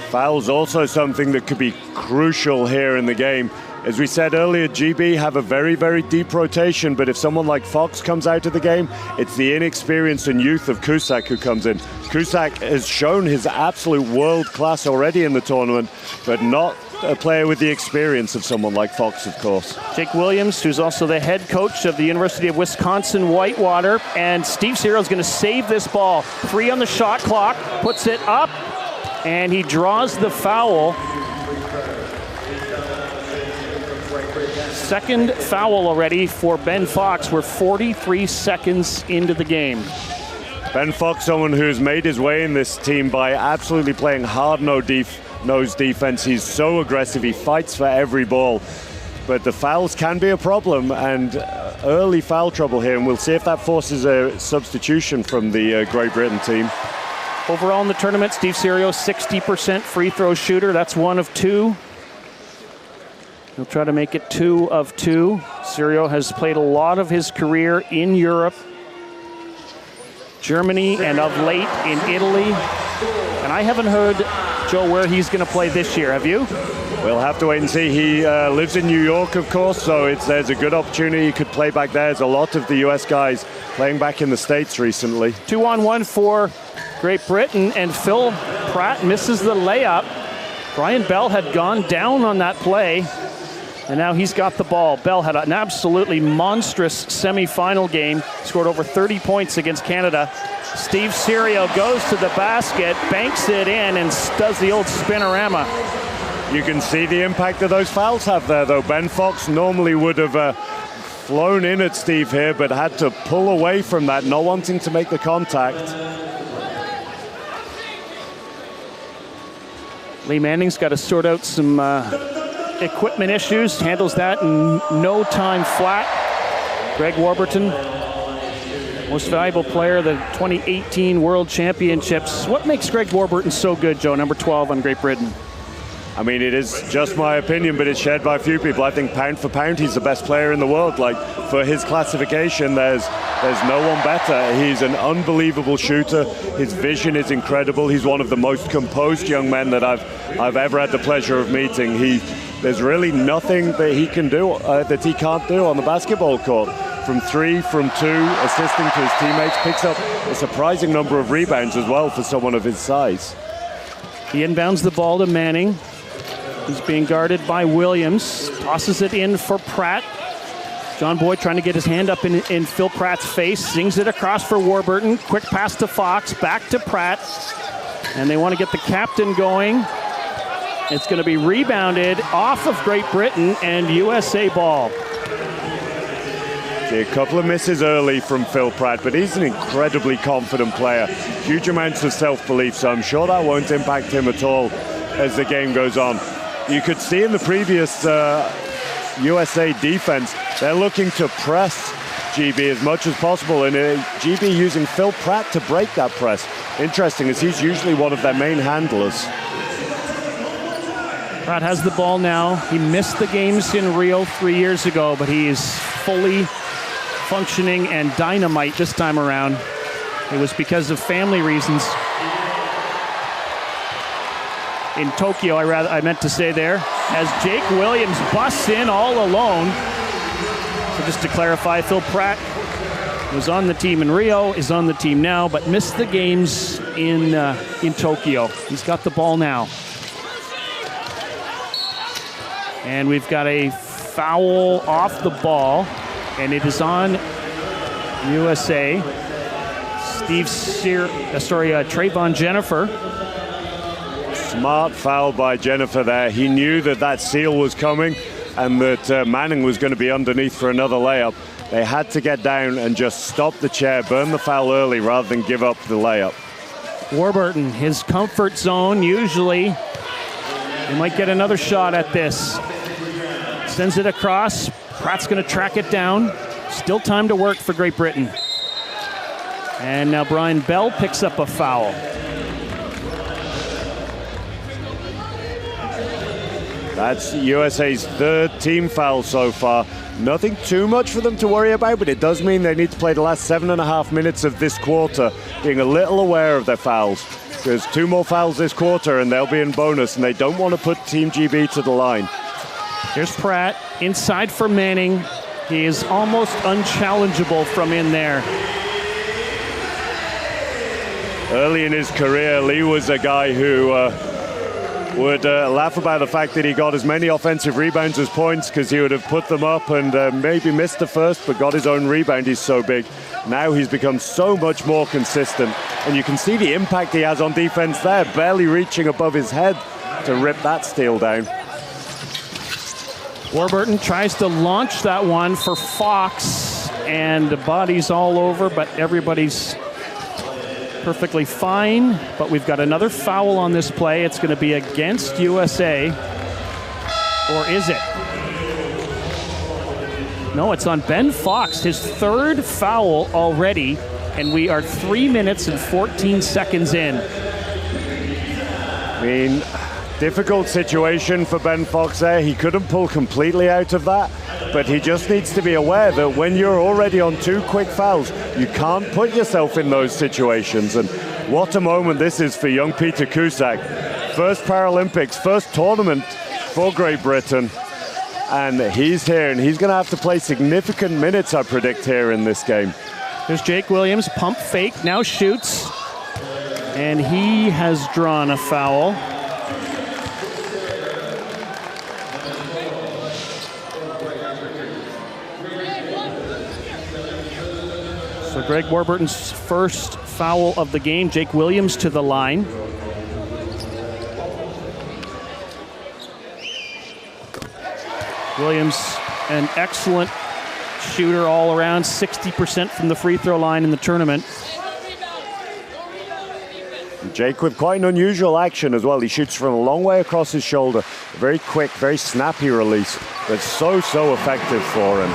Foul's also something that could be crucial here in the game. As we said earlier, GB have a very, very deep rotation, but if someone like Fox comes out of the game, it's the inexperience and youth of Cusack who comes in. Cusack has shown his absolute world class already in the tournament, but not a player with the experience of someone like Fox, of course. Jake Williams, who's also the head coach of the University of Wisconsin-Whitewater. And Steve Serio is going to save this ball. 3 on the shot clock, puts it up, and he draws the foul. Second foul already for Ben Fox. We're 43 seconds into the game. Ben Fox, someone who's made his way in this team by absolutely playing hard-nosed defense. He's so aggressive. He fights for every ball. But the fouls can be a problem, and early foul trouble here. And we'll see if that forces a substitution from the Great Britain team. Overall in the tournament, Steve Serio, 60% free throw shooter. That's 1 of 2. He'll try to make it 2 of 2. Serio has played a lot of his career in Europe, Germany, and of late in Italy. And I haven't heard, Joe, where he's going to play this year. Have you? We'll have to wait and see. He lives in New York, of course, so there's a good opportunity he could play back there. There's a lot of the U.S. guys playing back in the States recently. 2-on-1 for Great Britain, and Phil Pratt misses the layup. Brian Bell had gone down on that play, and now he's got the ball. Bell had an absolutely monstrous semifinal game, scored over 30 points against Canada. Steve Serio goes to the basket, banks it in, and does the old spinorama. You can see the impact that those fouls have there, though. Ben Fox normally would have flown in at Steve here, but had to pull away from that, not wanting to make the contact. Lee Manning's got to sort out some equipment issues, handles that in no time flat. Greg Warburton, most valuable player of the 2018 World Championships. What makes Greg Warburton so good, Joe, number 12 on Great Britain? I mean, it is just my opinion, but it's shared by a few people. I think pound for pound, he's the best player in the world. Like, for his classification, there's no one better. He's an unbelievable shooter. His vision is incredible. He's one of the most composed young men that I've ever had the pleasure of meeting. There's really nothing that he can do that he can't do on the basketball court. From 3, from 2, assisting to his teammates, picks up a surprising number of rebounds as well for someone of his size. He inbounds the ball to Manning. He's being guarded by Williams. Tosses it in for Pratt. John Boyd trying to get his hand up in Phil Pratt's face. Sings it across for Warburton. Quick pass to Fox. Back to Pratt. And they want to get the captain going. It's going to be rebounded off of Great Britain and USA ball. A couple of misses early from Phil Pratt, but he's an incredibly confident player. Huge amounts of self-belief, so I'm sure that won't impact him at all as the game goes on. You could see in the previous USA defense, they're looking to press GB as much as possible, and GB using Phil Pratt to break that press. Interesting, as he's usually one of their main handlers. Pratt has the ball now. He missed the games in Rio 3 years ago, but he is fully functioning and dynamite this time around. It was because of family reasons. In Tokyo, I meant to say there, as Jake Williams busts in all alone. So just to clarify, Phil Pratt was on the team in Rio, is on the team now, but missed the games in Tokyo. He's got the ball now. And we've got a foul off the ball, and it is on USA. Trayvon Jennifer. Smart foul by Jennifer there. He knew that seal was coming and that Manning was going to be underneath for another layup. They had to get down and just stop the chair, burn the foul early rather than give up the layup. Warburton, his comfort zone, usually. He might get another shot at this. Sends it across. Pratt's going to track it down. Still time to work for Great Britain. And now Brian Bell picks up a foul. That's USA's third team foul so far. Nothing too much for them to worry about, but it does mean they need to play the last 7.5 minutes of this quarter being a little aware of their fouls. There's 2 more fouls this quarter and they'll be in bonus, and they don't want to put Team GB to the line. Here's Pratt, inside for Manning. He is almost unchallengeable from in there. Early in his career, Lee was a guy who would laugh about the fact that he got as many offensive rebounds as points, because he would have put them up and maybe missed the first, but got his own rebound. He's so big. Now he's become so much more consistent, and you can see the impact he has on defense there, barely reaching above his head to rip that steal down. Warburton tries to launch that one for Fox, and the body's all over, but everybody's perfectly fine. But we've got another foul on this play. It's going to be against USA. Or is it? No, it's on Ben Fox, his third foul already, and we are 3 minutes and 14 seconds in. I mean, difficult situation for Ben Fox there. He couldn't pull completely out of that, but he just needs to be aware that when you're already on 2 quick fouls, you can't put yourself in those situations. And what a moment this is for young Peter Cusack. First Paralympics, first tournament for Great Britain. And he's here, and he's going to have to play significant minutes, I predict, here in this game. There's Jake Williams, pump fake, now shoots. And he has drawn a foul. So Greg Warburton's first foul of the game. Jake Williams to the line. Williams, an excellent shooter all around, 60% from the free throw line in the tournament. Jake with quite an unusual action as well. He shoots from a long way across his shoulder. A very quick, very snappy release that's so effective for him.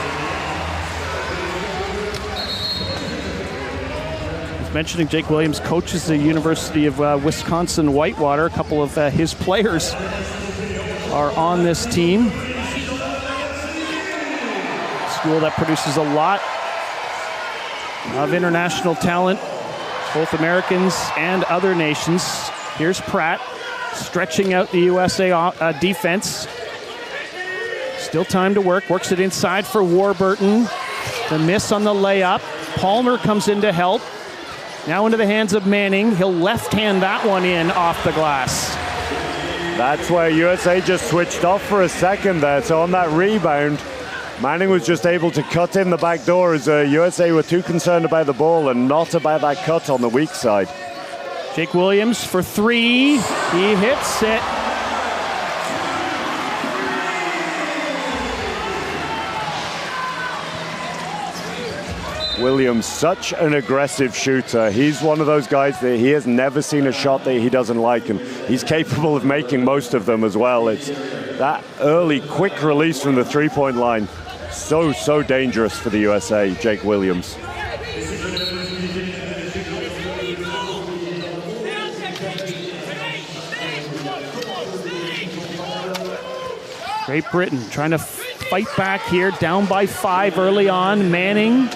As mentioning, Jake Williams coaches the University of Wisconsin-Whitewater. A couple of his players are on this team. School that produces a lot of international talent, both Americans and other nations. Here's Pratt stretching out the USA defense. Still time to work. Works it inside for Warburton. The miss on the layup. Palmer comes in to help. Now into the hands of Manning. He'll left hand that one in off the glass. That's where USA just switched off for a second there. So on that rebound, Manning was just able to cut in the back door as USA were too concerned about the ball and not about that cut on the weak side. Jake Williams for 3. He hits it. Williams, such an aggressive shooter. He's one of those guys that he has never seen a shot that he doesn't like, and he's capable of making most of them as well. It's that early, quick release from the three-point line. So dangerous for the USA, Jake Williams. Great Britain trying to fight back here, down by 5 early on. Manning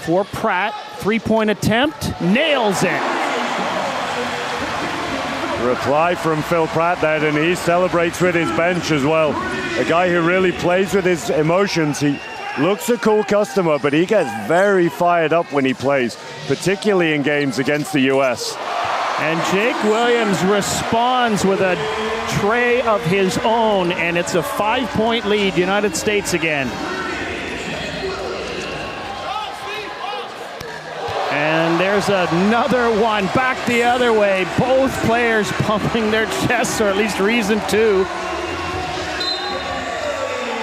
for Pratt, 3-point attempt, nails it. Reply from Phil Pratt there, and he celebrates with his bench as well. A guy who really plays with his emotions. He looks a cool customer, but he gets very fired up when he plays, particularly in games against the US. And Jake Williams responds with a tray of his own, and it's a 5-point lead, United States again. And there's another one back the other way. Both players pumping their chests, or at least reason to.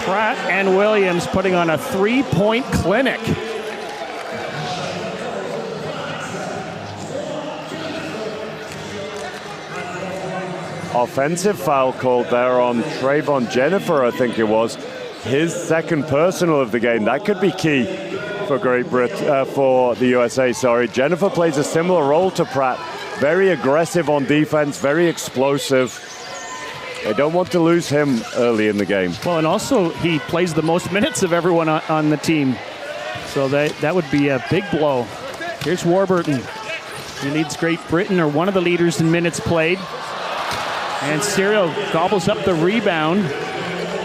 Pratt and Williams putting on a 3-point clinic. Offensive foul called there on Trayvon Jennifer, I think it was. His second personal of the game. That could be key for for the USA, sorry. Jennifer plays a similar role to Pratt. Very aggressive on defense, very explosive. They don't want to lose him early in the game. Well, and also he plays the most minutes of everyone on the team. So that would be a big blow. Here's Warburton. He leads Great Britain, or one of the leaders in minutes played. And Cyril gobbles up the rebound.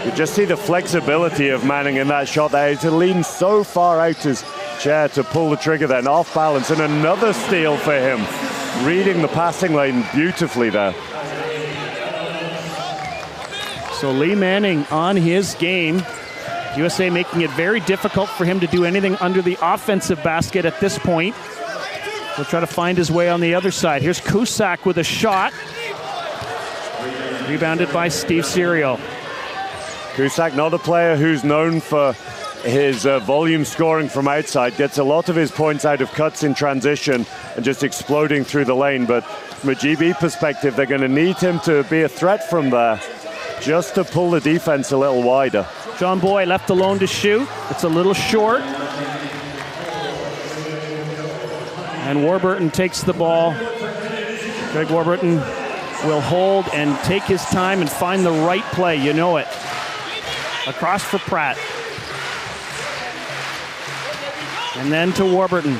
You just see the flexibility of Manning in that shot there. He's leaning so far out his chair to pull the trigger then, off balance, and another steal for him. Reading the passing lane beautifully there. So Lee Manning on his game. USA making it very difficult for him to do anything under the offensive basket at this point. He'll try to find his way on the other side. Here's Cusack with a shot. Rebounded by Steve Serio. Cusack, not a player who's known for his volume scoring from outside, gets a lot of his points out of cuts in transition and just exploding through the lane. But from a GB perspective, they're going to need him to be a threat from there, just to pull the defense a little wider. John Boy left alone to shoot. It's a little short. And Warburton takes the ball. Greg Warburton will hold and take his time and find the right play. You know it. Across for Pratt. And then to Warburton.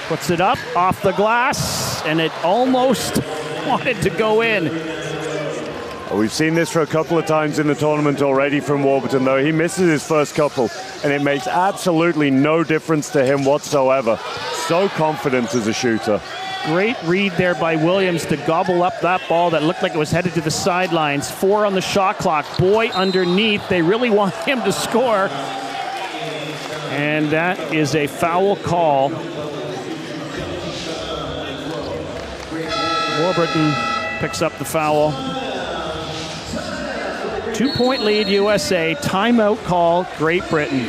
Puts it up, off the glass, and it almost wanted to go in. We've seen this for a couple of times in the tournament already from Warburton, though. He misses his first couple, and it makes absolutely no difference to him whatsoever. So confident as a shooter. Great read there by Williams to gobble up that ball that looked like it was headed to the sidelines. 4 on the shot clock. Boy underneath. They really want him to score. And that is a foul call. Warburton picks up the foul. 2-point lead USA. Timeout call, Great Britain.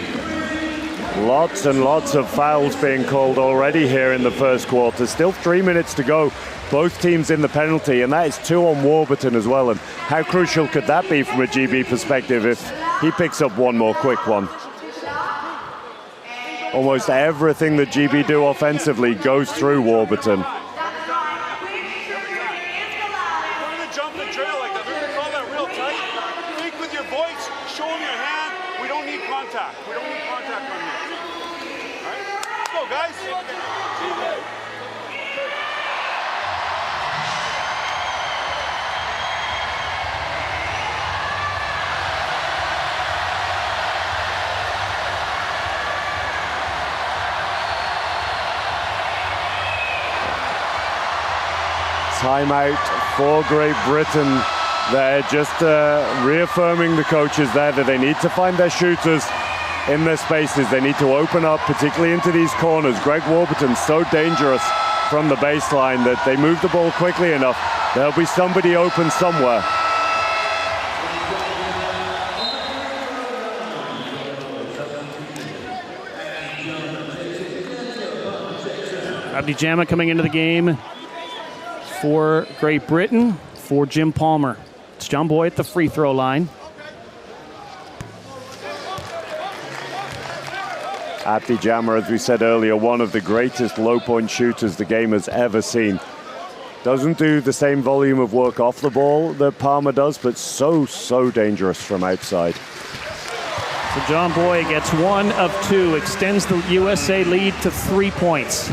Lots and lots of fouls being called already here in the first quarter. Still 3 minutes to go. Both teams in the penalty, and that is 2 on Warburton as well. And how crucial could that be from a GB perspective if he picks up one more quick one? Almost everything that GB do offensively goes through Warburton. Timeout for Great Britain. They're just reaffirming the coaches there that they need to find their shooters in their spaces. They need to open up, particularly into these corners. Greg Warburton's so dangerous from the baseline that they move the ball quickly enough. There'll be somebody open somewhere. Abdi Jama coming into the game for Great Britain, for Jim Palmer. It's John Boy at the free throw line. Abdi Jama, as we said earlier, one of the greatest low-point shooters the game has ever seen. Doesn't do the same volume of work off the ball that Palmer does, but so dangerous from outside. So John Boy gets 1 of 2, extends the USA lead to 3 points.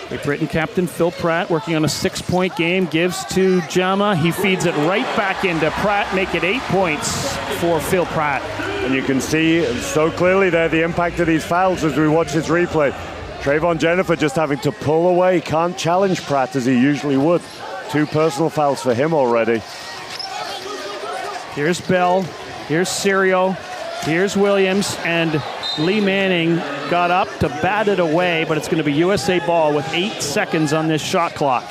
Great Britain captain Phil Pratt working on a 6-point game, gives to Jama. He feeds it right back into Pratt, make it 8 points for Phil Pratt. And you can see so clearly there the impact of these fouls as we watch this replay. Trayvon Jennifer just having to pull away, can't challenge Pratt as he usually would. 2 personal fouls for him already. Here's Bell, here's Serio, here's Williams, and Lee Manning got up to bat it away, but it's going to be USA ball with 8 seconds on this shot clock.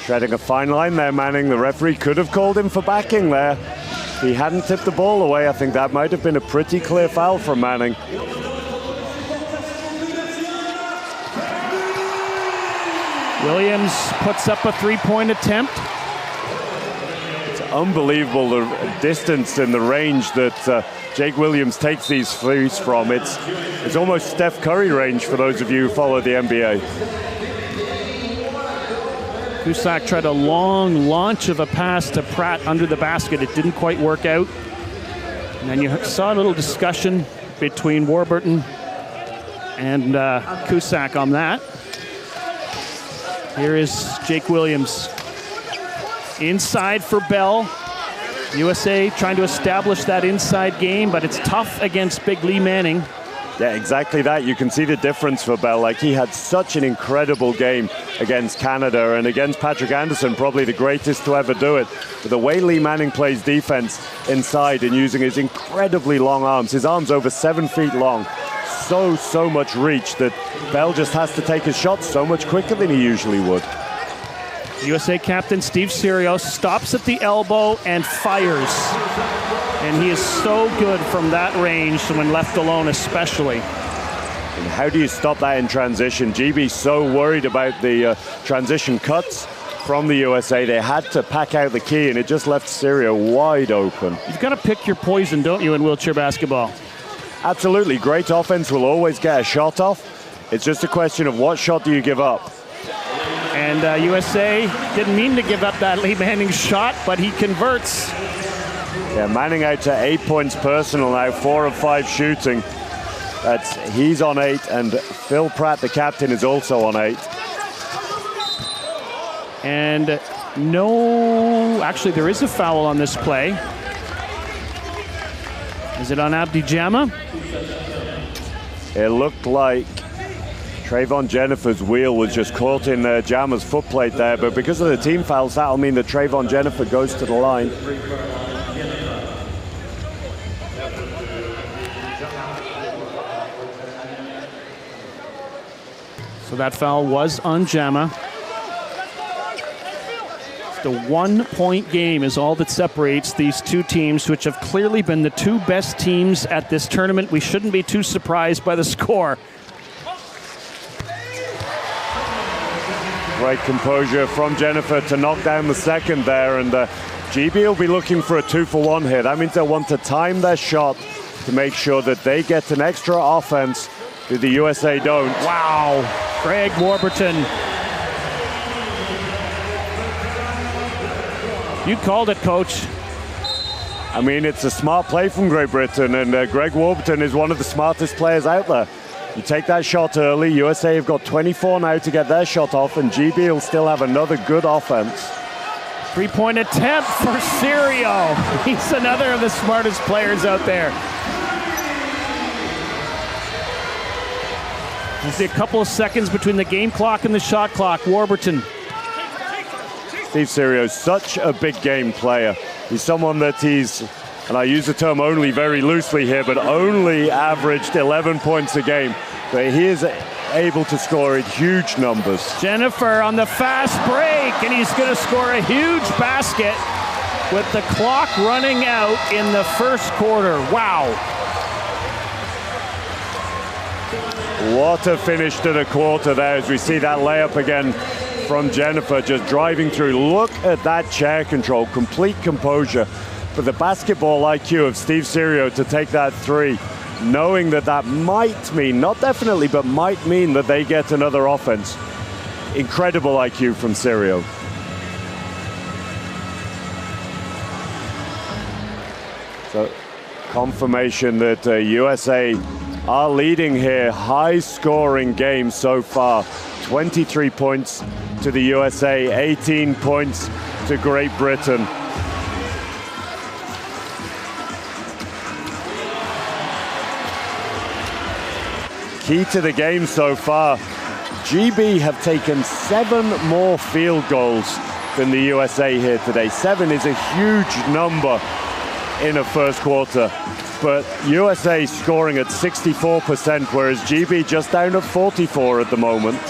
Treading a fine line there, Manning. The referee could have called him for backing there. If he hadn't tipped the ball away, I think that might have been a pretty clear foul from Manning. Williams puts up a 3-point attempt. It's unbelievable the distance and the range that Jake Williams takes these threes from. It's almost Steph Curry range for those of you who follow the NBA. Cusack tried a long launch of a pass to Pratt under the basket. It didn't quite work out. And then you saw a little discussion between Warburton and Cusack on that. Here is Jake Williams. Inside for Bell. USA trying to establish that inside game, but it's tough against big Lee Manning. Yeah, exactly that. You can see the difference for Bell. Like, he had such an incredible game against Canada and against Patrick Anderson, probably the greatest to ever do it. But the way Lee Manning plays defense inside and using his incredibly long arms, his arms over 7 feet long, so much reach that Bell just has to take his shots so much quicker than he usually would. USA captain Steve Sirios stops at the elbow and fires. And he is so good from that range when left alone especially. And how do you stop that in transition? GB's so worried about the transition cuts from the USA. They had to pack out the key and it just left Sirio wide open. You've got to pick your poison, don't you, in wheelchair basketball? Absolutely. Great offense will always get a shot off. It's just a question of what shot do you give up. And USA didn't mean to give up that Lee Manning shot, but he converts. Yeah, Manning out to 8 points personal now, 4 of 5 shooting. He's on 8, and Phil Pratt, the captain, is also on 8. And no, actually there is a foul on this play. Is it on Abdi Jama? It looked like Trayvon Jennifer's wheel was just caught in Jama's footplate there, but because of the team fouls, that'll mean that Trayvon Jennifer goes to the line. So that foul was on Jama. The 1 point game is all that separates these two teams, which have clearly been the two best teams at this tournament. We shouldn't be too surprised by the score. Great composure from Jennifer to knock down the second there, and GB will be looking for a 2-for-1 here. That means they'll want to time their shot to make sure that they get an extra offense that the USA don't. Wow, Greg Warburton. You called it, Coach. I mean, it's a smart play from Great Britain, and Greg Warburton is one of the smartest players out there. You take that shot early, USA have got 24 now to get their shot off, and GB will still have another good offense. 3-point attempt for Sirio. He's another of the smartest players out there. We'll see a couple of seconds between the game clock and the shot clock. Warburton. Steve Sirio is such a big game player. He's someone that and I use the term only very loosely here, but only averaged 11 points a game. But he is able to score in huge numbers. Jennifer on the fast break, and he's going to score a huge basket with the clock running out in the first quarter. Wow. What a finish to the quarter there as we see that layup again from Jennifer, just driving through. Look at that chair control, complete composure. For the basketball IQ of Steve Sirio to take that three, knowing that that might mean, not definitely, but might mean that they get another offense. Incredible IQ from Sirio. So, confirmation that USA are leading here. High-scoring game so far. 23 points to the USA, 18 points to Great Britain. Key to the game so far, GB have taken 7 more field goals than the USA here today. 7 is a huge number in a first quarter, but USA scoring at 64%, whereas GB just down at 44 at the moment.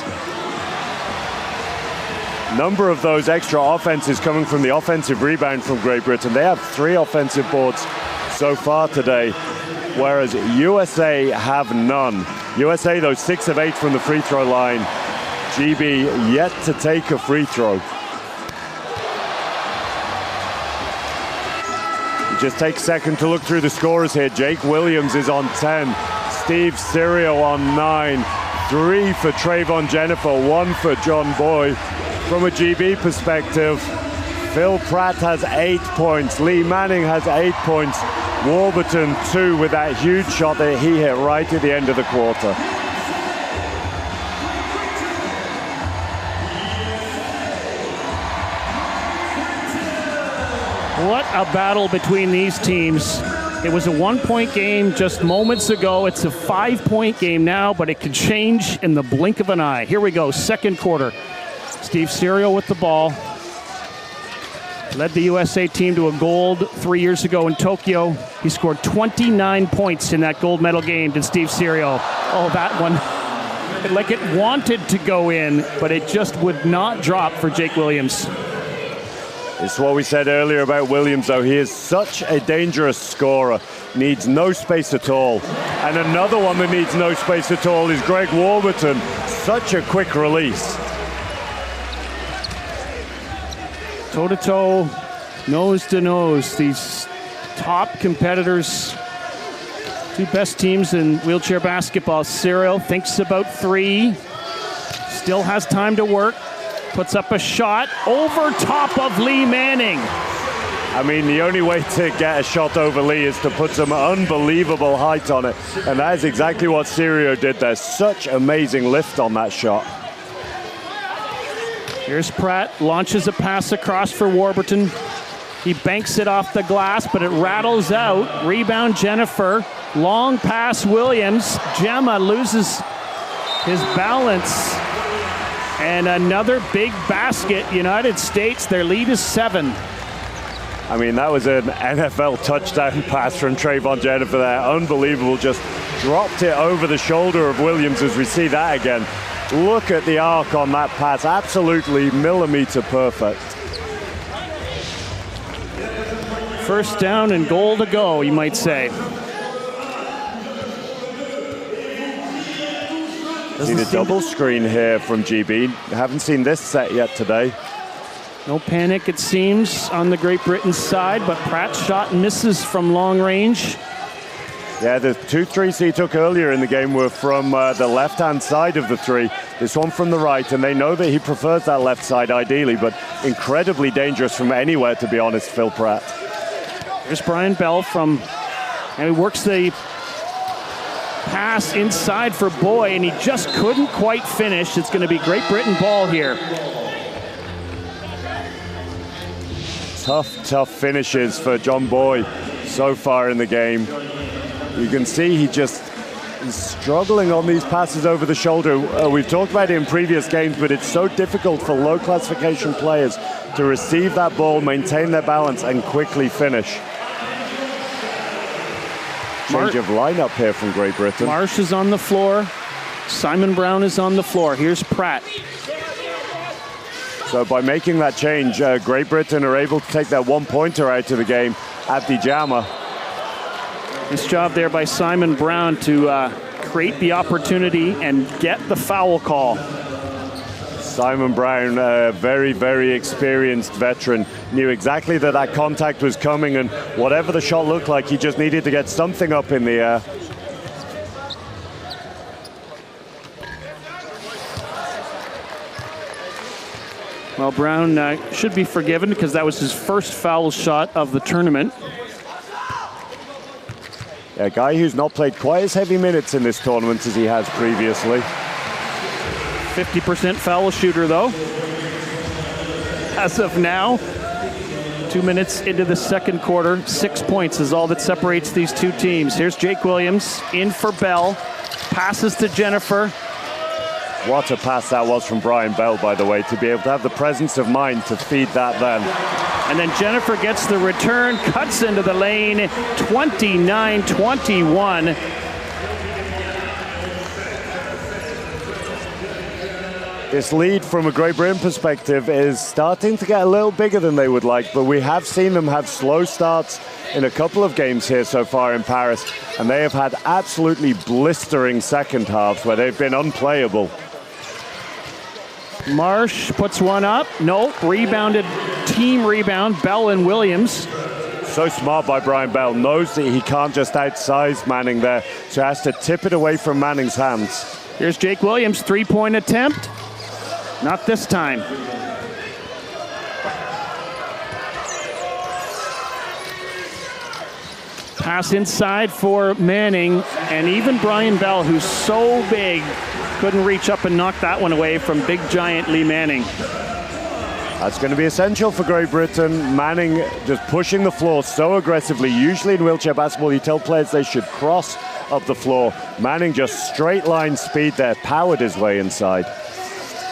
Number of those extra offenses coming from the offensive rebound from Great Britain. They have 3 offensive boards so far today, whereas USA have none. USA, though, 6 of 8 from the free throw line. GB yet to take a free throw. You just take a second to look through the scores here. Jake Williams is on 10. Steve Sirio on 9. 3 for Trayvon Jennifer, 1 for John Boy. From a GB perspective, Phil Pratt has 8 points. Lee Manning has 8 points. Warburton 2 with that huge shot that he hit right at the end of the quarter. What a battle between these teams. It was a 1-point game just moments ago. It's a 5-point game now, but it could change in the blink of an eye. Here we go, second quarter. Steve Serial with the ball. Led the USA team to a gold 3 years ago in Tokyo. He scored 29 points in that gold medal game, did Steve Serial. Oh, that one, like it wanted to go in, but it just would not drop for Jake Williams. It's what we said earlier about Williams, though. He is such a dangerous scorer, needs no space at all. And another one that needs no space at all is Greg Warburton. Such a quick release. Toe-to-toe, nose-to-nose. These top competitors, two best teams in wheelchair basketball. Serial thinks about three, still has time to work. Puts up a shot over top of Lee Manning. I mean, the only way to get a shot over Lee is to put some unbelievable height on it. And that is exactly what Serial did there. Such amazing lift on that shot. Here's Pratt, launches a pass across for Warburton. He banks it off the glass, but it rattles out. Rebound Jennifer. Long pass Williams. Gemma loses his balance. And another big basket, United States. Their lead is 7. I mean, that was an NFL touchdown pass from Trayvon Jennifer there. Unbelievable, just dropped it over the shoulder of Williams as we see that again. Look at the arc on that pass, absolutely millimeter perfect. First down and goal to go, you might say. See the double screen here from GB. Haven't seen this set yet today. No panic, it seems, on the Great Britain side, but Pratt's shot misses from long range. Yeah, the 2 threes he took earlier in the game were from the left-hand side of the three. This one from the right, and they know that he prefers that left side ideally, but incredibly dangerous from anywhere, to be honest, Phil Pratt. Here's Brian Bell and he works the pass inside for Boy, and he just couldn't quite finish. It's going to be Great Britain ball here. Tough finishes for John Boy so far in the game. You can see he just is struggling on these passes over the shoulder. We've talked about it in previous games, but it's so difficult for low classification players to receive that ball, maintain their balance, and quickly finish. Change of lineup here from Great Britain. Marsh is on the floor. Simon Brown is on the floor. Here's Pratt. So by making that change, Great Britain are able to take that 1-pointer out of the game at the jammer. Nice job there by Simon Brown to create the opportunity and get the foul call. Simon Brown, a very, very experienced veteran, knew exactly that contact was coming, and whatever the shot looked like, he just needed to get something up in the air. Well, Brown should be forgiven because that was his first foul shot of the tournament. A guy who's not played quite as heavy minutes in this tournament as he has previously. 50% foul shooter, though. As of now, 2 minutes into the second quarter, 6 points is all that separates these two teams. Here's Jake Williams in for Bell. Passes to Jennifer. What a pass that was from Brian Bell, by the way, to be able to have the presence of mind to feed that then. And then Jennifer gets the return, cuts into the lane, 29-21. This lead from a Great Britain perspective is starting to get a little bigger than they would like, but we have seen them have slow starts in a couple of games here so far in Paris, and they have had absolutely blistering second halves where they've been unplayable. Marsh puts one up. No, rebounded, team rebound, Bell and Williams. So smart by Brian Bell, knows that he can't just outsize Manning there, so has to tip it away from Manning's hands. Here's Jake Williams, three-point attempt. Not this time. Pass inside for Manning, and even Brian Bell, who's so big, couldn't reach up and knock that one away from big giant Lee Manning. That's going to be essential for Great Britain. Manning just pushing the floor so aggressively. Usually in wheelchair basketball, you tell players they should cross up the floor. Manning just straight line speed there, powered his way inside.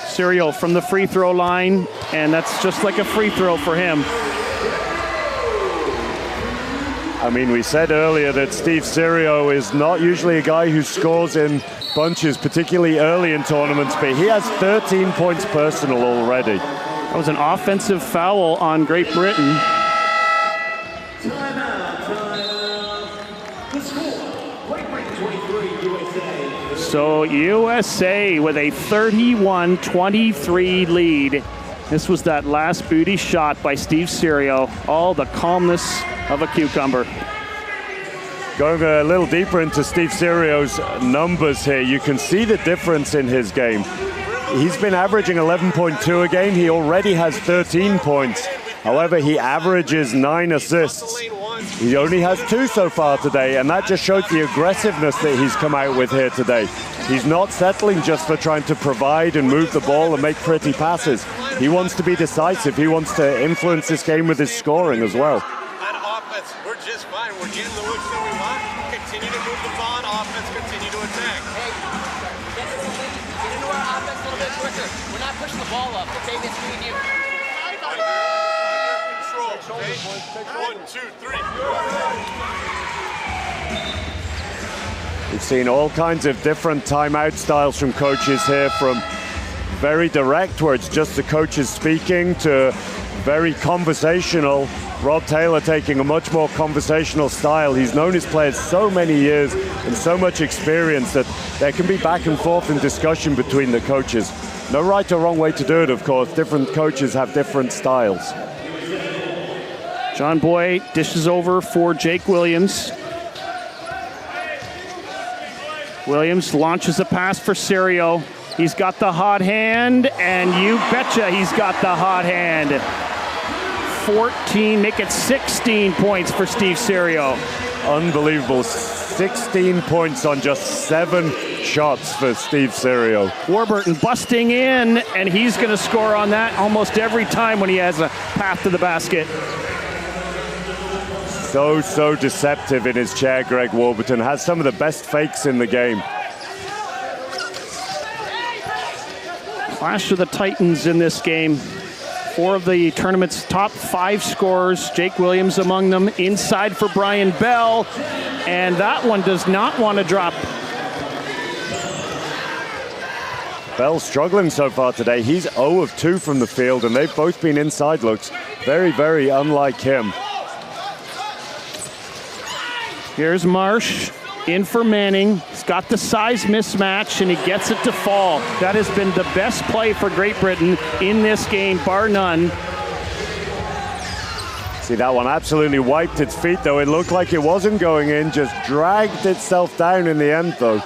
Serio from the free throw line, and that's just like a free throw for him. I mean, we said earlier that Steve Serio is not usually a guy who scores in bunches, particularly early in tournaments, but he has 13 points personal already. That was an offensive foul on Great Britain. So USA with a 31-23 lead. This was that last booty shot by Steve Serio. All the calmness of a cucumber. Going a little deeper into Steve Serio's numbers here, you can see the difference in his game. He's been averaging 11.2 a game. He already has 13 points. However, he averages 9 assists. He only has 2 so far today, and that just shows the aggressiveness that he's come out with here today. He's not settling just for trying to provide and move the ball and make pretty passes. He wants to be decisive. He wants to influence this game with his scoring as well. On offense, we're just fine. We're getting the looks that we want. Continue to move the ball on offense, continue to attack. Hey, get into our offense a little bit quicker. We're not pushing the ball up, okay? It's me and you. Control, okay? 1, 2, 3. We've seen all kinds of different timeout styles from coaches here, from very direct, where it's just the coaches speaking, to very conversational. Rob Taylor taking a much more conversational style. He's known his players so many years and so much experience that there can be back and forth in discussion between the coaches. No right or wrong way to do it, of course. Different coaches have different styles. John Boy dishes over for Jake Williams. Williams launches a pass for Serio. He's got the hot hand, and you betcha he's got the hot hand. 14, make it 16 points for Steve Serio. Unbelievable. 16 points on just 7 shots for Steve Serio. Warburton busting in, and he's going to score on that almost every time when he has a path to the basket. So deceptive in his chair, Greg Warburton. Has some of the best fakes in the game. Clash of the Titans in this game. 4 of the tournament's top 5 scorers, Jake Williams among them, inside for Brian Bell, and that one does not want to drop. Bell struggling so far today. He's 0 of 2 from the field, and they've both been inside looks. Very, very unlike him. Here's Marsh in for Manning. He's got the size mismatch, and he gets it to fall. That has been the best play for Great Britain in this game, bar none. See, that one absolutely wiped its feet, though. It looked like it wasn't going in, just dragged itself down in the end, though.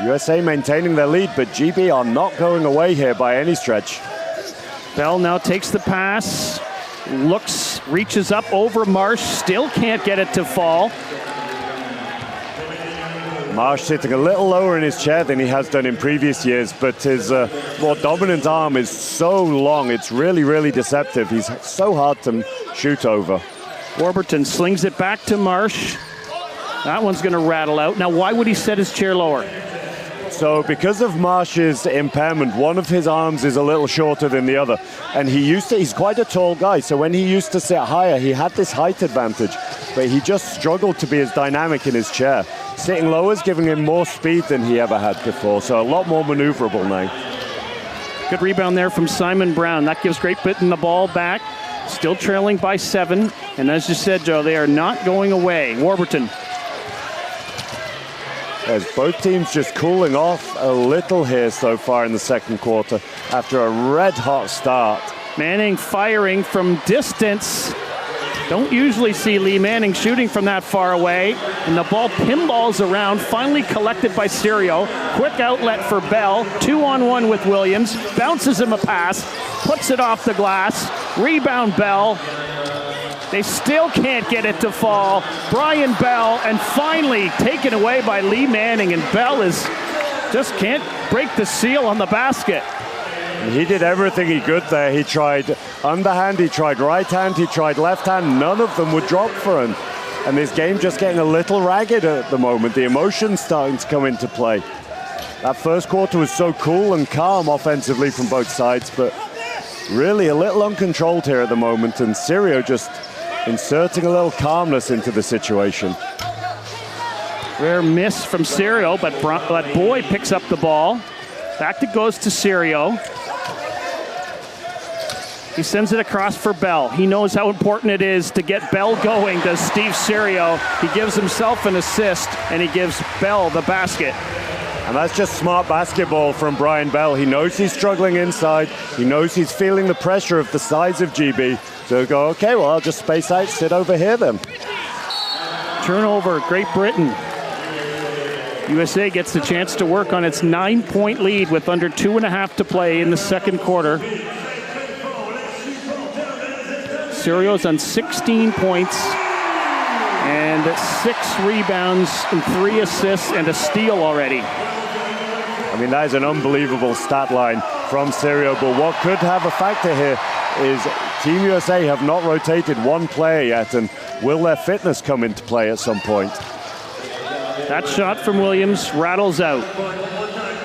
USA maintaining their lead, but GB are not going away here by any stretch. Bell now takes the pass. Looks, reaches up over Marsh, still can't get it to fall. Marsh sitting a little lower in his chair than he has done in previous years, but his more dominant arm is so long, it's really, really deceptive. He's so hard to shoot over. Warburton slings it back to Marsh. That one's going to rattle out. Now, why would he set his chair lower? So because of Marsh's impairment, one of his arms is a little shorter than the other. And he's quite a tall guy, so when he used to sit higher, he had this height advantage, but he just struggled to be as dynamic in his chair. Sitting lower is giving him more speed than he ever had before, so a lot more maneuverable now. Good rebound there from Simon Brown. That gives Great Britain the ball back, still trailing by 7. And as you said, Joe, they are not going away. Warburton. As both teams just cooling off a little here so far in the second quarter after a red-hot start. Manning firing from distance. Don't usually see Lee Manning shooting from that far away. And the ball pinballs around, finally collected by Serio. Quick outlet for Bell. 2-on-1 with Williams. Bounces him a pass. Puts it off the glass. Rebound Bell. They still can't get it to fall. Brian Bell, and finally taken away by Lee Manning. And Bell is Just can't break the seal on the basket. He did everything he could there. He tried underhand, he tried right hand, he tried left hand. None of them would drop for him. And this game just getting a little ragged at the moment. The emotions starting to come into play. That first quarter was so cool and calm offensively from both sides, but really a little uncontrolled here at the moment. And Cirio just inserting a little calmness into the situation. Rare miss from Cirio, but Boyd picks up the ball. Back it goes to Cirio. He sends it across for Bell. He knows how important it is to get Bell going, does Steve Cirio. He gives himself an assist, and he gives Bell the basket. And that's just smart basketball from Brian Bell. He knows he's struggling inside. He knows he's feeling the pressure of the size of GB. So go, okay, well, I'll just space out, sit over here then. Turnover, Great Britain. USA gets the chance to work on its 9-point lead with under 2.5 to play in the second quarter. Cirio's on 16 points and 6 rebounds and 3 assists and a steal already. I mean, that is an unbelievable stat line from Cirio, but what could have a factor here is Team USA have not rotated one player yet, and will their fitness come into play at some point? That shot from Williams rattles out.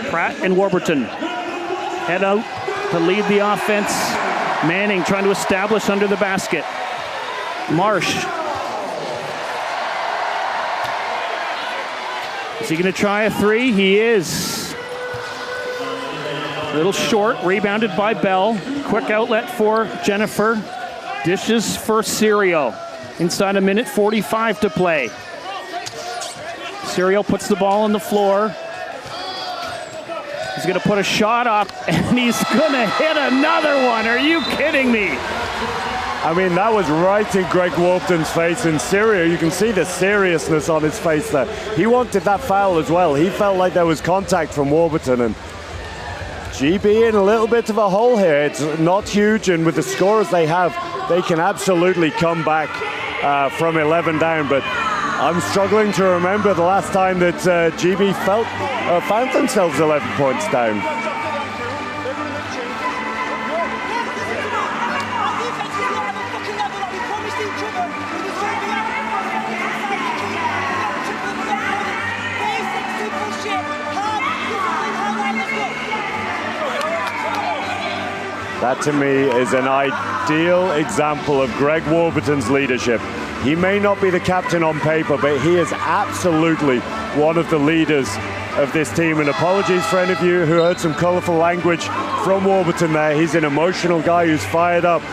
Pratt and Warburton head out to lead the offense. Manning trying to establish under the basket. Marsh. Is he going to try a three? He is. A little short, rebounded by Bell. Quick outlet for Jennifer. Dishes for Cirio. Inside a minute 45 to play. Cirio puts the ball on the floor. He's going to put a shot up, and he's going to hit another one. Are you kidding me? I mean, that was right in Greg Warburton's face. And Cirio, you can see the seriousness on his face there. He wanted that foul as well. He felt like there was contact from Warburton, and GB in a little bit of a hole here. It's not huge, and with the scorers they have, they can absolutely come back from 11 down. But I'm struggling to remember the last time that GB found themselves 11 points down. That to me is an ideal example of Greg Warburton's leadership. He may not be the captain on paper, but he is absolutely one of the leaders of this team. And apologies for any of you who heard some colorful language from Warburton there. He's an emotional guy who's fired up.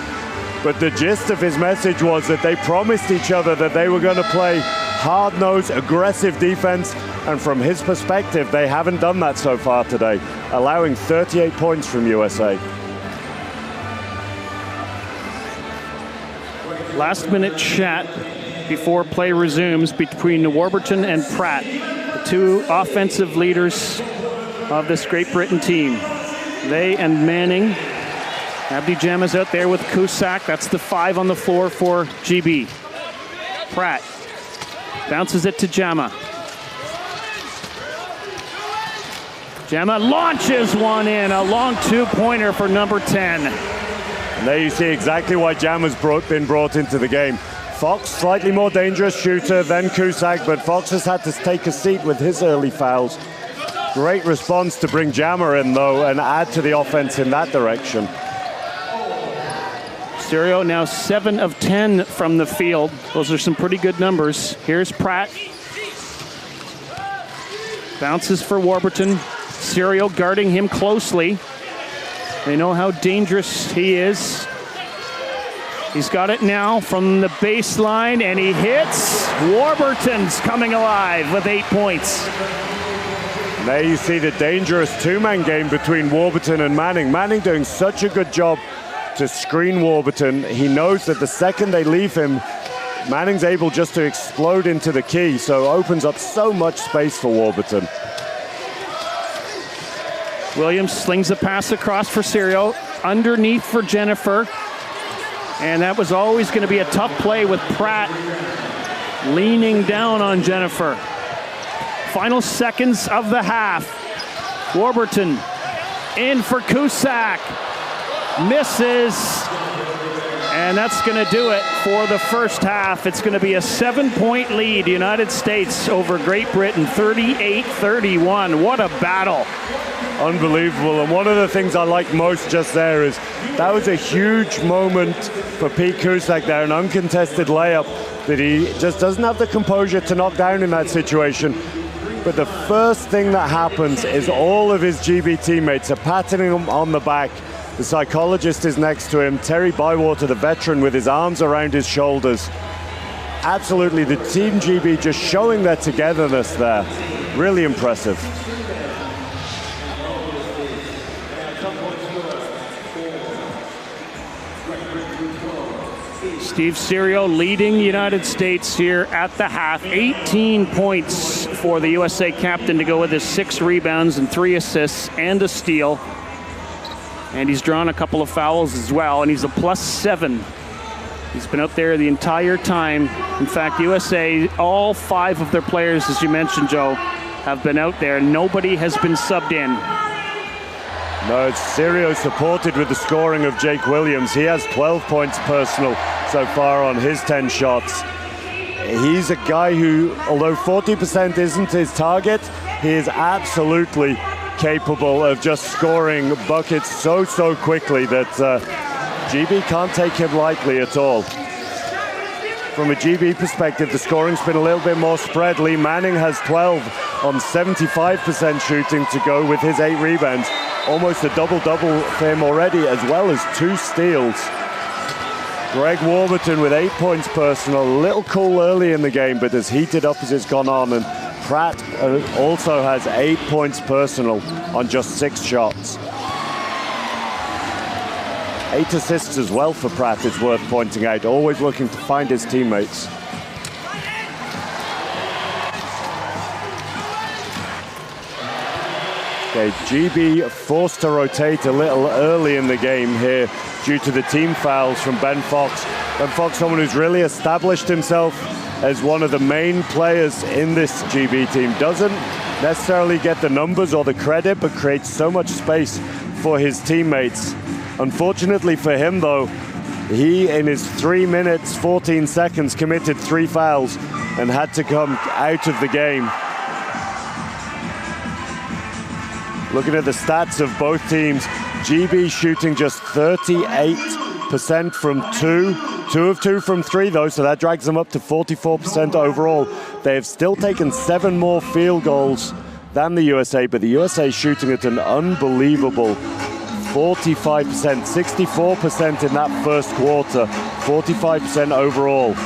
But the gist of his message was that they promised each other that they were going to play hard-nosed, aggressive defense. And from his perspective, they haven't done that so far today, allowing 38 points from USA. Last minute chat before play resumes between Warburton and Pratt, the two offensive leaders of this Great Britain team. They and Manning. Abdi Jama's out there with Cusack. That's the 5 on the floor for GB. Pratt bounces it to Jama. Jama launches one in, a long two-pointer for number 10. And there you see exactly why Jama's been brought into the game. Fox, slightly more dangerous shooter than Cusack, but Fox has had to take a seat with his early fouls. Great response to bring Jama in, though, and add to the offense in that direction. Cirio now 7 of 10 from the field. Those are some pretty good numbers. Here's Pratt. Bounces for Warburton. Cirio guarding him closely. They know how dangerous he is. He's got it now from the baseline, and he hits. Warburton's coming alive with 8 points. And there you see the dangerous two-man game between Warburton and Manning. Manning doing such a good job to screen Warburton. He knows that the second they leave him, Manning's able just to explode into the key, so opens up so much space for Warburton. Williams slings a pass across for Cirio, underneath for Jennifer. And that was always going to be a tough play with Pratt leaning down on Jennifer. Final seconds of the half. Warburton in for Cusack. Misses. And that's going to do it for the first half. It's going to be a 7-point lead, United States over Great Britain, 38-31. What a battle. Unbelievable. And one of the things I like most just there is that was a huge moment for Pete Cusack there, an uncontested layup that he just doesn't have the composure to knock down in that situation. But the first thing that happens is all of his GB teammates are patting him on the back. The psychologist is next to him, Terry Bywater, the veteran, with his arms around his shoulders. Absolutely, the Team GB just showing their togetherness there. Really impressive. Steve Serio leading the United States here at the half. 18 points for the USA captain to go with his 6 rebounds and 3 assists and a steal. And he's drawn a couple of fouls as well, and he's a +7. He's been out there the entire time. In fact, USA, all 5 of their players, as you mentioned, Joe, have been out there. Nobody has been subbed in. No, it's Serio supported with the scoring of Jake Williams. He has 12 points personal so far on his 10 shots. He's a guy who, although 40% isn't his target, he is absolutely capable of just scoring buckets so quickly that GB can't take him lightly at all. From a GB perspective, the scoring's been a little bit more spread. Lee Manning has 12 on 75% shooting to go with his 8 rebounds. Almost a double-double for him already, as well as 2 steals. Greg Warburton with 8 points personal. A little cool early in the game, but has heated up as it's gone on. And Pratt also has 8 points personal on just 6 shots. 8 assists as well for Pratt, it's worth pointing out. Always looking to find his teammates. Okay, GB forced to rotate a little early in the game here due to the team fouls from Ben Fox. Ben Fox, someone who's really established himself as one of the main players in this GB team. Doesn't necessarily get the numbers or the credit, but creates so much space for his teammates. Unfortunately for him, though, he, in his 3 minutes, 14 seconds, committed 3 fouls and had to come out of the game. Looking at the stats of both teams, GB shooting just 38% from 2. 2 of 2 from 3, though, so that drags them up to 44% overall. They have still taken 7 more field goals than the USA, but the USA shooting at an unbelievable 45%, 64% in that first quarter, 45% overall.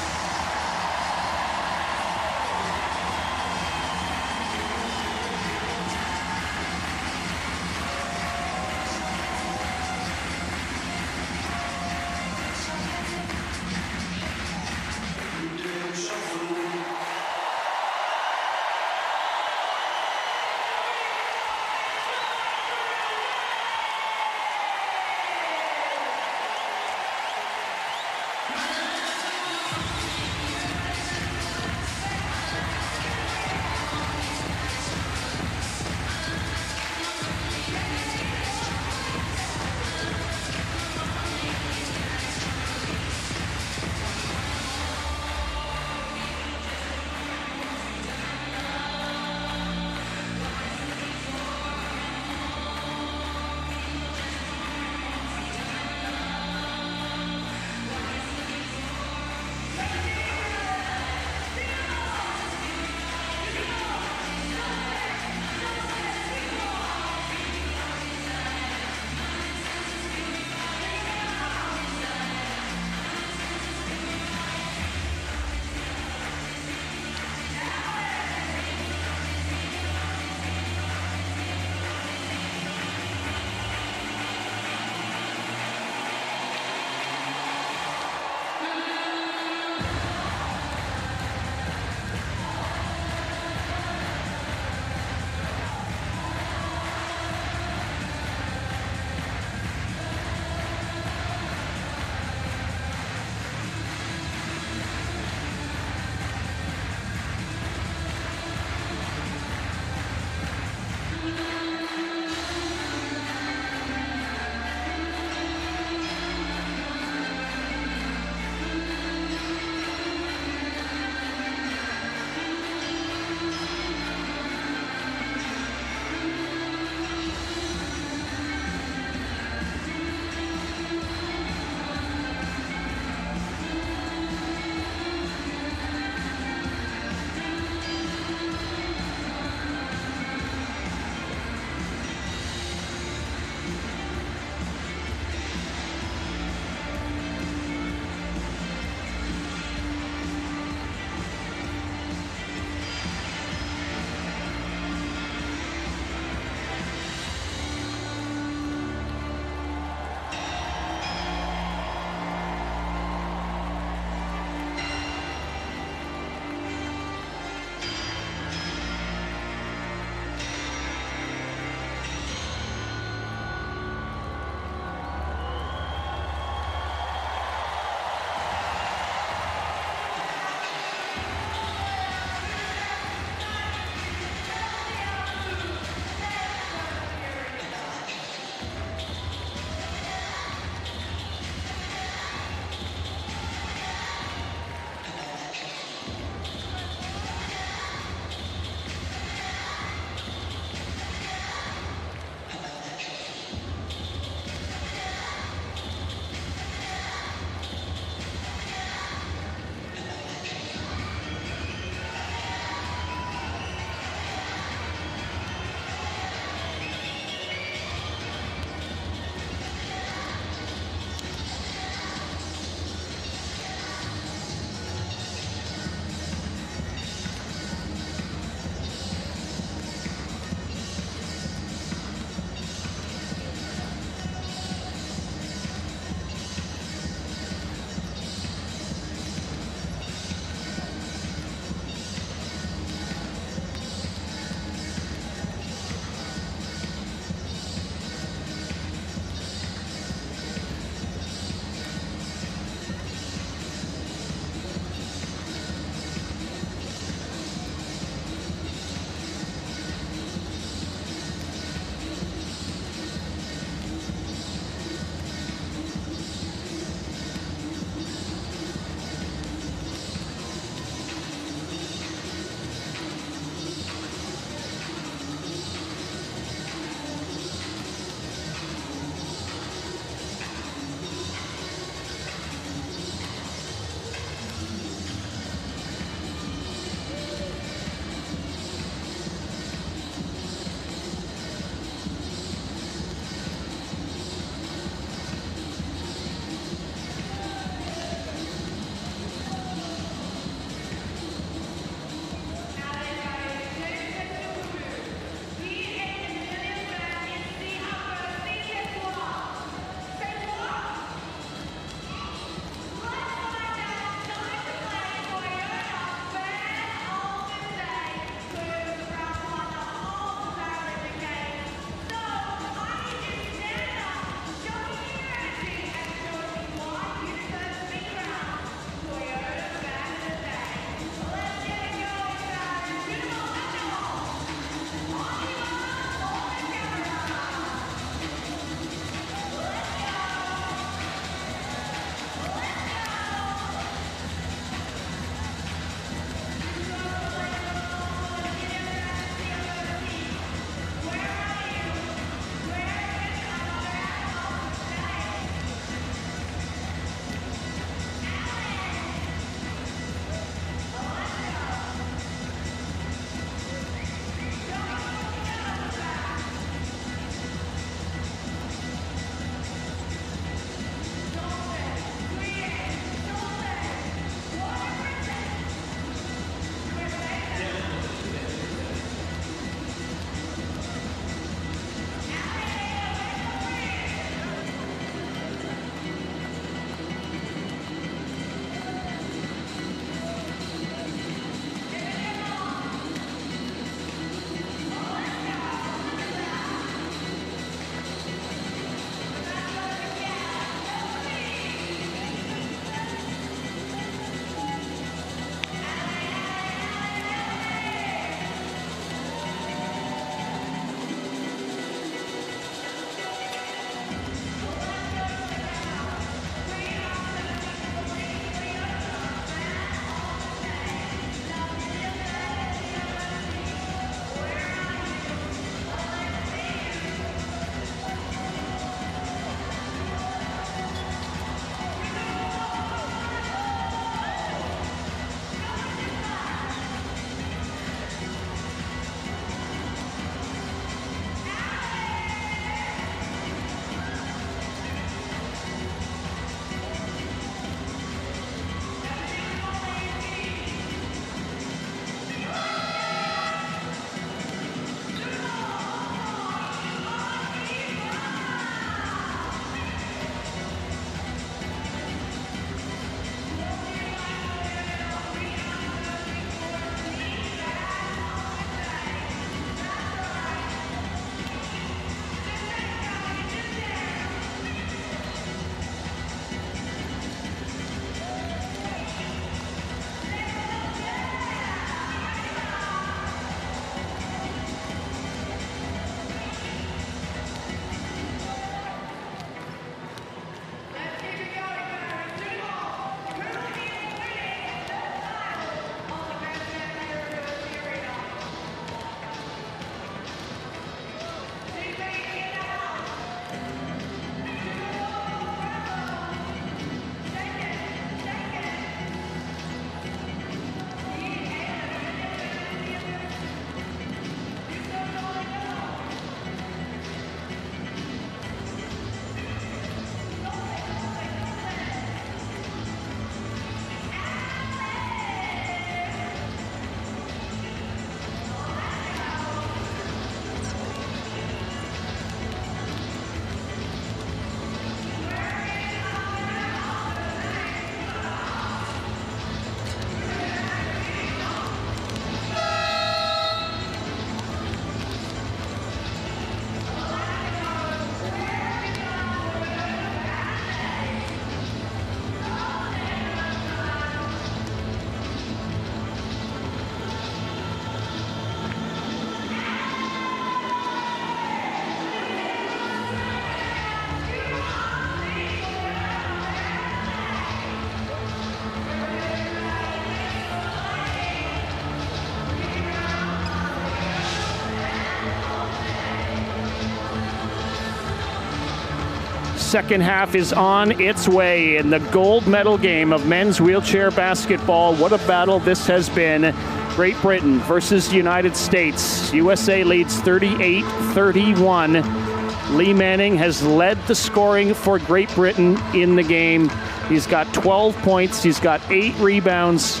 second half is on its way in the gold medal game of men's wheelchair basketball. What a battle this has been. Great Britain versus United States. USA leads 38-31. Lee Manning has led the scoring for Great Britain in the game. He's got 12 points. He's got 8 rebounds.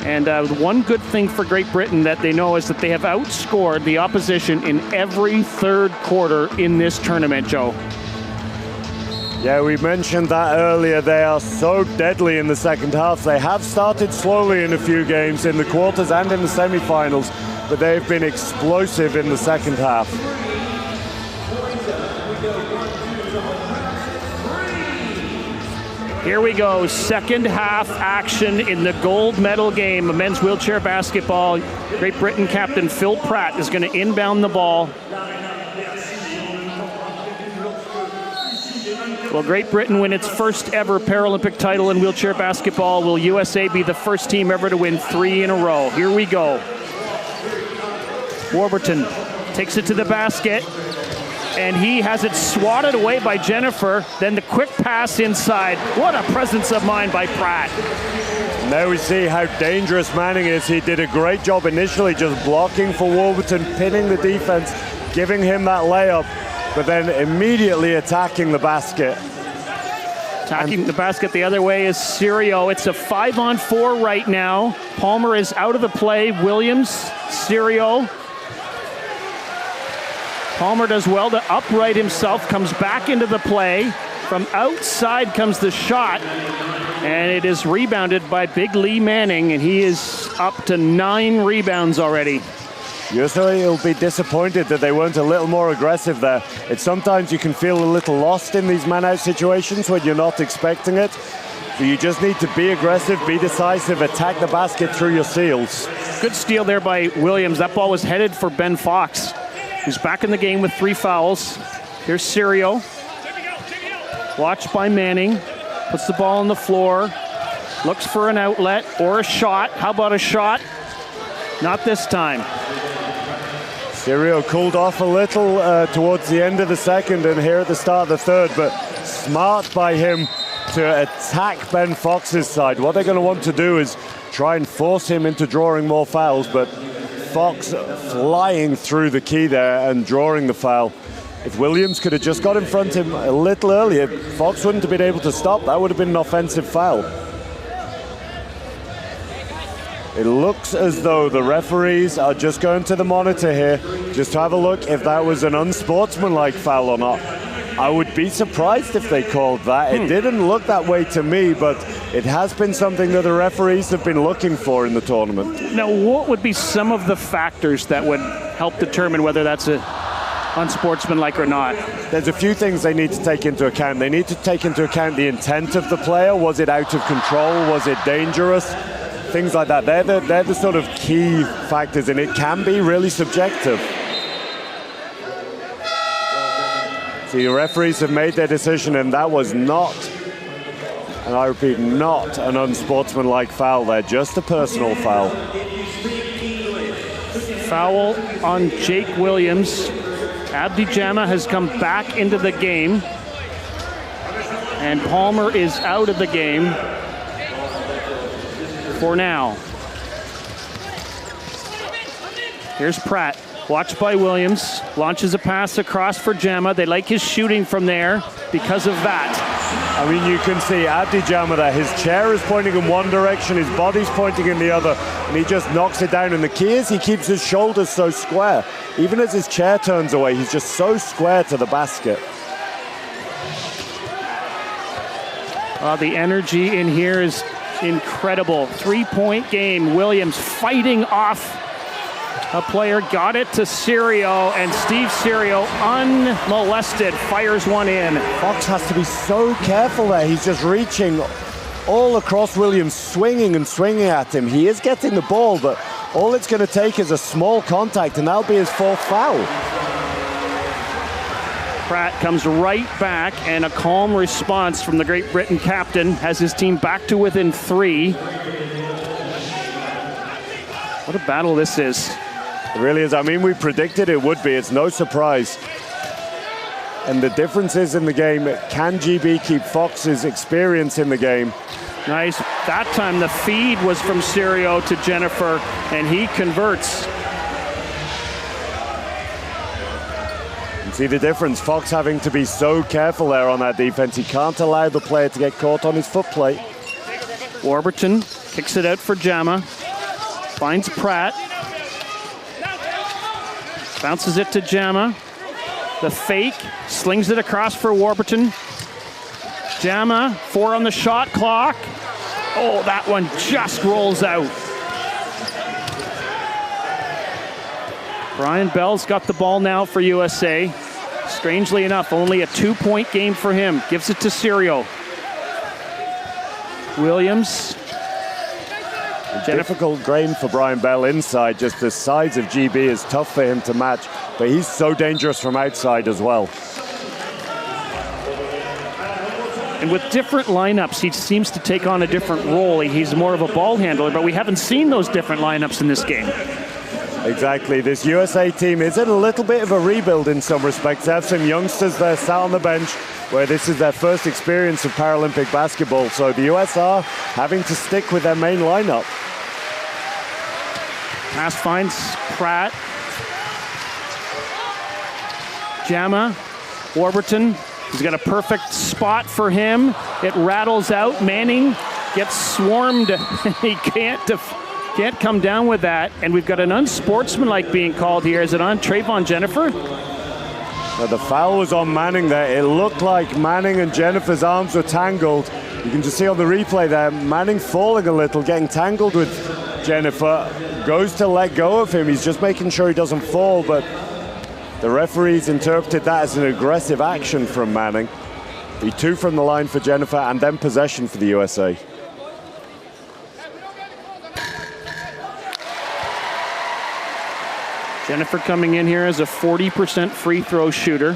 And one good thing for Great Britain that they know is that they have outscored the opposition in every third quarter in this tournament, Joe. Yeah, we mentioned that earlier. They are so deadly in the second half. They have started slowly in a few games, in the quarters and in the semifinals, but they've been explosive in the second half. Here we go, second half action in the gold medal game of men's wheelchair basketball. Great Britain captain Phil Pratt is going to inbound the ball. Will Great Britain win its first ever Paralympic title in wheelchair basketball? Will USA be the first team ever to win 3 in a row? Here we go. Warburton takes it to the basket, and he has it swatted away by Jennifer. Then the quick pass inside. What a presence of mind by Pratt. Now we see how dangerous Manning is. He did a great job initially just blocking for Warburton, pinning the defense, giving him that layup, but then immediately attacking the basket. Attacking the basket the other way is Serio. It's a 5-on-4 right now. Palmer is out of the play. Williams, Serio. Palmer does well to upright himself, comes back into the play. From outside comes the shot, and it is rebounded by Big Lee Manning, and he is up to 9 rebounds already. USA will be disappointed that they weren't a little more aggressive there. It's sometimes you can feel a little lost in these man-out situations when you're not expecting it. So you just need to be aggressive, be decisive, attack the basket through your seals. Good steal there by Williams. That ball was headed for Ben Fox, who's back in the game with 3 fouls. Here's Serio. Watched by Manning. Puts the ball on the floor. Looks for an outlet or a shot. How about a shot? Not this time. Serio cooled off a little towards the end of the second and here at the start of the third, but smart by him to attack Ben Fox's side. What they're going to want to do is try and force him into drawing more fouls, but Fox flying through the key there and drawing the foul. If Williams could have just got in front of him a little earlier, Fox wouldn't have been able to stop. That would have been an offensive foul. It looks as though the referees are just going to the monitor here just to have a look if that was an unsportsmanlike foul or not. I would be surprised if they called that. It didn't look that way to me, but it has been something that the referees have been looking for in the tournament. Now, what would be some of the factors that would help determine whether that's a unsportsmanlike or not? There's a few things they need to take into account. They need to take into account the intent of the player. Was it out of control? Was it dangerous? Things like that. They're the sort of key factors, and it can be really subjective. So the referees have made their decision, and that was not, and I repeat, not an unsportsmanlike foul there, just a personal foul. Foul on Jake Williams. Abdi Jama has come back into the game, and Palmer is out of the game for now. Here's Pratt, watched by Williams, launches a pass across for Jama. They like his shooting from there because of that. I mean, you can see Abdi Jama there. His chair is pointing in one direction, his body's pointing in the other, and he just knocks it down. And the key is he keeps his shoulders so square. Even as his chair turns away, he's just so square to the basket. The energy in here is incredible. 3-point game. Williams fighting off a player, got it to Serio, and Steve Serio, unmolested, fires one in. Fox has to be so careful there. He's just reaching all across Williams, swinging and swinging at him. He is getting the ball, but all it's going to take is a small contact, and that'll be his 4th foul. Pratt comes right back, and a calm response from the Great Britain captain has his team back to within 3. What a battle this is. It really is. I mean, we predicted it would be. It's no surprise. And the differences in the game, can GB keep Fox's experience in the game? Nice. That time the feed was from Serio to Jennifer, and he converts. You see the difference, Fox having to be so careful there on that defense. He can't allow the player to get caught on his foot plate. Warburton kicks it out for Jama. Finds Pratt. Bounces it to Jama. The fake, slings it across for Warburton. Jama, 4 on the shot clock. Oh, that one just rolls out. Brian Bell's got the ball now for USA. Strangely enough, only a 2-point game for him. Gives it to Serio. Williams. Difficult game for Brian Bell inside. Just the size of GB is tough for him to match, but he's so dangerous from outside as well. And with different lineups, he seems to take on a different role. He's more of a ball handler, but we haven't seen those different lineups in this game. Exactly. This USA team is in a little bit of a rebuild in some respects. They have some youngsters there sat on the bench where this is their first experience of Paralympic basketball. So the US are having to stick with their main lineup. Pass finds Pratt. Jama. Warburton. He's got a perfect spot for him. It rattles out. Manning gets swarmed. He can't come down with that. And we've got an unsportsmanlike being called here. Is it on Trayvon Jennifer? Now the foul was on Manning there. It looked like Manning and Jennifer's arms were tangled. You can just see on the replay there, Manning falling a little, getting tangled with Jennifer. Goes to let go of him. He's just making sure he doesn't fall, but the referees interpreted that as an aggressive action from Manning. Be 2 from the line for Jennifer and then possession for the USA. Jennifer coming in here as a 40% free throw shooter.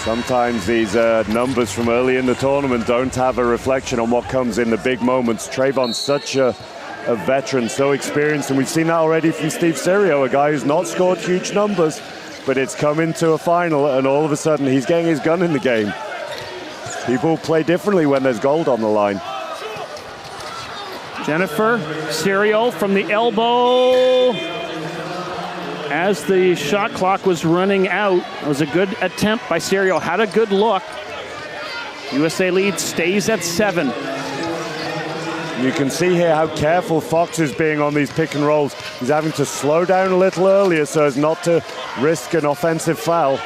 Sometimes these numbers from early in the tournament don't have a reflection on what comes in the big moments. Trayvon's such a veteran, so experienced, and we've seen that already from Steve Serio, a guy who's not scored huge numbers, but it's come into a final, and all of a sudden he's getting his gun in the game. People play differently when there's gold on the line. Jennifer, Serio from the elbow. As the shot clock was running out, it was a good attempt by Serio. Had a good look. USA lead stays at 7. You can see here how careful Fox is being on these pick and rolls. He's having to slow down a little earlier so as not to risk an offensive foul.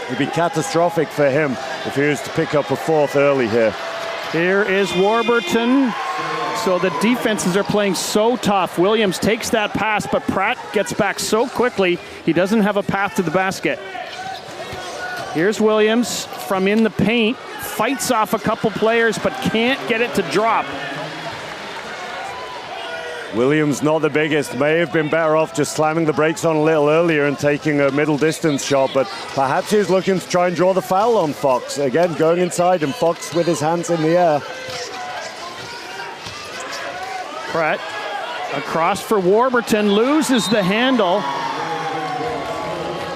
It'd be catastrophic for him if he was to pick up a 4th early here. Here is Warburton. So the defenses are playing so tough. Williams takes that pass, but Pratt gets back so quickly, he doesn't have a path to the basket. Here's Williams from in the paint, fights off a couple players, but can't get it to drop. Williams, not the biggest, may have been better off just slamming the brakes on a little earlier and taking a middle distance shot, but perhaps he's looking to try and draw the foul on Fox. Again, going inside, and Fox with his hands in the air. Pratt across for Warburton, loses the handle.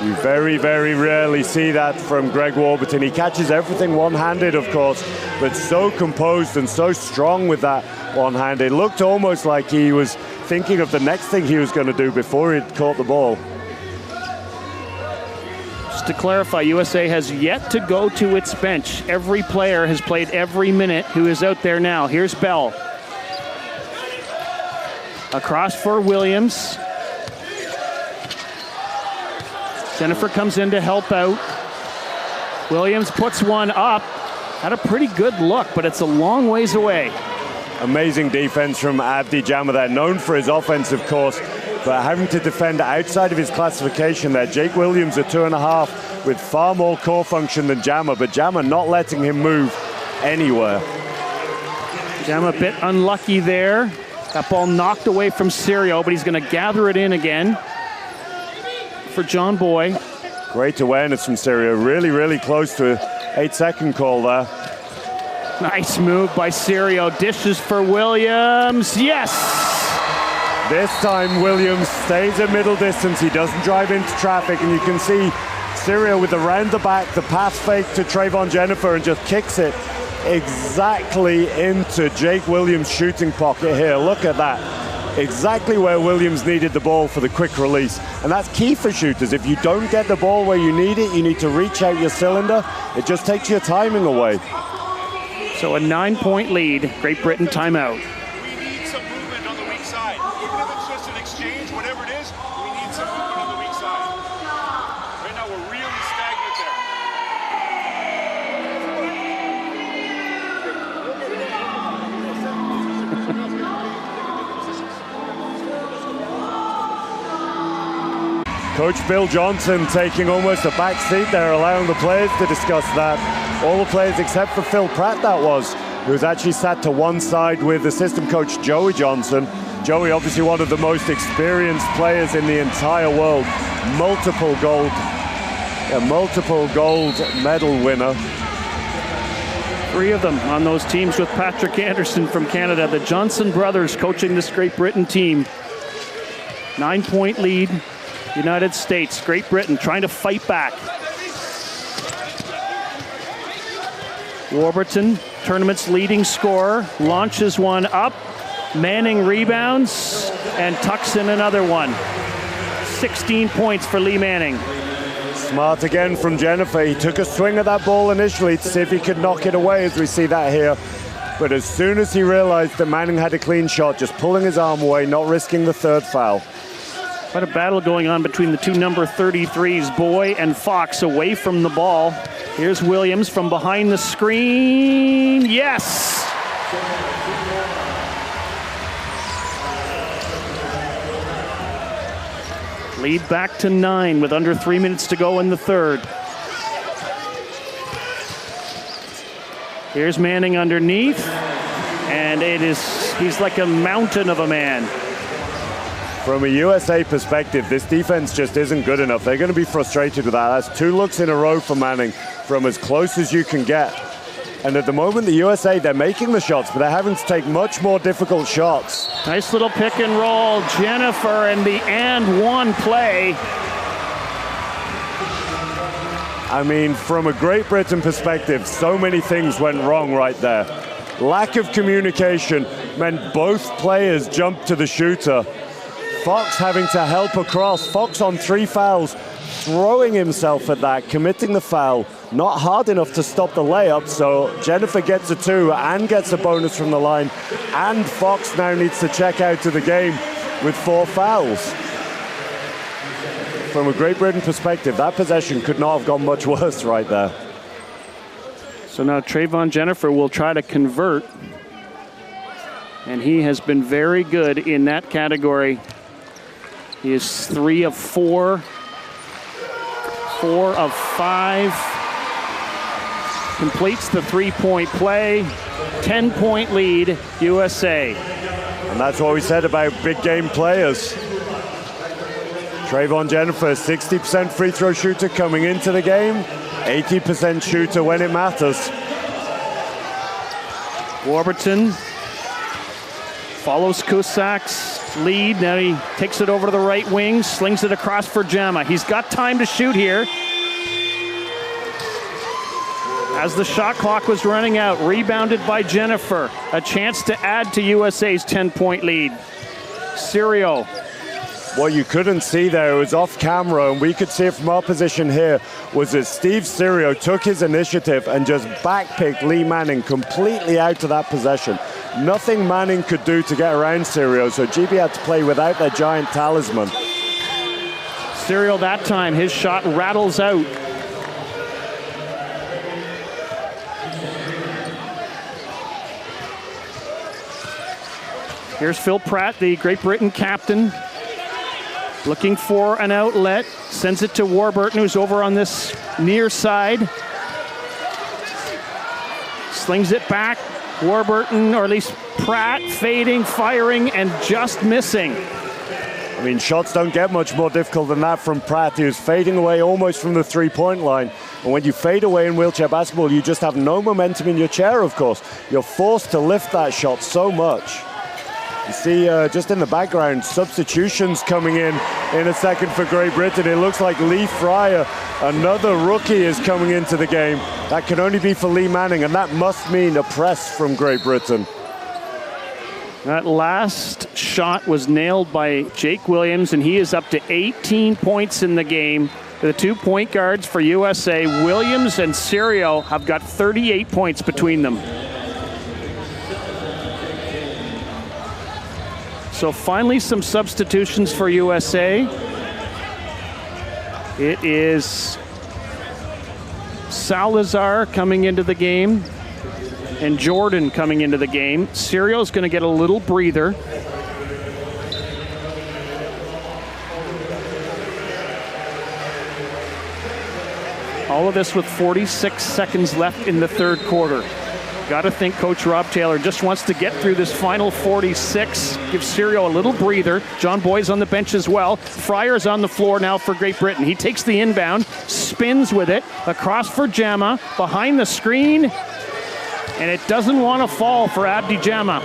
You very, very rarely see that from Greg Warburton. He catches everything one-handed, of course, but so composed and so strong with that one-hand. It looked almost like he was thinking of the next thing he was going to do before he'd caught the ball. Just to clarify, USA has yet to go to its bench. Every player has played every minute who is out there now. Here's Bell. Across for Williams. Jennifer comes in to help out. Williams puts one up. Had a pretty good look, but it's a long ways away. Amazing defense from Abdi Jama there, known for his offense, of course, but having to defend outside of his classification there. Jake Williams at 2.5 with far more core function than Jama, but Jama not letting him move anywhere. Jama a bit unlucky there. That ball knocked away from Serio, but he's going to gather it in again for John Boy. Great awareness from Serio. Really, really close to an 8-second call there. Nice move by Serio. Dishes for Williams. Yes! This time Williams stays at middle distance. He doesn't drive into traffic, and you can see Serio with the round the back, the pass fake to Trayvon Jennifer, and just kicks it exactly into Jake Williams' shooting pocket here. Look at that. Exactly where Williams needed the ball for the quick release. And that's key for shooters. If you don't get the ball where you need it, you need to reach out your cylinder. It just takes your timing away. So a 9-point lead. Great Britain timeout. We need some movement on the weak side. Even if it's just an exchange, whatever it is, we need some movement on the weak side. Right now we're really stagnant there. Coach Bill Johnson taking almost a back seat there, allowing the players to discuss that. All the players except for Phil Pratt, that was, who was actually sat to one side with assistant coach Joey Johnson. Joey, obviously one of the most experienced players in the entire world, multiple gold medal winner. 3 of them on those teams with Patrick Anderson from Canada. The Johnson brothers coaching this Great Britain team. 9-point lead, United States. Great Britain trying to fight back. Warburton, tournament's leading scorer, launches one up. Manning rebounds and tucks in another one. 16 points for Lee Manning. Smart again from Jennifer. He took a swing at that ball initially to see if he could knock it away, as we see that here. But as soon as he realized that Manning had a clean shot, just pulling his arm away, not risking the 3rd foul. Quite a battle going on between the 2 number 33s, Boy and Fox, away from the ball. Here's Williams from behind the screen. Yes! Lead back to 9 with under 3 minutes to go in the 3rd. Here's Manning underneath, and he's like a mountain of a man. From a USA perspective, this defense just isn't good enough. They're going to be frustrated with that. That's 2 looks in a row for Manning from as close as you can get. And at the moment, the USA, they're making the shots, but they're having to take much more difficult shots. Nice little pick and roll. Jennifer and the and one play. I mean, from a Great Britain perspective, so many things went wrong right there. Lack of communication meant both players jumped to the shooter. Fox having to help across. Fox on 3 fouls, throwing himself at that, committing the foul. Not hard enough to stop the layup, so Jennifer gets a 2 and gets a bonus from the line. And Fox now needs to check out of the game with 4 fouls. From a Great Britain perspective, that possession could not have gone much worse right there. So now Trayvon Jennifer will try to convert. And he has been very good in that category. He is 3 of 4, 4 of 5. Completes the 3-point play. 10-point lead, USA. And that's what we said about big game players. Trayvon Jennifer, 60% free throw shooter coming into the game, 80% shooter when it matters. Warburton follows Kusak's lead. Now he takes it over to the right wing, slings it across for Jama. He's got time to shoot here. As the shot clock was running out, rebounded by Jennifer. A chance to add to USA's 10-point lead. Serio. What you couldn't see there, it was off camera, and we could see it from our position here, was that Steve Serio took his initiative and just backpicked Lee Manning completely out of that possession. Nothing Manning could do to get around Serio, so GB had to play without their giant talisman. Serio that time, his shot rattles out. Here's Phil Pratt, the Great Britain captain, looking for an outlet, sends it to Warburton, who's over on this near side. Slings it back, Warburton, or at least Pratt, fading, firing, and just missing. I mean, shots don't get much more difficult than that from Pratt. He was fading away almost from the three-point line. And when you fade away in wheelchair basketball, you just have no momentum in your chair, of course. You're forced to lift that shot so much. You see, just in the background, substitutions coming in a second for Great Britain. It looks like Lee Fryer, another rookie, is coming into the game. That can only be for Lee Manning, and that must mean a press from Great Britain. That last shot was nailed by Jake Williams, and he is up to 18 points in the game. The 2 point guards for USA, Williams and Serio, have got 38 points between them. So finally some substitutions for USA. It is Salazar coming into the game and Jordan coming into the game. Serio's going to get a little breather. All of this with 46 seconds left in the third quarter. Got to think Coach Rob Taylor just wants to get through this final 46, give Serio a little breather. John Boyd's on the bench as well. Fryer's on the floor now for Great Britain. He takes the inbound, spins with it, across for Jama, behind the screen, and it doesn't want to fall for Abdi Jama.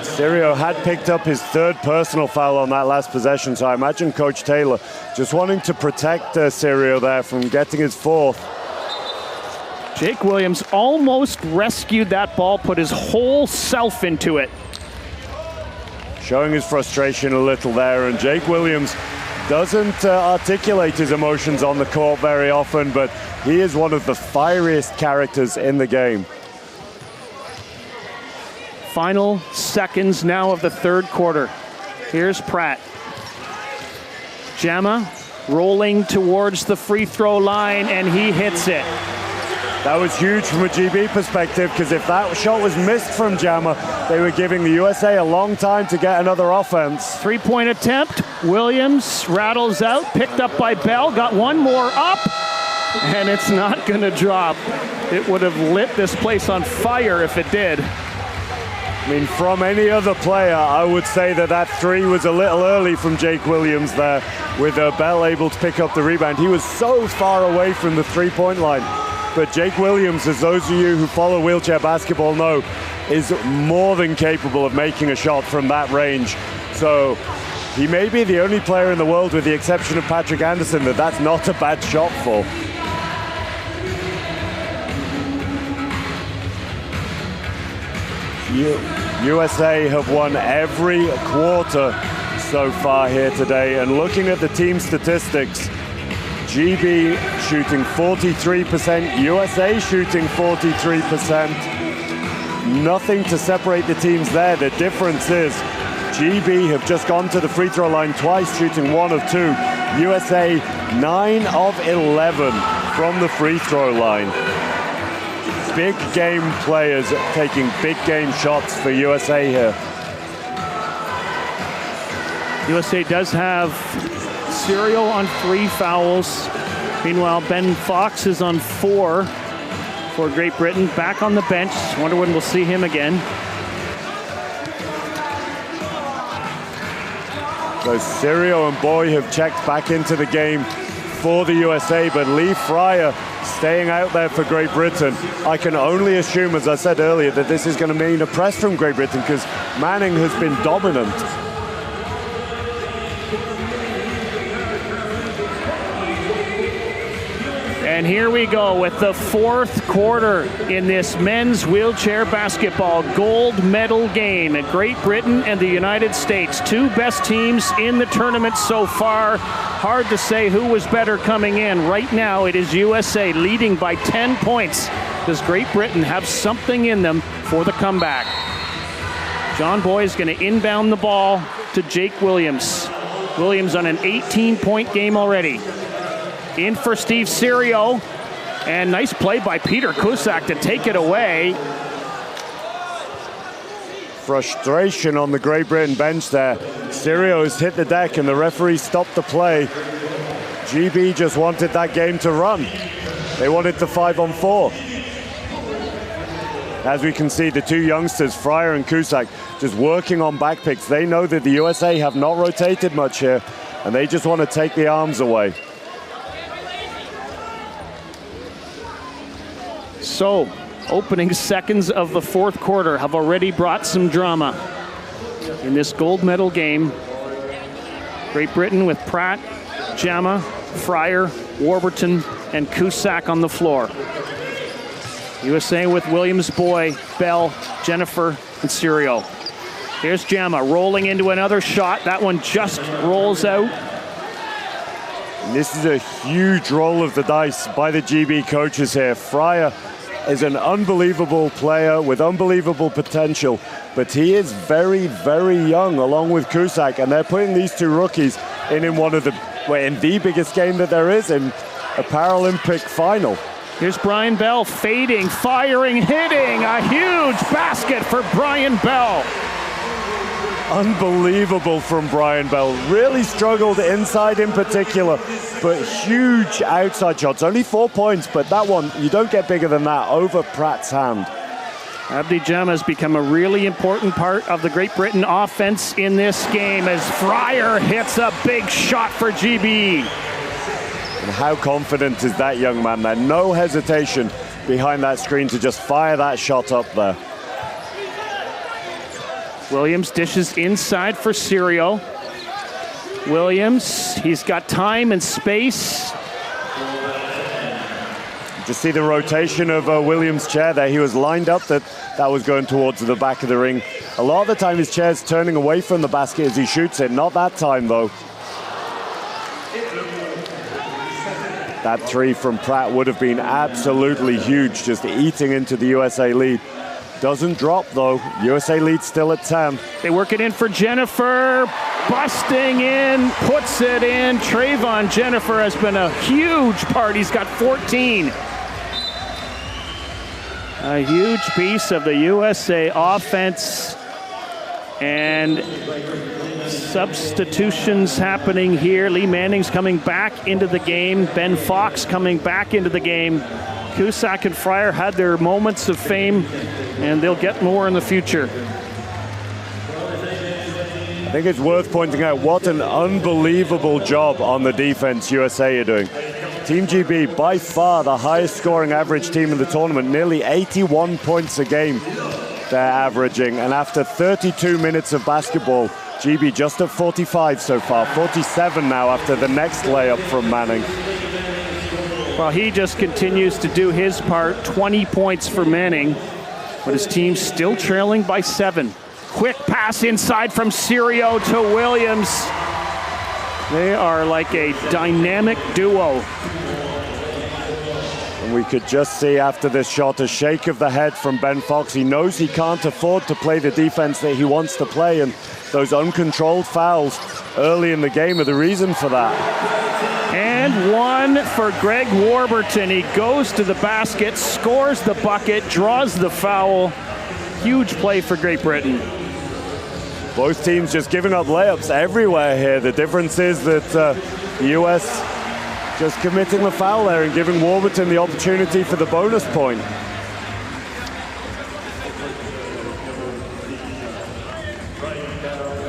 Serio had picked up his third personal foul on that last possession, so I imagine Coach Taylor just wanting to protect Serio there from getting his fourth. Jake Williams almost rescued that ball, put his whole self into it. Showing his frustration a little there, and Jake Williams doesn't articulate his emotions on the court very often, but he is one of the fieriest characters in the game. Final seconds now of the third quarter. Here's Pratt. Jama rolling towards the free throw line, and he hits it. That was huge from a GB perspective, because if that shot was missed from Jama, they were giving the USA a long time to get another offense. Three-point attempt. Williams rattles out, picked up by Bell, got one more up, and it's not going to drop. It would have lit this place on fire if it did. I mean, from any other player, I would say that that three was a little early from Jake Williams there, with Bell able to pick up the rebound. He was so far away from the three-point line. But Jake Williams, as those of you who follow wheelchair basketball know, is more than capable of making a shot from that range. So he may be the only player in the world, with the exception of Patrick Anderson, that's not a bad shot for. USA have won every quarter so far here today, and looking at the team statistics, GB shooting 43%, USA shooting 43%. Nothing to separate the teams there. The difference is GB have just gone to the free throw line twice, shooting 1 of 2. USA 9 of 11 from the free throw line. Big game players taking big game shots for USA here. USA does have Serio on 3 fouls. Meanwhile, Ben Fox is on 4 for Great Britain. Back on the bench. Wonder when we'll see him again. So Serio and Boy have checked back into the game for the USA, but Lee Fryer staying out there for Great Britain. I can only assume, as I said earlier, that this is going to mean a press from Great Britain, because Manning has been dominant. And here we go with the fourth quarter in this men's wheelchair basketball gold medal game at Great Britain and the United States. 2 best teams in the tournament so far. Hard to say who was better coming in. Right now it is USA leading by 10 points. Does Great Britain have something in them for the comeback? John Boy is going to inbound the ball to Jake Williams. Williams on an 18-point game already. In for Steve Serio, and nice play by Peter Cusack to take it away. Frustration on the Great Britain bench there. Serio has hit the deck and the referee stopped the play. GB just wanted that game to run. They wanted the 5-on-4. As we can see, the two youngsters, Fryer and Cusack, just working on back picks. They know that the USA have not rotated much here, and they just want to take the arms away. So, opening seconds of the fourth quarter have already brought some drama in this gold medal game. Great Britain with Pratt, Jama, Fryer, Warburton, and Cusack on the floor. USA with Williams, Boy, Bell, Jennifer, and Serio. Here's Jama rolling into another shot. That one just rolls out. And this is a huge roll of the dice by the GB coaches here. Fryer is an unbelievable player with unbelievable potential, but he is very, very young along with Cusack, and they're putting these two rookies in one of the, well, in the biggest game that there is in a Paralympic final. Here's Brian Bell fading, firing, hitting. A huge basket for Brian Bell. Unbelievable from Brian Bell. Really struggled inside in particular, but huge outside shots. Only 4 points, but that one, you don't get bigger than that over Pratt's hand. Abdi Jama has become a really important part of the Great Britain offense in this game as Fryer hits a big shot for GB. And how confident is that young man there? No hesitation behind that screen to just fire that shot up there. Williams dishes inside for Serio. Williams, he's got time and space. Just see the rotation of Williams' chair there. He was lined up that was going towards the back of the ring. A lot of the time his chair's turning away from the basket as he shoots it. Not that time though. That three from Pratt would have been absolutely huge, just eating into the USA lead. Doesn't drop though. USA lead still at 10. They work it in for Jennifer. Busting in, puts it in. Trayvon Jennifer has been a huge part. He's got 14. A huge piece of the USA offense. And substitutions happening here. Lee Manning's coming back into the game. Ben Fox coming back into the game. Cusack and Fryer had their moments of fame, and they'll get more in the future. I think it's worth pointing out what an unbelievable job on the defense USA are doing. Team GB, by far the highest scoring average team in the tournament, nearly 81 points a game they're averaging. And after 32 minutes of basketball, GB just at 45 so far, 47 now after the next layup from Manning. Well, he just continues to do his part, 20 points for Manning, but his team's still trailing by 7. Quick pass inside from Serio to Williams. They are like a dynamic duo. And we could just see after this shot a shake of the head from Ben Fox. He knows he can't afford to play the defense that he wants to play, and those uncontrolled fouls early in the game are the reason for that. And one for Greg Warburton. He goes to the basket, scores the bucket, draws the foul. Huge play for Great Britain. Both teams just giving up layups everywhere here. The difference is that the US just committing the foul there and giving Warburton the opportunity for the bonus point.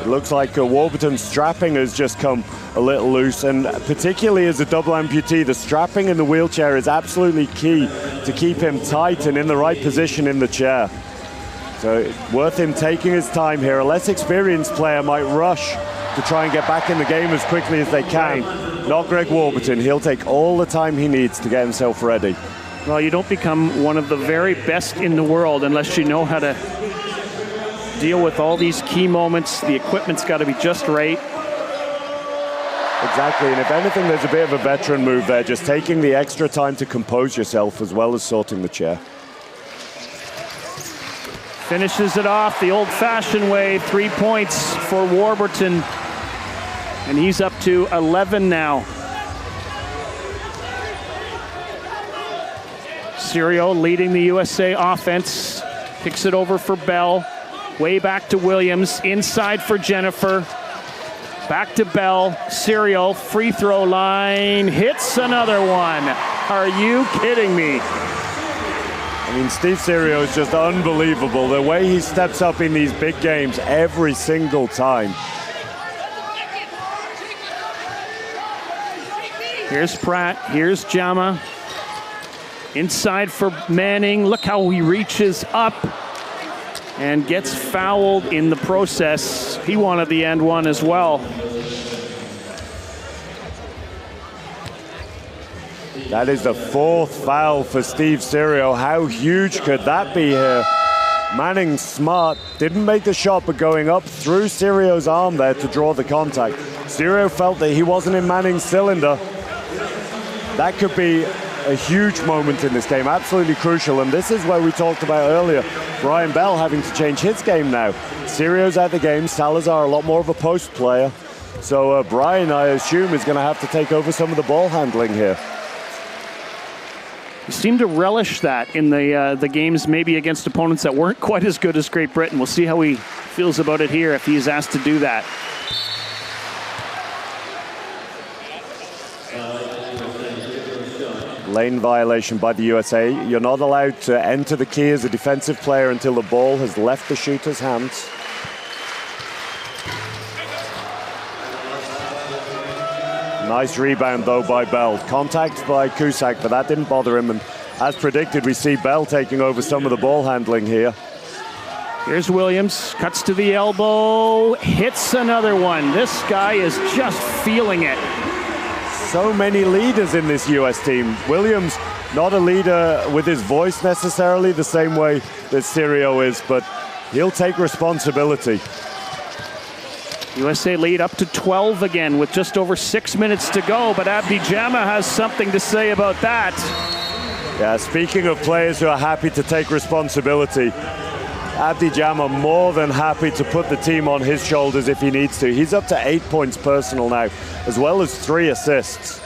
It looks like Warburton's strapping has just come a little loose, and particularly as a double amputee, the strapping in the wheelchair is absolutely key to keep him tight and in the right position in the chair. So it's worth him taking his time here. A less experienced player might rush to try and get back in the game as quickly as they can. Not Greg Warburton. He'll take all the time he needs to get himself ready. Well, you don't become one of the very best in the world unless you know how to deal with all these key moments. The equipment's got to be just right. Exactly, and if anything, there's a bit of a veteran move there, just taking the extra time to compose yourself as well as sorting the chair. Finishes it off the old-fashioned way, 3 points for Warburton, and he's up to 11 now. Serio leading the USA offense, kicks it over for Bell, way back to Williams, inside for Jennifer, back to Bell, Serio, free throw line, hits another one. Are you kidding me? And I mean, Steve Serio is just unbelievable. The way he steps up in these big games every single time. Here's Pratt, here's Jama. Inside for Manning. Look how he reaches up and gets fouled in the process. He wanted the end one as well. That is the fourth foul for Steve Serio. How huge could that be here? Manning smart, didn't make the shot, but going up through Serio's arm there to draw the contact. Serio felt that he wasn't in Manning's cylinder. That could be a huge moment in this game, absolutely crucial. And this is where we talked about earlier, Brian Bell having to change his game now. Serio's at the game, Salazar a lot more of a post player. So Brian, I assume, is going to have to take over some of the ball handling here. He seemed to relish that in the games, maybe against opponents that weren't quite as good as Great Britain. We'll see how he feels about it here if he's asked to do that. Lane violation by the USA. You're not allowed to enter the key as a defensive player until the ball has left the shooter's hands. Nice rebound though by Bell. Contact by Cusack, but that didn't bother him. And as predicted, we see Bell taking over some of the ball handling here. Here's Williams, cuts to the elbow, hits another one. This guy is just feeling it. So many leaders in this US team. Williams, not a leader with his voice necessarily, the same way that Serio is, but he'll take responsibility. USA lead up to 12 again with just over 6 minutes to go, but Abdi Jama has something to say about that. Yeah, speaking of players who are happy to take responsibility, Abdi Jama more than happy to put the team on his shoulders if he needs to. He's up to 8 points personal now, as well as 3 assists.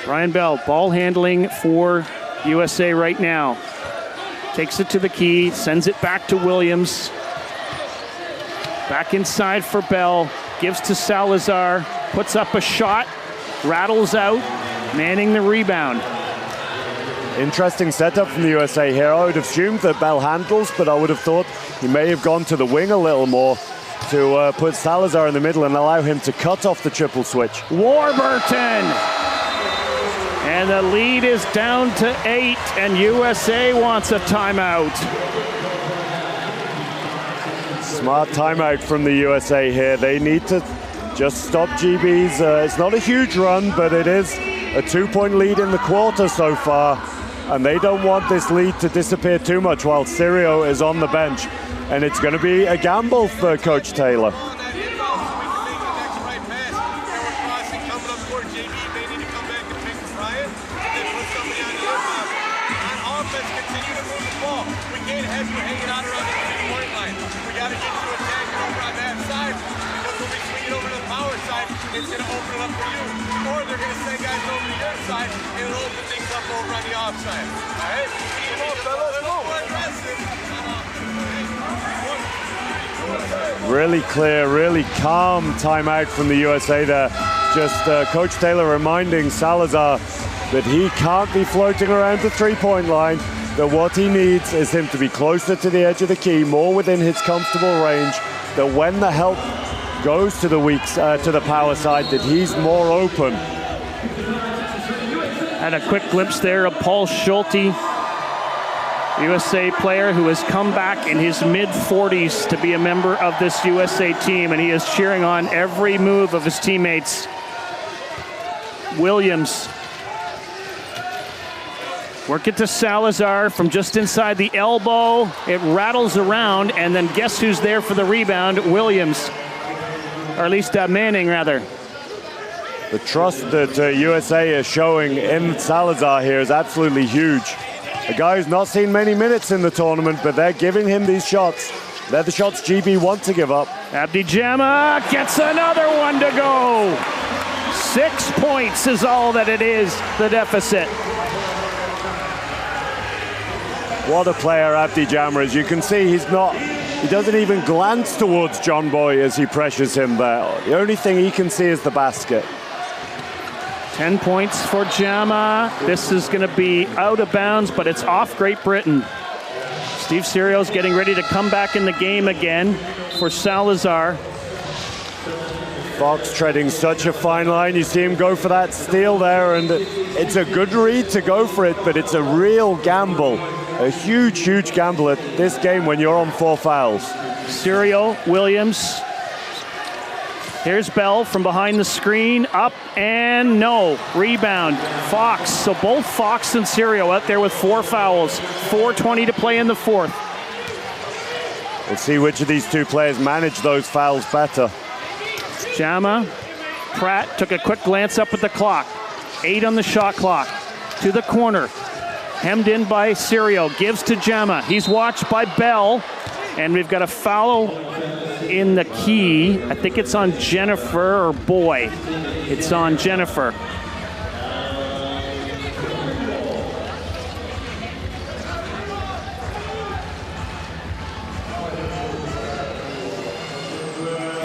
Ryan Bell, ball handling for USA right now. Takes it to the key, sends it back to Williams. Back inside for Bell, gives to Salazar, puts up a shot, rattles out, Manning the rebound. Interesting setup from the USA here. I would have assumed that Bell handles, but I would have thought he may have gone to the wing a little more to put Salazar in the middle and allow him to cut off the triple switch. Warburton! And the lead is down to 8, and USA wants a timeout. Smart timeout from the USA here. They need to just stop GB's. It's not a huge run, but it is a 2-point lead in the quarter so far. And they don't want this lead to disappear too much while Serio is on the bench. And it's going to be a gamble for Coach Taylor. It's going to open it up for you, or they're going to send guys over to your side, and it'll open things up over on the offside. All right? Really clear, really calm timeout from the USA there. Just Coach Taylor reminding Salazar that he can't be floating around the three-point line, that what he needs is him to be closer to the edge of the key, more within his comfortable range, that when the help goes to the power side, that he's more open. Had a quick glimpse there of Paul Schulte, USA player who has come back in his mid-40s to be a member of this USA team, and he is cheering on every move of his teammates. Williams. Work it to Salazar from just inside the elbow. It rattles around, and then guess who's there for the rebound? Williams. Or at least Manning, rather. The trust that USA is showing in Salazar here is absolutely huge. A guy who's not seen many minutes in the tournament, but they're giving him these shots. They're the shots GB want to give up. Abdi Jama gets another one to go. 6 points is all that it is, the deficit. What a player Abdi Jama is. You can see he doesn't even glance towards John Boy as he pressures him there. The only thing he can see is the basket. 10 points for Jama. This is going to be out of bounds, but it's off Great Britain. Steve Sirio's getting ready to come back in the game again for Salazar. Fox treading such a fine line. You see him go for that steal there, and it's a good read to go for it, but it's a real gamble. A huge, huge gamble at this game when you're on 4 fouls. Sirio, Williams. Here's Bell from behind the screen, up and no. Rebound, Fox. So both Fox and Sirio out there with 4 fouls. 4:20 to play in the 4th. We'll see which of these two players manage those fouls better. Jama, Pratt took a quick glance up at the clock. 8 on the shot clock. To the corner. Hemmed in by Sirio. Gives to Jama. He's watched by Bell. And we've got a foul in the key. I think it's on Jennifer or Boy. It's on Jennifer.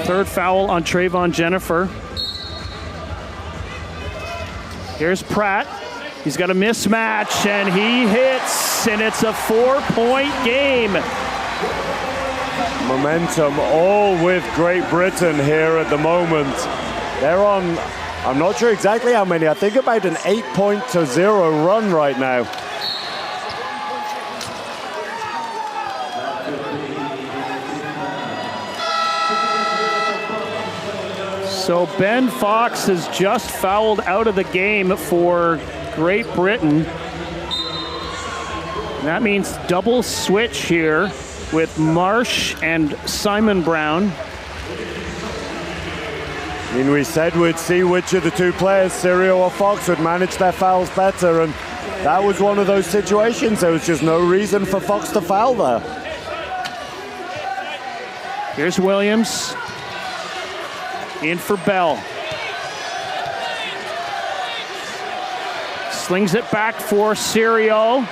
Third foul on Trayvon Jennifer. Here's Pratt. He's got a mismatch and he hits, and it's a 4-point game. Momentum all with Great Britain here at the moment. They're on, I'm not sure exactly how many, I think about an 8-0 run right now. So Ben Fox has just fouled out of the game for Great Britain. And that means double switch here with Marsh and Simon Brown. I mean, we said we'd see which of the two players, Sirio or Fox, would manage their fouls better, and that was one of those situations. There was just no reason for Fox to foul there. Here's Williams. In for Bell. Slings it back for Sirio.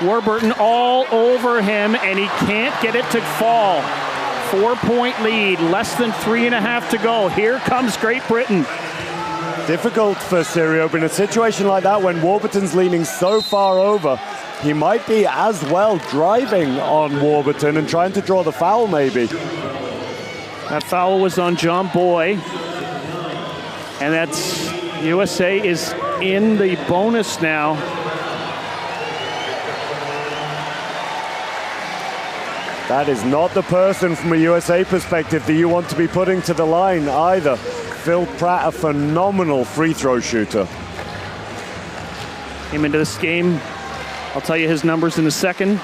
Warburton all over him, and he can't get it to fall. 4-point lead, less than 3.5 to go. Here comes Great Britain. Difficult for Sirio, but in a situation like that, when Warburton's leaning so far over, he might be as well driving on Warburton and trying to draw the foul maybe. That foul was on John Boy. And that's, USA is in the bonus now. That is not the person from a USA perspective that you want to be putting to the line either. Phil Pratt, a phenomenal free throw shooter. Came into this game, I'll tell you his numbers in a second,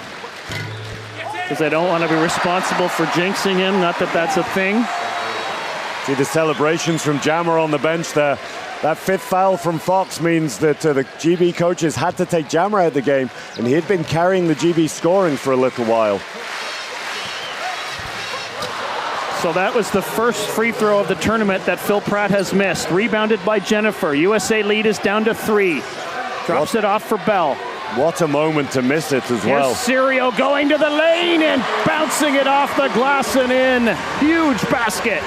because I don't want to be responsible for jinxing him, not that that's a thing. See the celebrations from Jammer on the bench there. That 5th foul from Fox means that the GB coaches had to take Jammer out of the game, and he had been carrying the GB scoring for a little while. So that was the first free throw of the tournament that Phil Pratt has missed. Rebounded by Jennifer. USA lead is down to 3. Drops it off for Bell. What a moment to miss it as well. Here's Sirio going to the lane and bouncing it off the glass and in. Huge basket.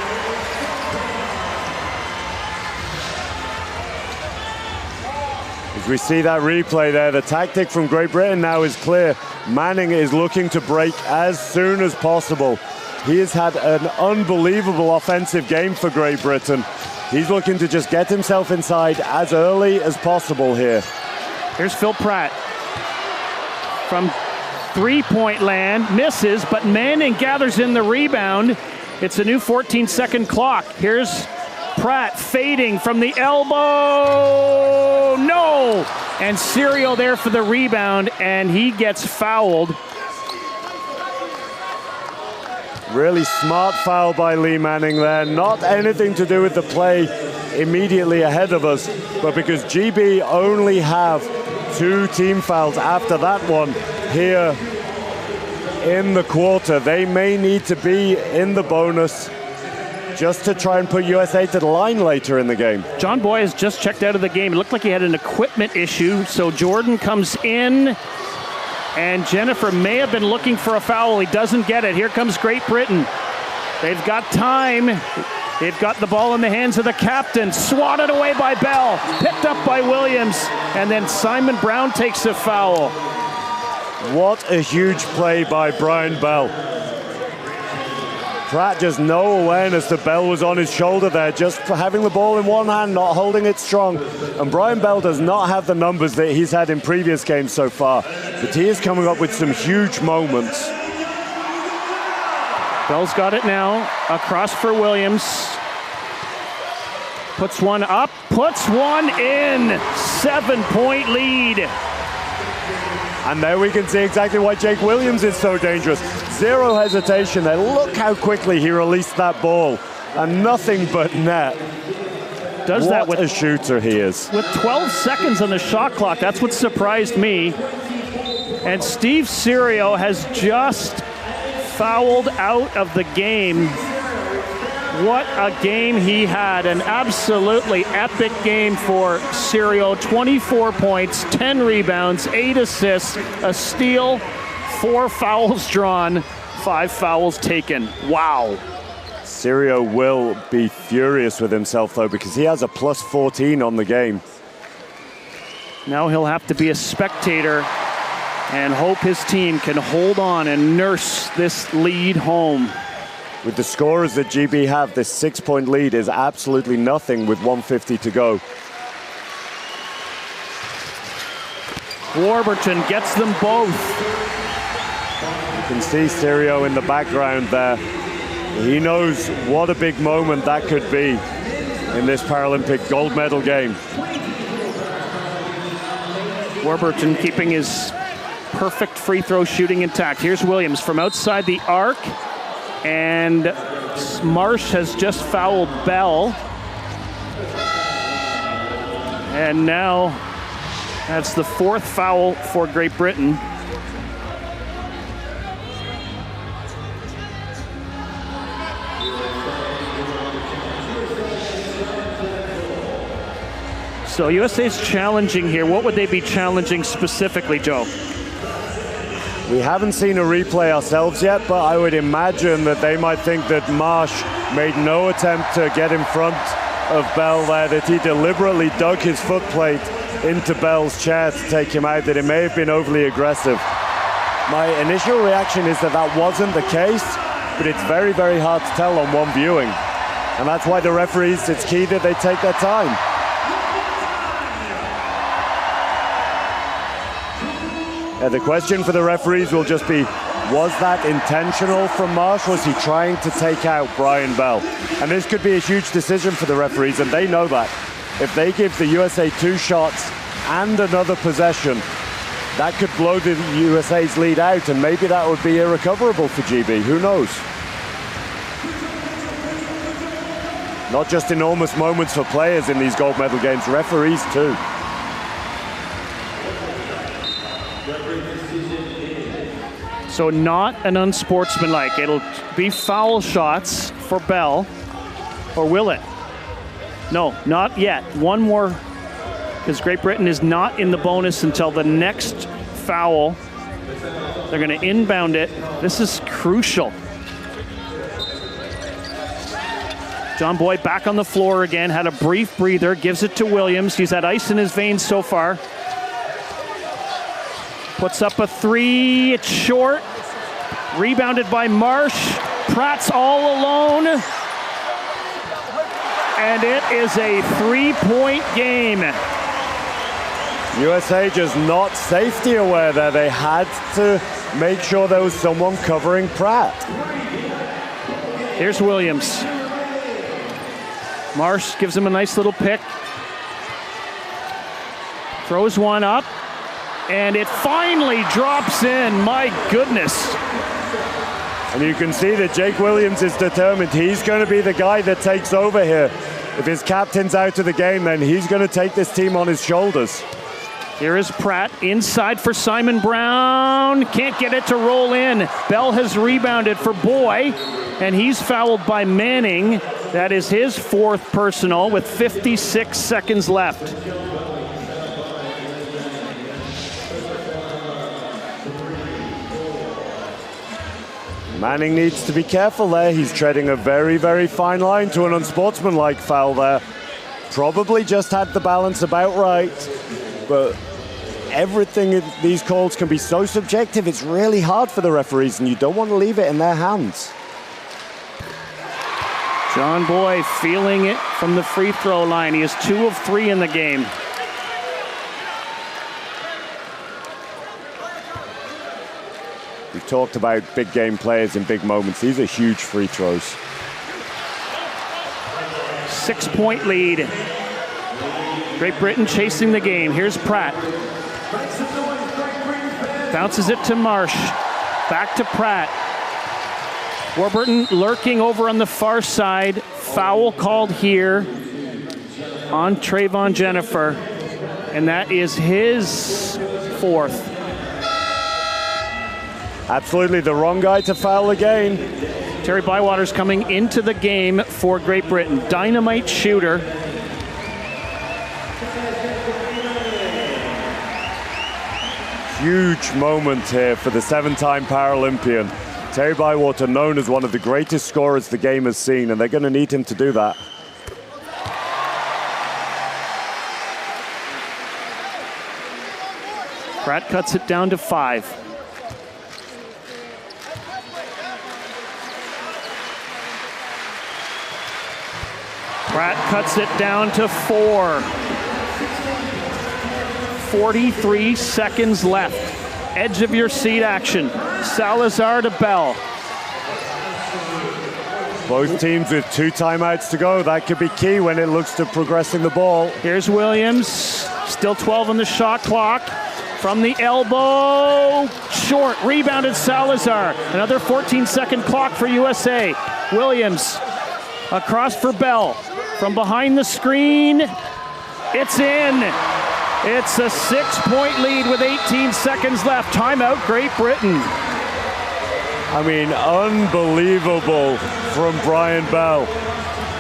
As we see that replay there, the tactic from Great Britain now is clear. Manning is looking to break as soon as possible. He has had an unbelievable offensive game for Great Britain. He's looking to just get himself inside as early as possible here. Here's Phil Pratt. From 3-point land, misses, but Manning gathers in the rebound. It's a new 14-second clock. Here's Pratt fading from the elbow. No! And Sirio there for the rebound, and he gets fouled. Really smart foul by Lee Manning there. Not anything to do with the play immediately ahead of us, but because GB only have 2 team fouls after that one here in the quarter. They may need to be in the bonus just to try and put USA to the line later in the game. John Boy has just checked out of the game. It looked like he had an equipment issue, so Jordan comes in, and Jennifer may have been looking for a foul. He doesn't get it. Here comes Great Britain. They've got time. They've got the ball in the hands of the captain, swatted away by Bell, picked up by Williams, and then Simon Brown takes a foul. What a huge play by Brian Bell. Pratt just no awareness that Bell was on his shoulder there, just for having the ball in one hand, not holding it strong. And Brian Bell does not have the numbers that he's had in previous games so far, but he is coming up with some huge moments. Bell's got it now, across for Williams. Puts one up, puts one in. 7-point lead. And there we can see exactly why Jake Williams is so dangerous. Zero hesitation there. Look how quickly he released that ball. And nothing but net. Does that with a shooter he is. With 12 seconds on the shot clock, that's what surprised me. And Steve Cirio has just fouled out of the game. What a game he had. An absolutely epic game for Cirio. 24 points, 10 rebounds, 8 assists, a steal, 4 fouls drawn, 5 fouls taken. Wow. Cirio will be furious with himself, though, because he has a plus 14 on the game. Now he'll have to be a spectator and hope his team can hold on and nurse this lead home. With the scorers that GB have, this 6-point lead is absolutely nothing with 1:50 to go. Warburton gets them both. You can see Cirio in the background there. He knows what a big moment that could be in this Paralympic gold medal game. Warburton keeping his perfect free throw shooting intact. Here's Williams from outside the arc. And Marsh has just fouled Bell. And now that's the 4th foul for Great Britain. So USA's challenging here. What would they be challenging specifically, Joe? We haven't seen a replay ourselves yet, but I would imagine that they might think that Marsh made no attempt to get in front of Bell there, that he deliberately dug his foot plate into Bell's chair to take him out, that it may have been overly aggressive. My initial reaction is that that wasn't the case, but it's very, very hard to tell on one viewing. And that's why the referees, it's key that they take their time. The question for the referees will just be, was that intentional from Marsh? Was he trying to take out Brian Bell? And this could be a huge decision for the referees, and they know that. If they give the USA 2 shots and another possession, that could blow the USA's lead out, and maybe that would be irrecoverable for GB. Who knows? Not just enormous moments for players in these gold medal games, referees too. So not an unsportsmanlike. It'll be foul shots for Bell, or will it? No, not yet. One more, because Great Britain is not in the bonus until the next foul. They're going to inbound it. This is crucial. John Boyd back on the floor again, had a brief breather, gives it to Williams. He's had ice in his veins so far. Puts up a 3, it's short. Rebounded by Marsh. Pratt's all alone. And it is a 3-point game. USA just not safety aware there. They had to make sure there was someone covering Pratt. Here's Williams. Marsh gives him a nice little pick. Throws one up. And it finally drops in. My goodness. And you can see that Jake Williams is determined. He's going to be the guy that takes over here. If his captain's out of the game, then he's going to take this team on his shoulders. Here is Pratt inside for Simon Brown. Can't get it to roll in. Bell has rebounded for Boy, and he's fouled by Manning. That is his 4th personal with 56 seconds left. Manning needs to be careful there. He's treading a very, very fine line to an unsportsmanlike foul there. Probably just had the balance about right, but everything in these calls can be so subjective. It's really hard for the referees, and you don't want to leave it in their hands. John Boy feeling it from the free throw line. He is 2 of 3 in the game. We've talked about big game players in big moments. These are huge free throws. 6-point lead. Great Britain chasing the game. Here's Pratt. Bounces it to Marsh. Back to Pratt. Warburton lurking over on the far side. Foul called here on Trayvon Jennifer. And that is his 4th. Absolutely the wrong guy to foul again. Terry Bywater's coming into the game for Great Britain. Dynamite shooter. Huge moment here for the 7-time Paralympian. Terry Bywater, known as one of the greatest scorers the game has seen, and they're going to need him to do that. Pratt cuts it down to 5. Pratt cuts it down to 4. 43 seconds left. Edge of your seat action. Salazar to Bell. Both teams with 2 timeouts to go. That could be key when it looks to progressing the ball. Here's Williams. Still 12 on the shot clock. From the elbow. Short. Rebounded Salazar. Another 14-second clock for USA. Williams across for Bell. From behind the screen. It's in. It's a 6-point lead with 18 seconds left. Timeout, Great Britain. I mean, unbelievable from Brian Bell.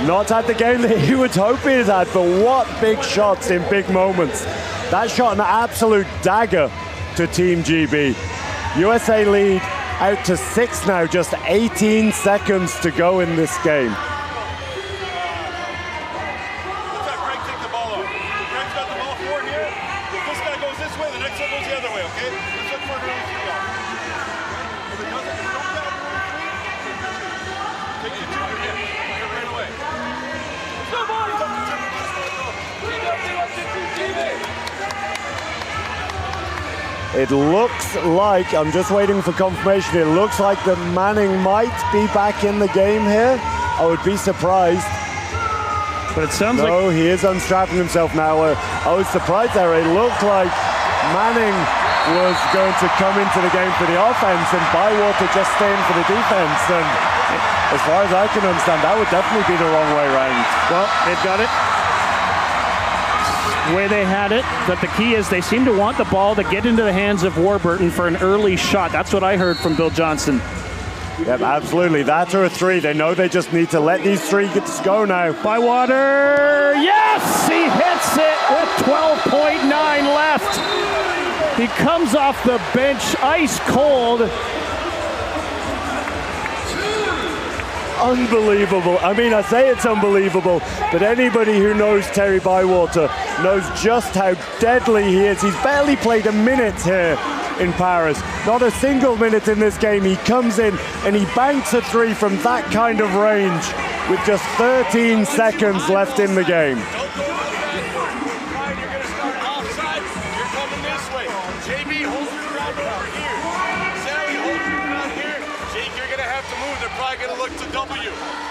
Not at the game that he would hope he had, but what big shots in big moments. That shot an absolute dagger to Team GB. USA lead out to 6 now, just 18 seconds to go in this game. It looks like, I'm just waiting for confirmation, it looks like that Manning might be back in the game here. I would be surprised. But it sounds like... No, he is unstrapping himself now. I was surprised there. It looked like Manning was going to come into the game for the offense and Bywater just staying for the defense. And as far as I can understand, that would definitely be the wrong way around. Well, they've got it the way they had it, but the key is they seem to want the ball to get into the hands of Warburton for an early shot. That's what I heard from Bill Johnson. Yep, absolutely. That or a 3. They know they just need to let these 3 go now. Bywater, yes! He hits it with 12.9 left. He comes off the bench ice cold. Unbelievable. I mean, I say it's unbelievable, but anybody who knows Terry Bywater knows just how deadly he is. He's barely played a minute here in Paris. Not a single minute in this game. He comes in and he banks a 3 from that kind of range with just 13 seconds left in the game.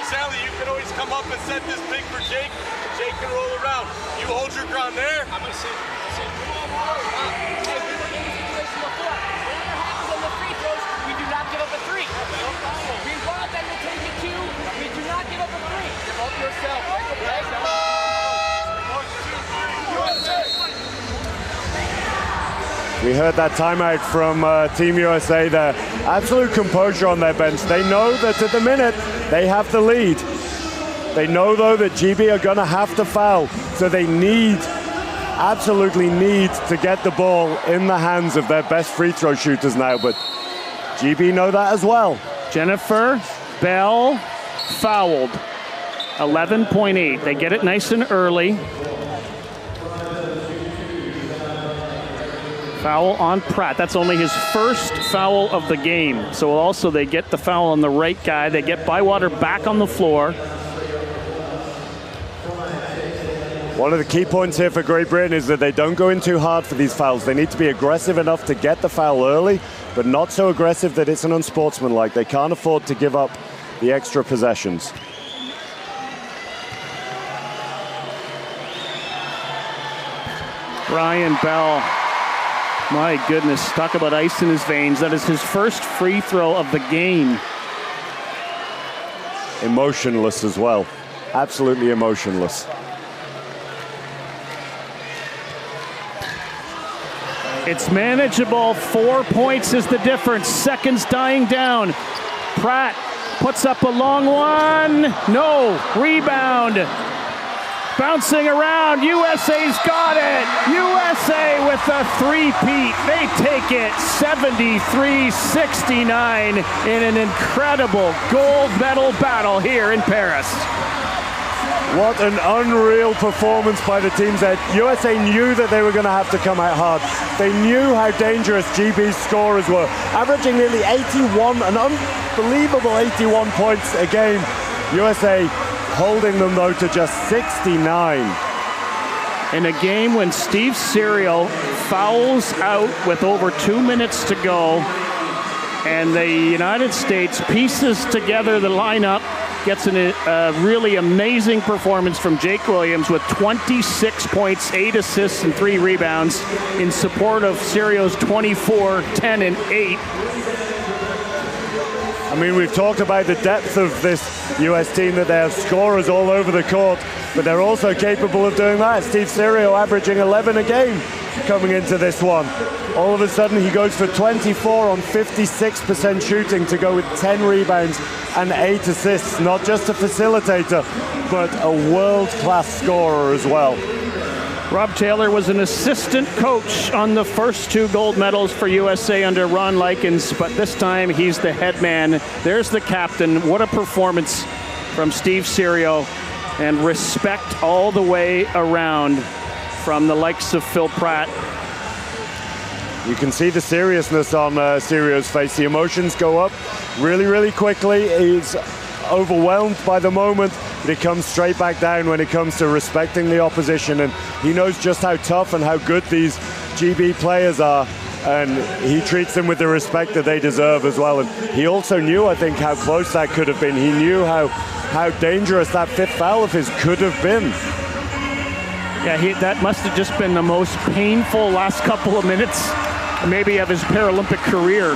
Sally, you can always come up and set this big for Jake. Jake can roll around. You hold your ground there. I'm going to sit. Hey, we were in a situation before. Whatever happens on the free throws, we do not give up a 3. We want them to take it 2. We do not give up a 3. Devote yourself. Okay? 1, 2, 3. We heard that timeout from Team USA there. Absolute composure on their bench. They know that at the minute they have the lead. They know though that GB are going to have to foul, so they absolutely need to get the ball in the hands of their best free throw shooters now, but GB know that as well. Jennifer Bell fouled. 11.8. They get it nice and early. Foul on Pratt. That's only his first foul of the game. So also they get the foul on the right guy. They get Bywater back on the floor. One of the key points here for Great Britain is that they don't go in too hard for these fouls. They need to be aggressive enough to get the foul early, but not so aggressive that it's an unsportsmanlike. They can't afford to give up the extra possessions. Brian Bell, my goodness, talk about ice in his veins. That is his first free throw of the game. Emotionless as well, absolutely emotionless. It's manageable. 4 points is the difference. Seconds dying down. Pratt puts up a long one. No. Rebound. Bouncing around. USA's got it. USA with a three-peat. They take it 73-69 in an incredible gold medal battle here in Paris. What an unreal performance by the teams there. USA knew that they were going to have to come out hard. They knew how dangerous GB's scorers were, averaging nearly 81, an unbelievable 81 points a game. USA holding them, though, to just 69. In a game when Steve Serio fouls out with over 2 minutes to go, and the United States pieces together the lineup, gets a really amazing performance from Jake Williams with 26 points, 8 assists, and 3 rebounds in support of Serio's 24, 10, and 8. I mean, we've talked about the depth of this US team, that they have scorers all over the court, but they're also capable of doing that. Steve Serio averaging 11 a game coming into this one. All of a sudden, he goes for 24 on 56% shooting to go with 10 rebounds and 8 assists. Not just a facilitator, but a world-class scorer as well. Rob Taylor was an assistant coach on the first 2 gold medals for USA under Ron Likens, but this time he's the head man. There's the captain. What a performance from Steve Serio, and respect all the way around from the likes of Phil Pratt. You can see the seriousness on Serio's face. The emotions go up really, really quickly. He's overwhelmed by the moment, but it comes straight back down when it comes to respecting the opposition, and he knows just how tough and how good these GB players are, and he treats them with the respect that they deserve as well. And he also knew, I think, how close that could have been. He knew how dangerous that 5th foul of his could have been. Yeah, that must have just been the most painful last couple of minutes, maybe, of his Paralympic career.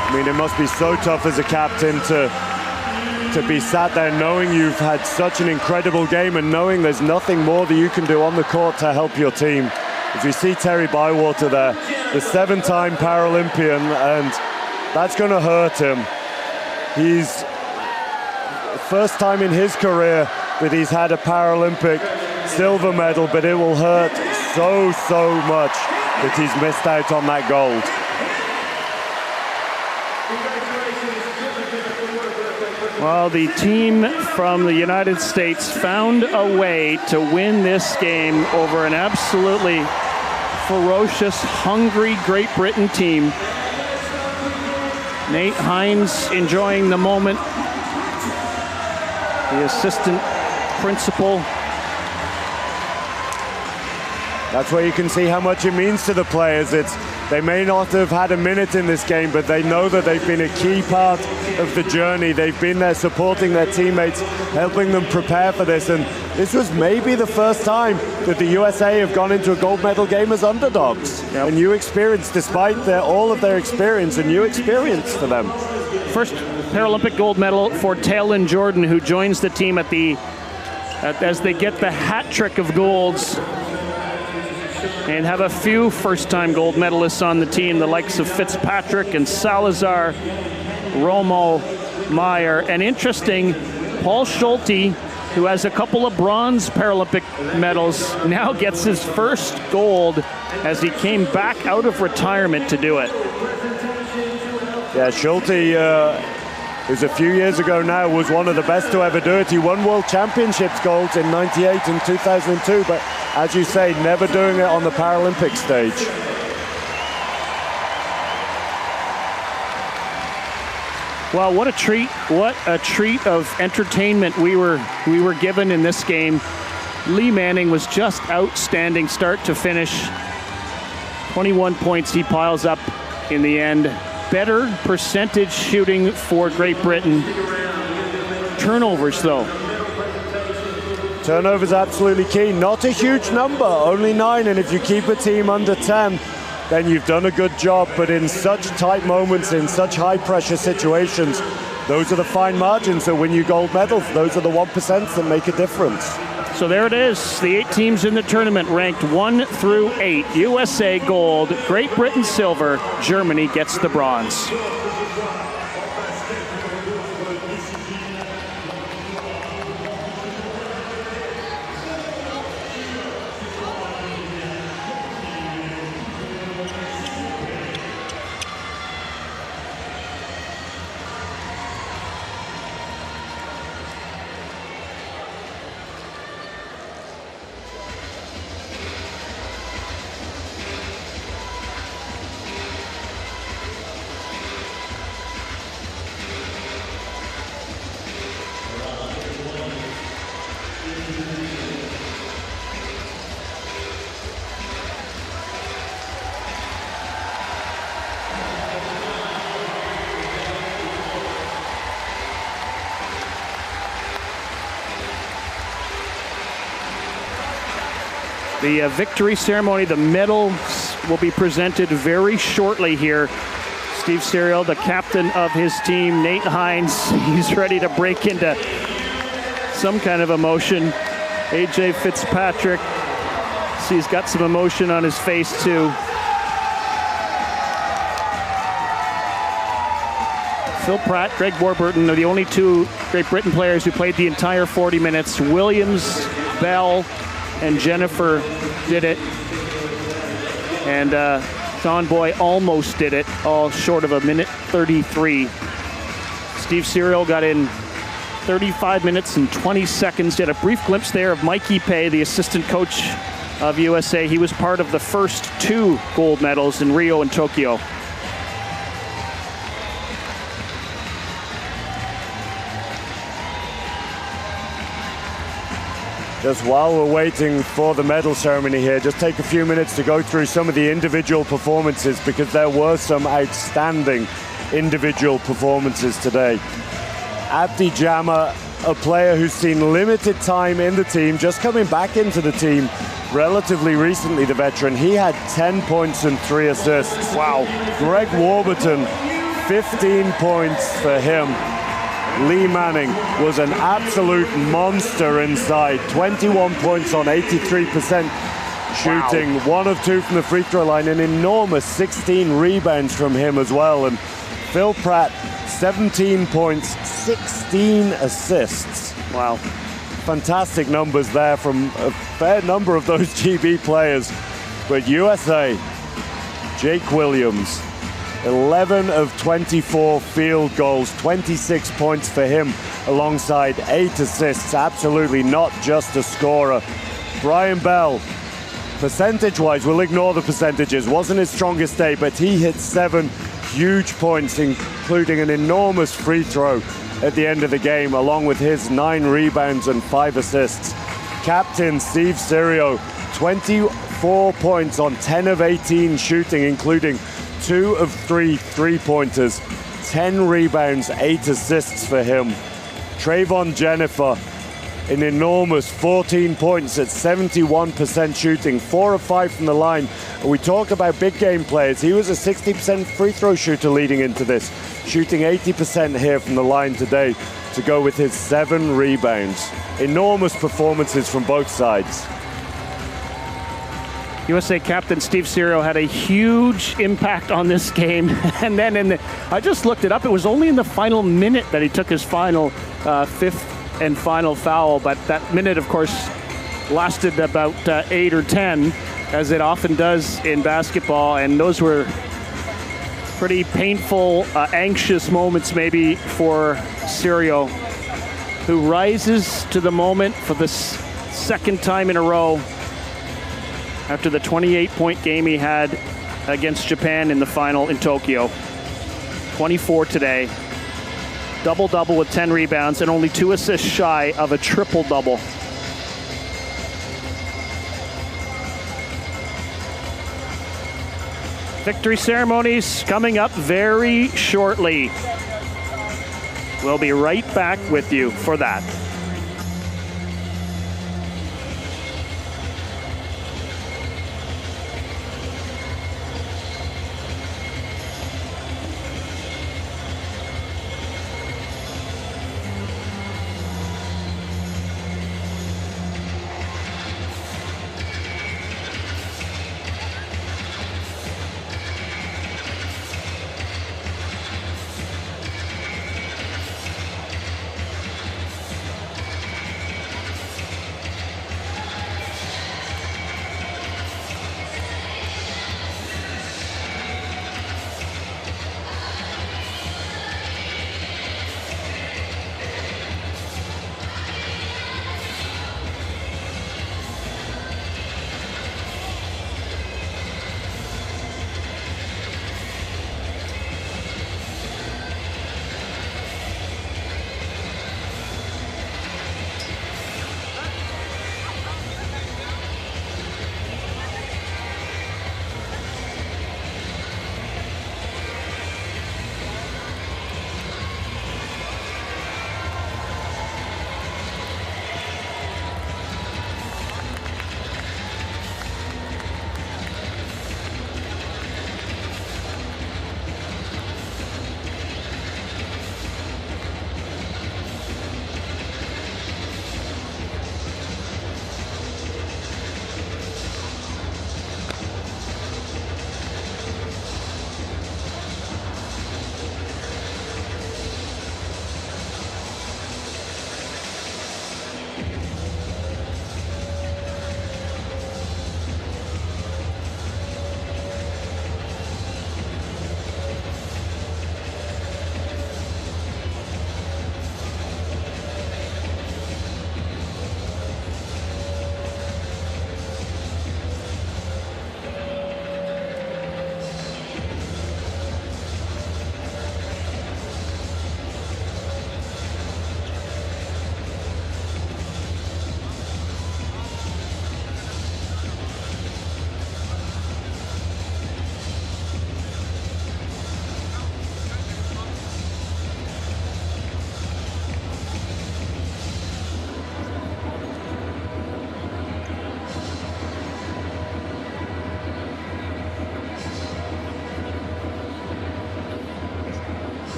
I mean, it must be so tough as a captain to be sat there knowing you've had such an incredible game and knowing there's nothing more that you can do on the court to help your team. As we see Terry Bywater there, the 7-time Paralympian, and that's going to hurt him. He's first time in his career that he's had a Paralympic silver medal, but it will hurt so much that he's missed out on that gold. Well, the team from the United States found a way to win this game over an absolutely ferocious, hungry Great Britain team. Nate Hines enjoying the moment. The assistant principal. That's where you can see how much it means to the players. They may not have had a minute in this game, but they know that they've been a key part of the journey. They've been there supporting their teammates, helping them prepare for this. And this was maybe the first time that the USA have gone into a gold medal game as underdogs. Yep. A new experience, despite all of their experience, a new experience for them. First Paralympic gold medal for Taylin Jordan, who joins the team as they get the hat trick of golds and have a few first-time gold medalists on the team, the likes of Fitzpatrick and Salazar, Romo, Meyer, and interesting, Paul Schulte, who has a couple of bronze Paralympic medals, now gets his first gold as he came back out of retirement to do it. Yeah, Schulte, who's a few years ago now, was one of the best to ever do it. He won World Championships golds in '98 and 2002, but as you say, never doing it on the Paralympic stage. Well, what a treat! What a treat of entertainment we were given in this game. Lee Manning was just outstanding, start to finish. 21 points he piles up in the end. Better percentage shooting for Great Britain. Turnovers, though. Turnovers absolutely key. Not a huge number, only 9, and if you keep a team under 10, then you've done a good job. But in such tight moments, in such high-pressure situations, those are the fine margins that win you gold medals. Those are the 1% that make a difference. So there it is. The 8 teams in the tournament ranked 1 through 8. USA gold, Great Britain silver, Germany gets the bronze. The victory ceremony, the medals will be presented very shortly here. Steve Serial, the captain of his team, Nate Hines, he's ready to break into some kind of emotion. AJ Fitzpatrick, see, he's got some emotion on his face too. Phil Pratt, Greg Warburton are the only 2 Great Britain players who played the entire 40 minutes. Williams, Bell, and Jennifer did it. And Sean Boy almost did it, all short of 1:33. Steve Serial got in 35 minutes and 20 seconds. Did a brief glimpse there of Mikey Pay, the assistant coach of USA. He was part of the first 2 gold medals in Rio and Tokyo. Just while we're waiting for the medal ceremony here, just take a few minutes to go through some of the individual performances, because there were some outstanding individual performances today. Abdi Jama, a player who's seen limited time in the team, just coming back into the team relatively recently, the veteran. He had 10 points and 3 assists. Wow. Greg Warburton, 15 points for him. Lee Manning was an absolute monster inside. 21 points on 83% shooting. Wow. 1 of 2 from the free throw line. An enormous 16 rebounds from him as well. And Phil Pratt, 17 points, 16 assists. Wow. Fantastic numbers there from a fair number of those GB players. But USA, Jake Williams, 11 of 24 field goals, 26 points for him, alongside 8 assists. Absolutely not just a scorer. Brian Bell, percentage-wise, we'll ignore the percentages, wasn't his strongest day, but he hit 7 huge points, including an enormous free throw at the end of the game, along with his 9 rebounds and 5 assists. Captain Steve Serial, 24 points on 10 of 18 shooting, including 2 of 3 three-pointers, 10 rebounds, 8 assists for him. Trayvon Jennifer, an enormous 14 points at 71% shooting, 4 of 5 from the line. And we talk about big game players. He was a 60% free throw shooter leading into this, shooting 80% here from the line today to go with his 7 rebounds. Enormous performances from both sides. USA captain Steve Serial had a huge impact on this game. And then I just looked it up, it was only in the final minute that he took his final 5th and final foul. But that minute, of course, lasted about 8 or 10, as it often does in basketball. And those were Pretty painful, anxious moments maybe for Sirio, who rises to the moment for the second time in a row after the 28-point game he had against Japan in the final in Tokyo. 24 today. Double-double with 10 rebounds and only 2 assists shy of a triple-double. Victory ceremonies coming up very shortly. We'll be right back with you for that.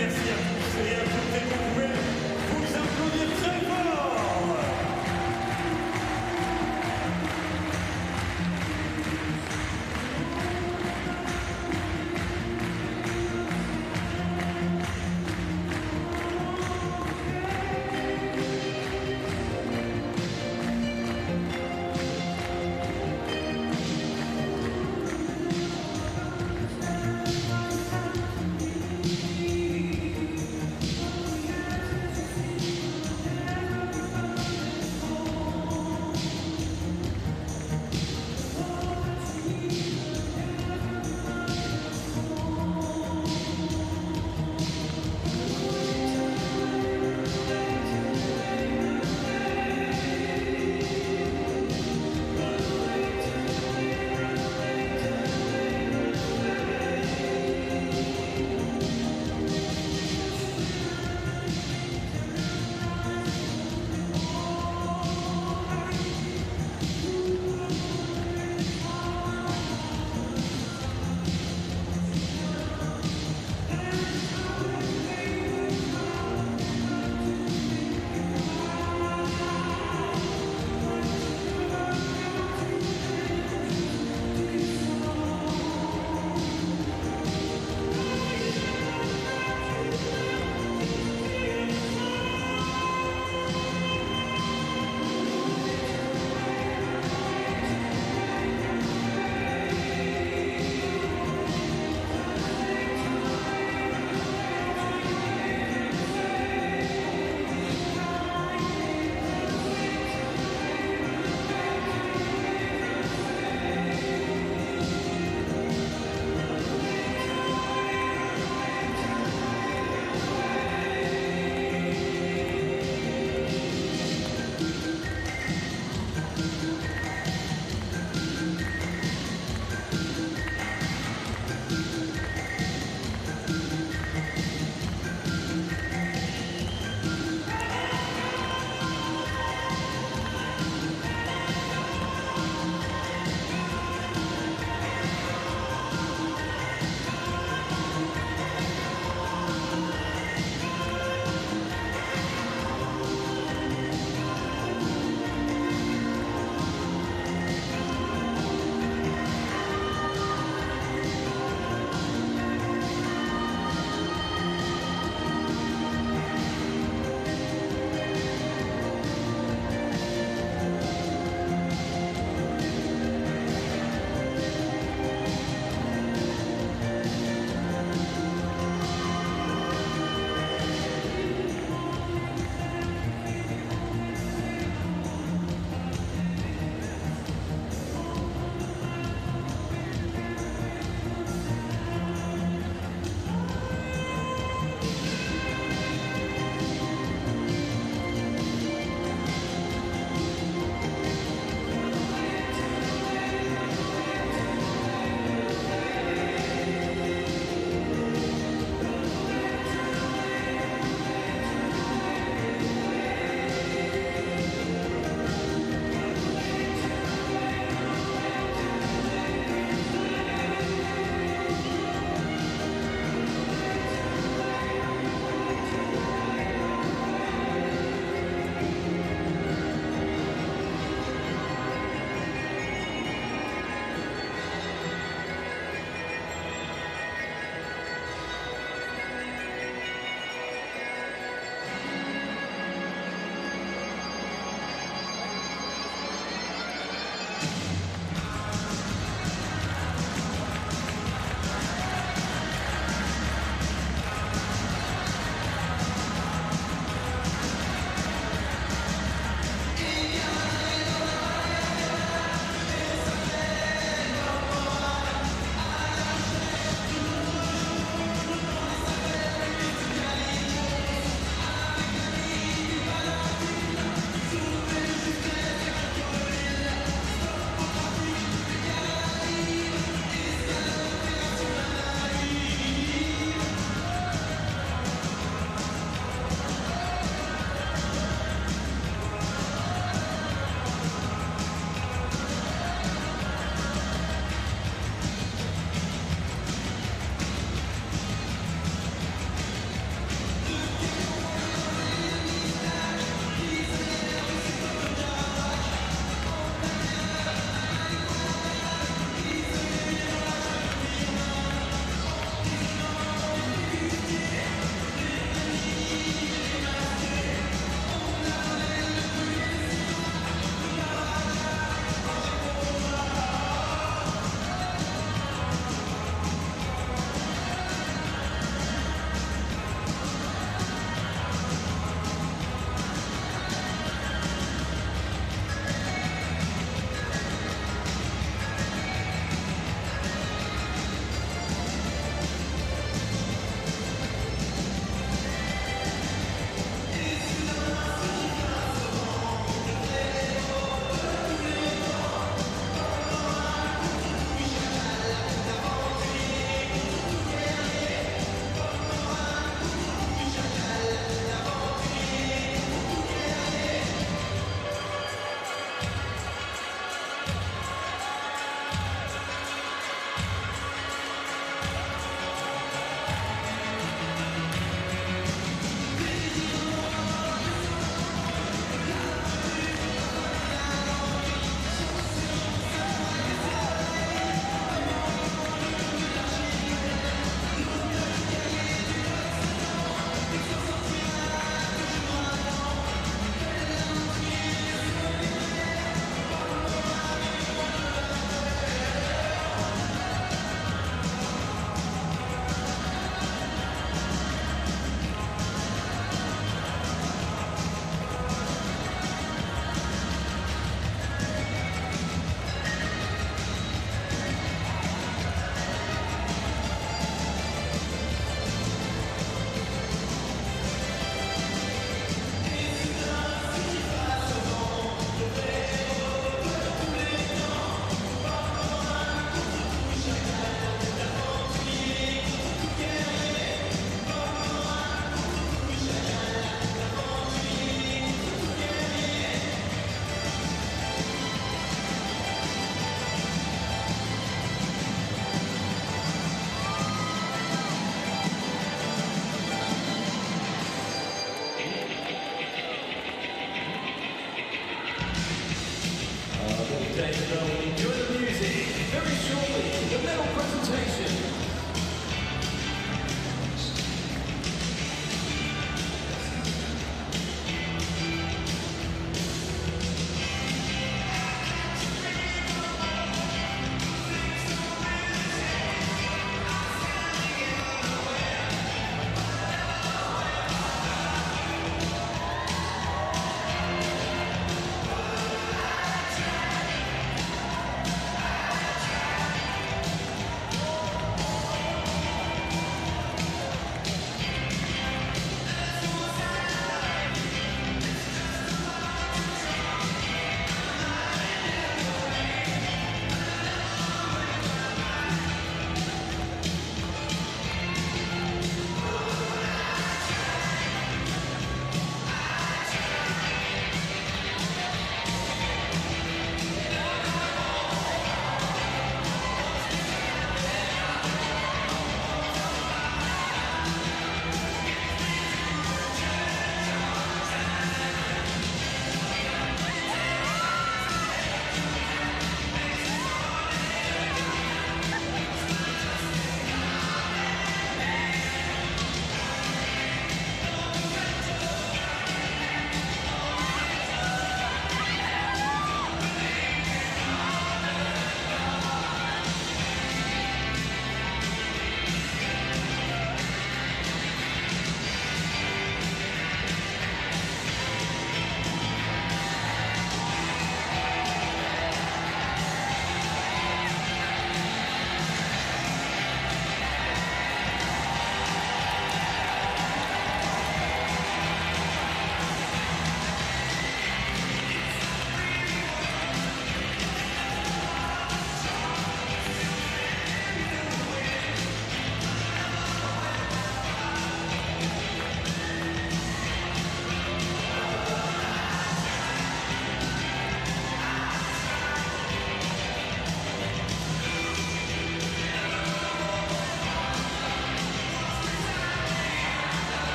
Merci à tous et à toutes et vous pouvez vous applaudir très fort.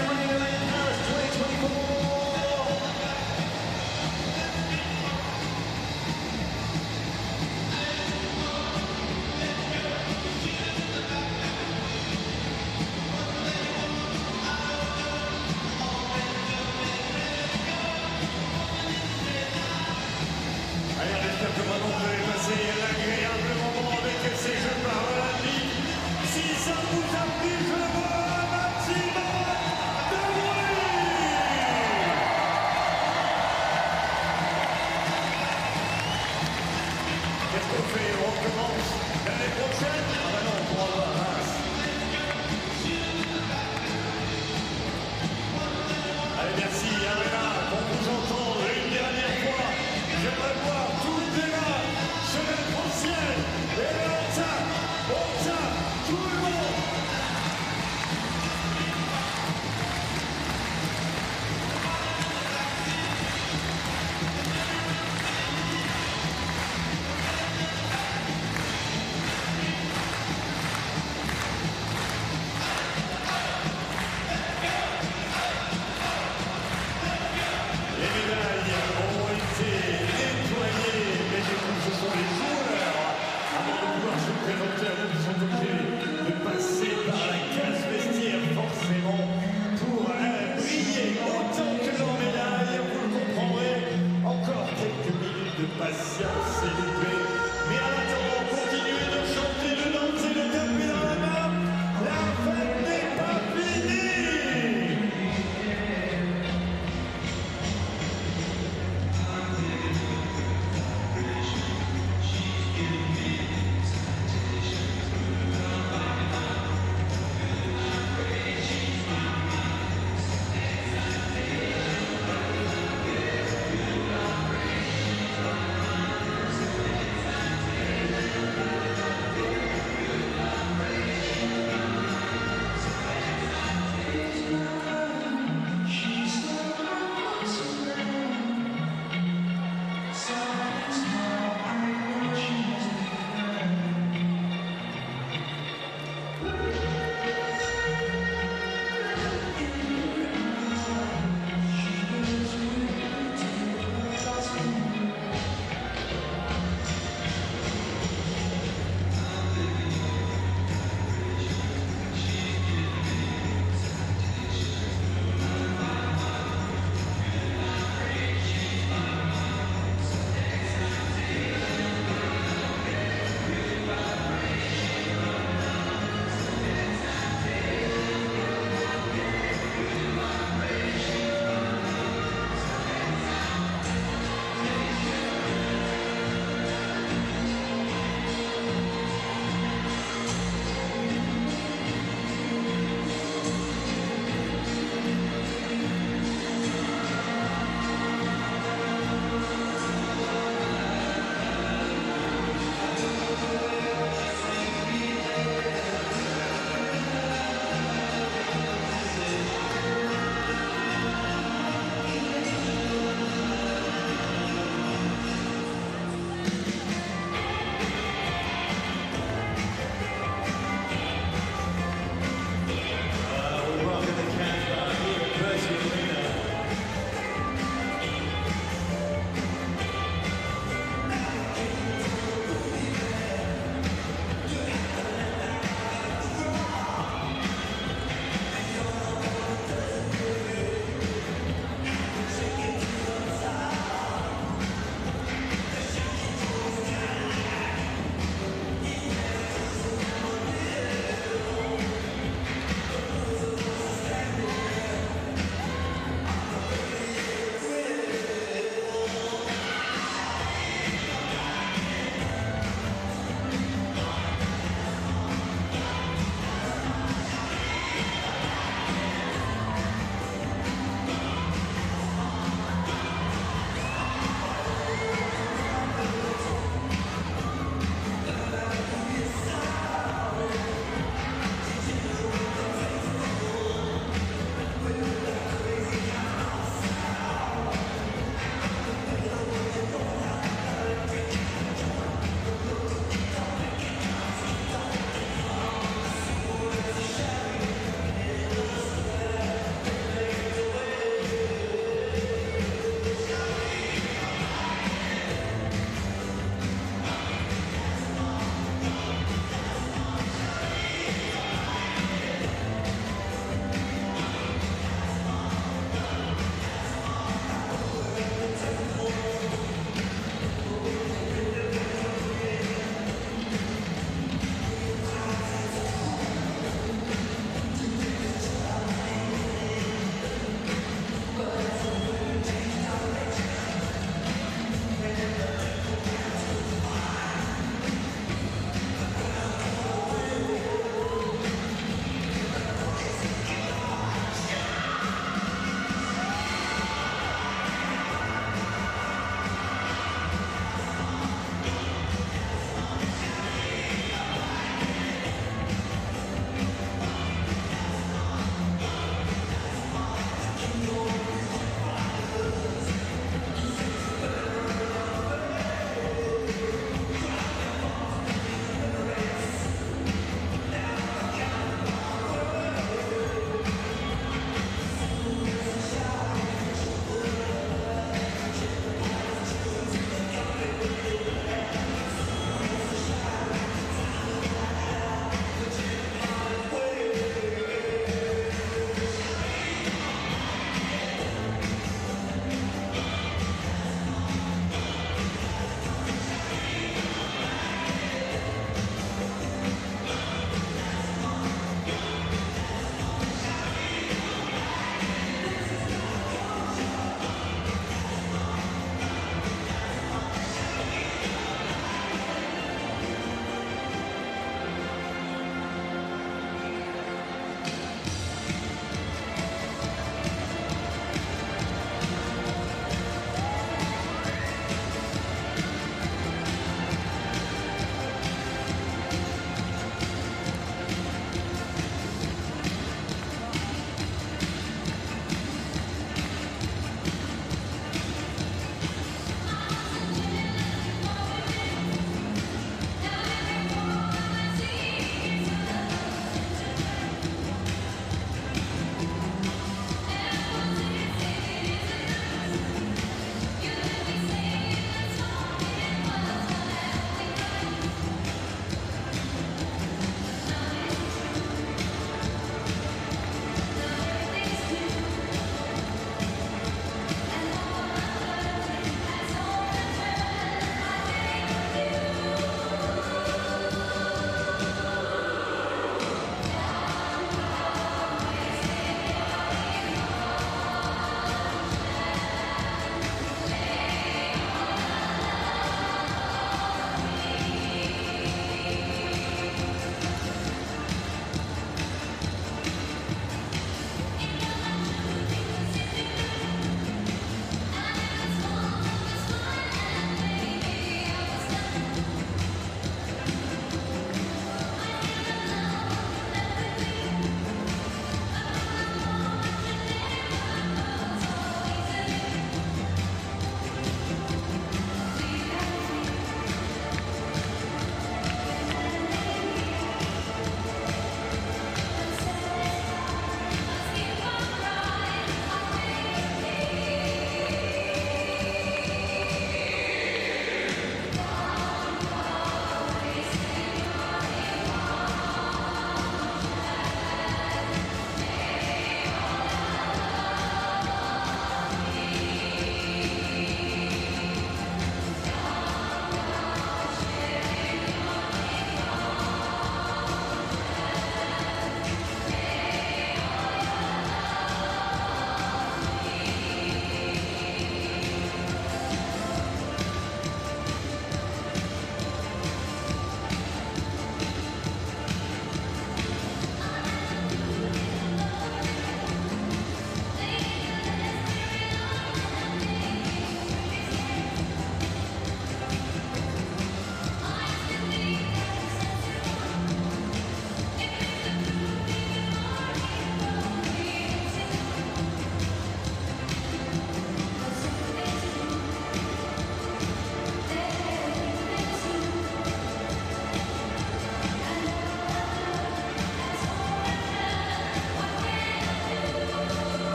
Arena in Paris 2024. Allez, j'espère que maintenant vous allez passer un agréable moment avec ces Jeux paralympiques. Si ça vous a plu, je veux un maximum de bruit. Qu'est-ce qu'on fait? On recommence l'année prochaine? Ah ben non, on pourra voir Reims. Allez, merci Arena, qu'on vous entende une dernière fois. J'aimerais voir toutes les mains se mettre au ciel. Et on tape, tout le monde.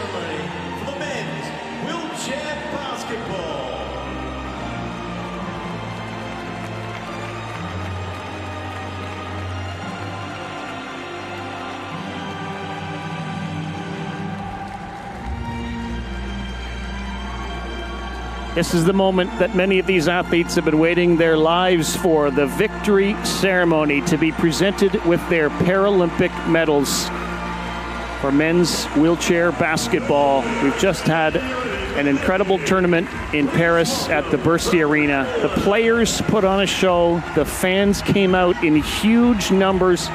ceremony for the men's wheelchair basketball. This is the moment that many of these athletes have been waiting their lives for, the victory ceremony to be presented with their Paralympic medals for men's wheelchair basketball. We've just had an incredible tournament in Paris at the Versailles Arena. The players put on a show. The fans came out in huge numbers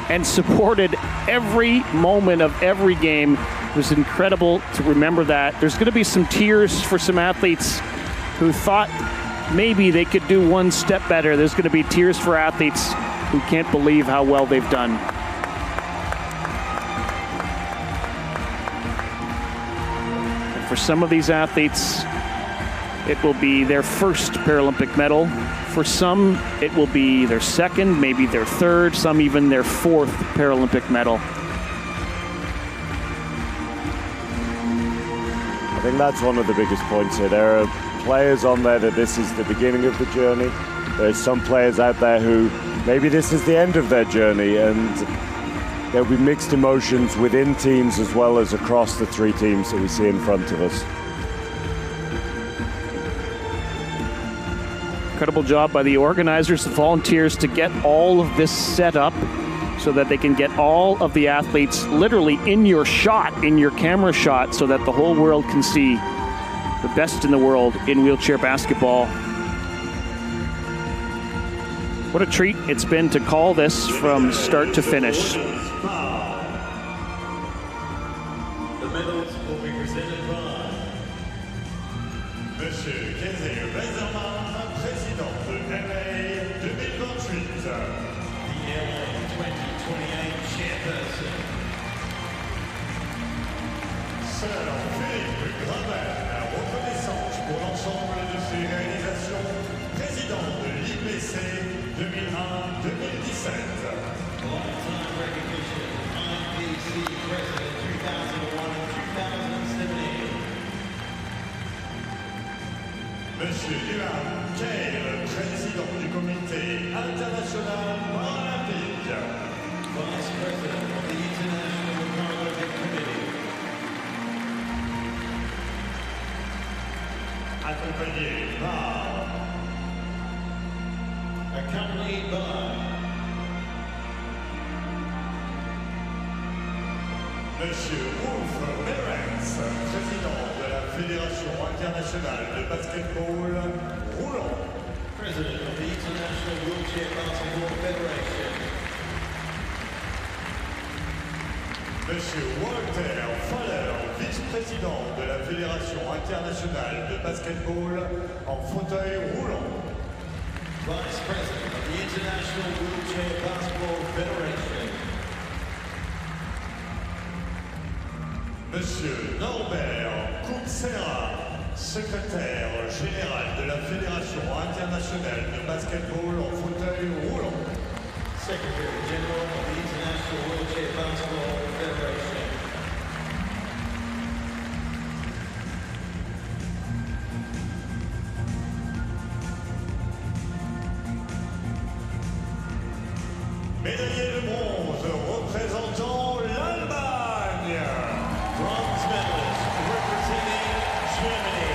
and supported every moment of every game. It was incredible to remember that. There's going to be some tears for some athletes who thought maybe they could do one step better. There's going to be tears for athletes who can't believe how well they've done. And for some of these athletes, it will be their first Paralympic medal. For some, it will be their second, maybe their third, some even their fourth Paralympic medal. I think that's one of the biggest points here. There are players on there that this is the beginning of the journey. There's some players out there who maybe this is the end of their journey, and there'll be mixed emotions within teams as well as across the three teams that we see in front of us. Incredible job by the organizers, the volunteers, to get all of this set up so that they can get all of the athletes literally in your shot, in your camera shot, so that the whole world can see the best in the world in wheelchair basketball. What a treat it's been to call this from start to finish. The medals will be presented by Monsieur GBR-GER, président de Palais 2028. The LA 2028 chairperson. Sir Philippe Gravel, reconnaissance pour l'ensemble de ses réalisations, président de l'IPC 2001-2017. Lifetime recognition, IPC president 2001 and 2017. Monsieur GBR-GER, président du comité international paralympique. Vice president of the International Paralympic Committee. Accompagné by Monsieur Wolf Merens, président de la Fédération internationale de basketball roulant. President of the International Wheelchair Basketball Federation. Monsieur Walter Faller, vice-président de la Fédération internationale de basketball en fauteuil roulant. Vice President of the International Wheelchair Basketball Federation. Monsieur Norbert Coursera, secrétaire général de la Fédération internationale de basketball en fauteuil roulant. Secretary General of the International Wheelchair Basketball Federation. Médaillé de bronze représentant l'Allemagne. Bronze medalist representing Germany.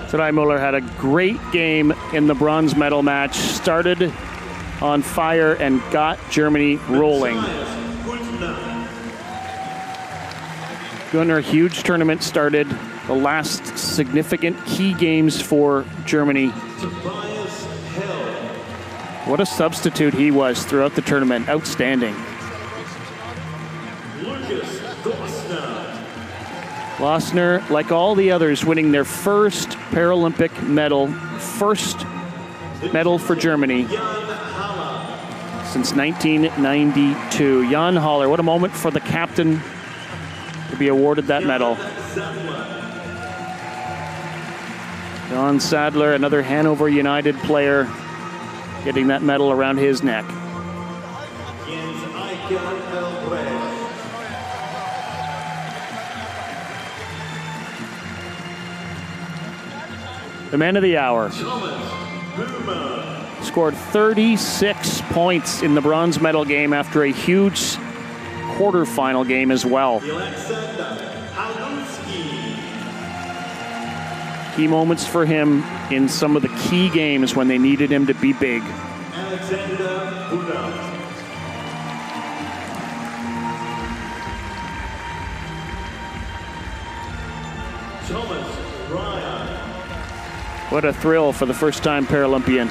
Tonight, Muller had a great game in the bronze medal match. Started on fire and got Germany rolling. Gunnar, huge tournament started. The last significant key games for Germany. What a substitute he was throughout the tournament. Outstanding. Lossner, like all the others, winning their first Paralympic medal, first medal for Germany since 1992. Jan Haller, what a moment for the captain to be awarded that medal. John Sadler, another Hanover United player, getting that medal around his neck. The man of the hour scored 36 points in the bronze medal game after a huge quarterfinal game as well. Key moments for him in some of the key games when they needed him to be big. What a thrill for the first-time Paralympian.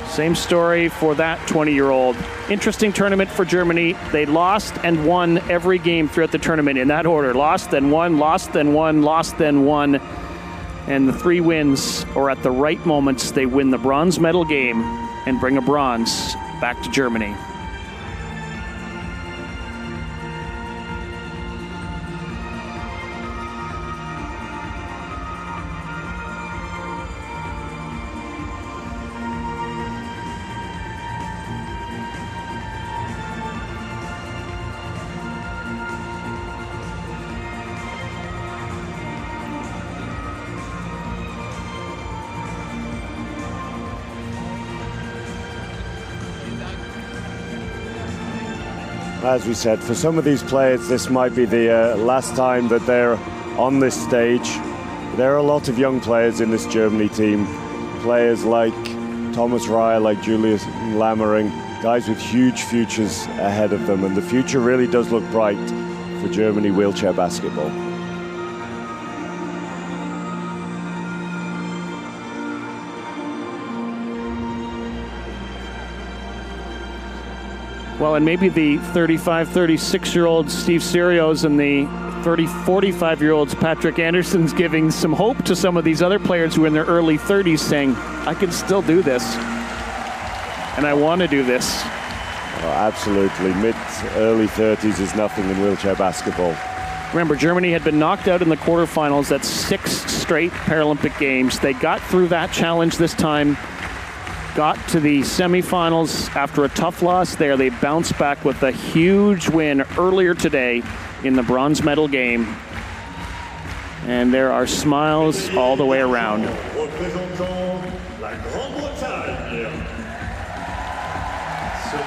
Same story for that 20-year-old. Interesting tournament for Germany. They lost and won every game throughout the tournament in that order. Lost, then won, lost, then won, lost, then won. And the 3 wins, or at the right moments, they win the bronze medal game and bring a bronze back to Germany. As we said, for some of these players, this might be the last time that they're on this stage. There are a lot of young players in this Germany team. Players like Thomas Ryer, like Julius Lammering, guys with huge futures ahead of them. And the future really does look bright for Germany wheelchair basketball. Well, and maybe the 35, 36-year-old Steve Sirios and the 30, 45-year-olds Patrick Anderson's giving some hope to some of these other players who are in their early 30s saying, I can still do this, and I want to do this. Oh, absolutely. Early 30s is nothing in wheelchair basketball. Remember, Germany had been knocked out in the quarterfinals at 6 straight Paralympic Games. They got through that challenge this time, got to the semifinals after a tough loss there. They bounced back with a huge win earlier today in the bronze medal game. And there are smiles all the way around. Silver